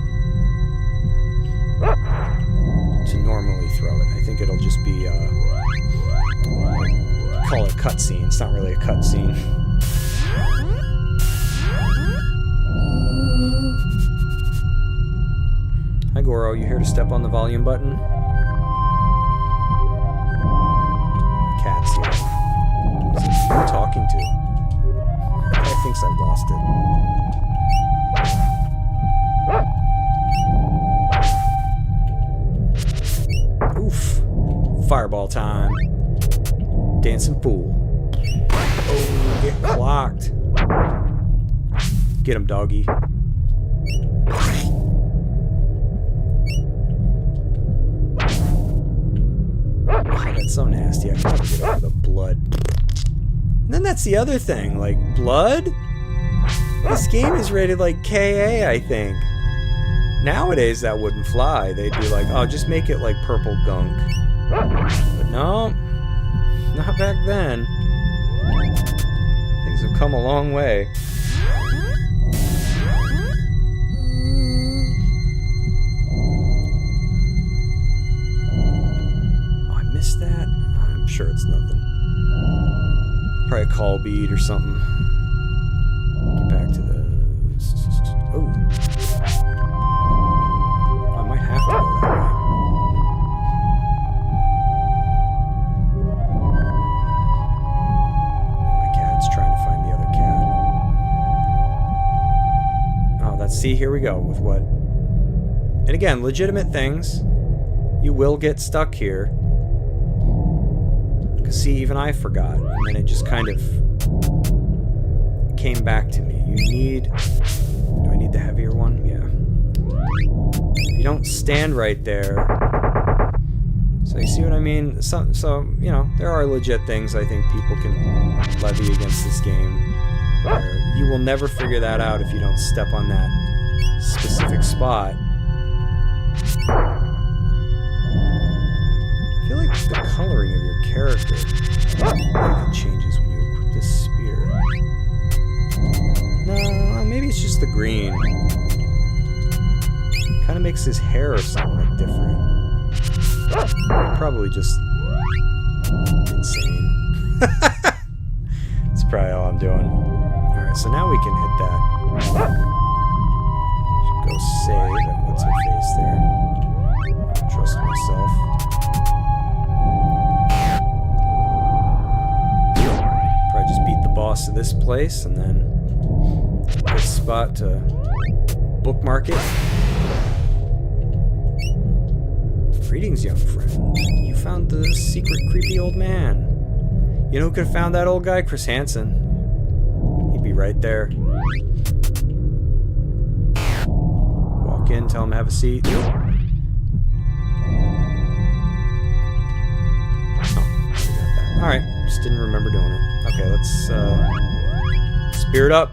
to normally throw it, I think it'll just be call it a cutscene. It's not really a cutscene. Hi Goro, you here to step on the volume button? Cat's here. Who are you talking to? I think I've lost it. Oof. Fireball time. Dancing fool. Oh, get clocked. Get him, doggy. Oh, that's so nasty. I can never get over the blood. And then that's the other thing. Like, blood? This game is rated like KA, I think. Nowadays, that wouldn't fly. They'd be like, oh, just make it like purple gunk. But no. Not back then. Things have come a long way. Oh, I missed that? I'm sure it's nothing. Probably a call bead or something. Get back to the... Oh. I might have to go that way. let's see, here we go with what... And again, legitimate things. You will get stuck here. Because see, even I forgot. And then it just kind of came back to me. You need... Do I need the heavier one? Yeah. You don't stand right there. So you see what I mean? So, you know, there are legit things I think people can levy against this game. Where you will never figure that out if you don't step on that specific spot. I feel like the coloring of your character even changes when you equip this spear. No, maybe it's just the green. Kind of makes his hair or something like different. Probably just insane. That's probably all I'm doing. Alright, so now we can hit that. Should go save at what's her face there. I don't trust myself. Probably just beat the boss of this place and then good spot to bookmark it. Greetings, young friend. You found the secret creepy old man. You know who could have found that old guy? Chris Hansen. He'd be right there. Walk in, tell him to have a seat. Oh, I got that. Alright, just didn't remember doing it. Okay, let's spear it up.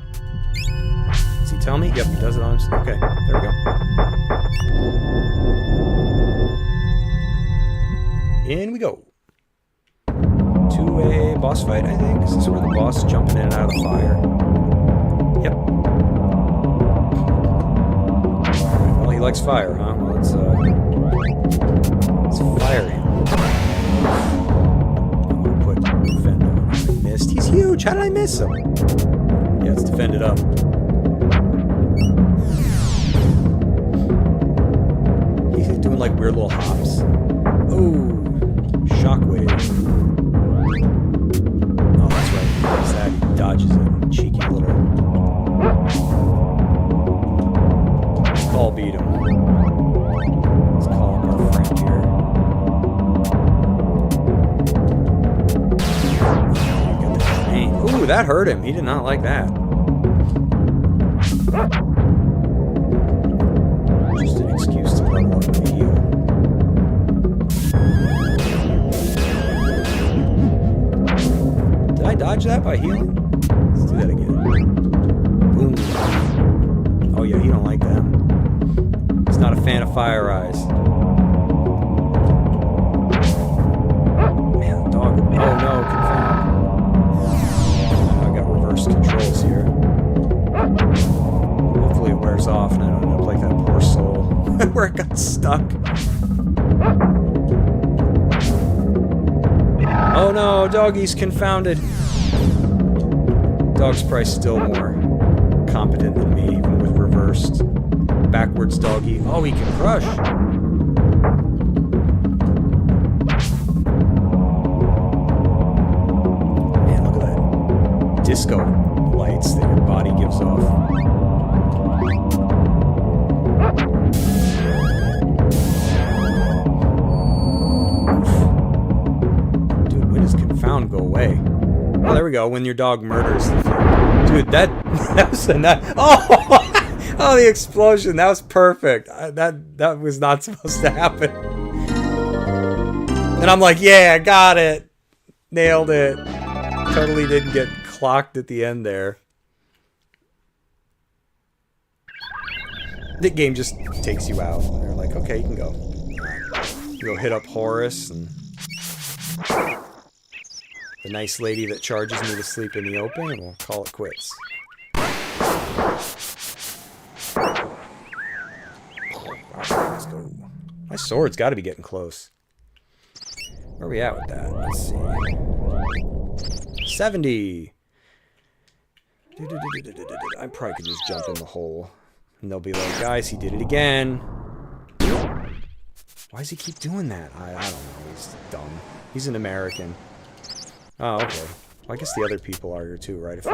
Does he tell me? Yep, he does it on his... Okay, there we go. In we go. To a boss fight, I think. Is this where the boss is jumping in and out of the fire? Yep. Alright, well, he likes fire, huh? Well, let's fire him. I'm gonna put defend on. I missed. He's huge. How did I miss him? Yeah, let's defend it up. He's doing like weird little hops. Ooh. Shockwave. Oh, that's right. He does that. He dodges it. Cheeky little. Ball beat him. Let's call up our friend here. Ooh, that hurt him. He did not like that. Just an excuse to level up and heal. Did I dodge that by healing? Let's do that again. Boom. Oh yeah, he don't like them. He's not a fan of fire eyes. Man, dog. Oh no, confound. I got reverse controls here. Hopefully it wears off and I don't end up like that poor soul where it got stuck. Oh no, doggy's confounded. Dog's probably still more competent than me, even with reversed. Backwards doggy. Oh, he can crush. Man, look at that. Disco lights that your body gives off. Confound go away. Oh, there we go. When your dog murders. Dude, that was a nut. Oh, oh, the explosion. That was perfect. That was not supposed to happen. And I'm like, yeah, I got it. Nailed it. Totally didn't get clocked at the end there. The game just takes you out. They're like, okay, you can go. You go hit up Horace and the nice lady that charges me to sleep in the open, and we'll call it quits. Let's go. My sword's got to be getting close. Where are we at with that? Let's see. 70. I probably could just jump in the hole. And they'll be like, guys, he did it again. Why does he keep doing that? I don't know. He's dumb. He's an American. Oh, okay. Well, I guess the other people are here too, right? If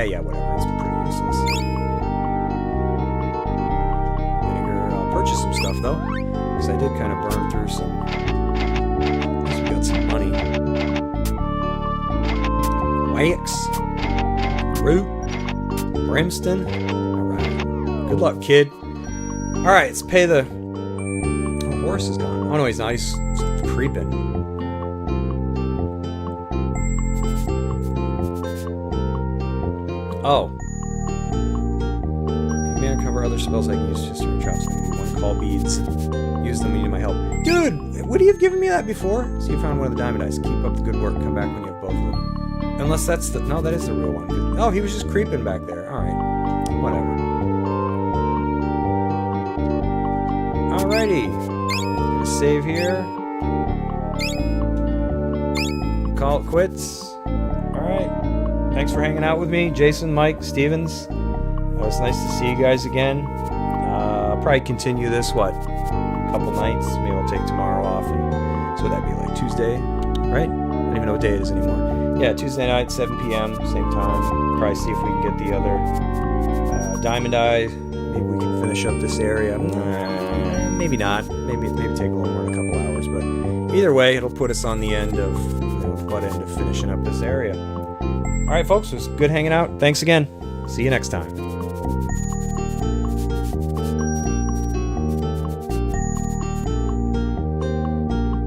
Yeah, whatever. It's pretty useless. Vinegar. I'll purchase some stuff, though. Because I did kind of burn through some... At least we got some money. Wax. Root. Brimstone. Alright. Good luck, kid. Alright, let's pay the... Oh, horse is gone. Oh, no, he's not. He's creeping. Oh. You may uncover other spells I can use just to traps. One call beads. Use them when you need my help. Dude, would he have given me that before? So you found one of the diamond eyes. Keep up the good work. Come back when you have both of them. Unless that's the... No, that is the real one. Oh, he was just creeping back there. Alright. Whatever. Alrighty. Gonna save here. Call it quits. Alright. Thanks for hanging out with me, Jason, Mike, Stevens. It was nice to see you guys again. I'll probably continue this, what? A couple nights. Maybe I'll take tomorrow off. And, so would that be like Tuesday? Right? I don't even know what day it is anymore. Yeah, Tuesday night, 7 p.m., same time. Probably see if we can get the other diamond eye. Maybe we can finish up this area. Maybe not. Maybe take a little more than a couple hours. But either way, it'll put us on the end of, butt end of finishing up this area. All right, folks, it was good hanging out. Thanks again. See you next time.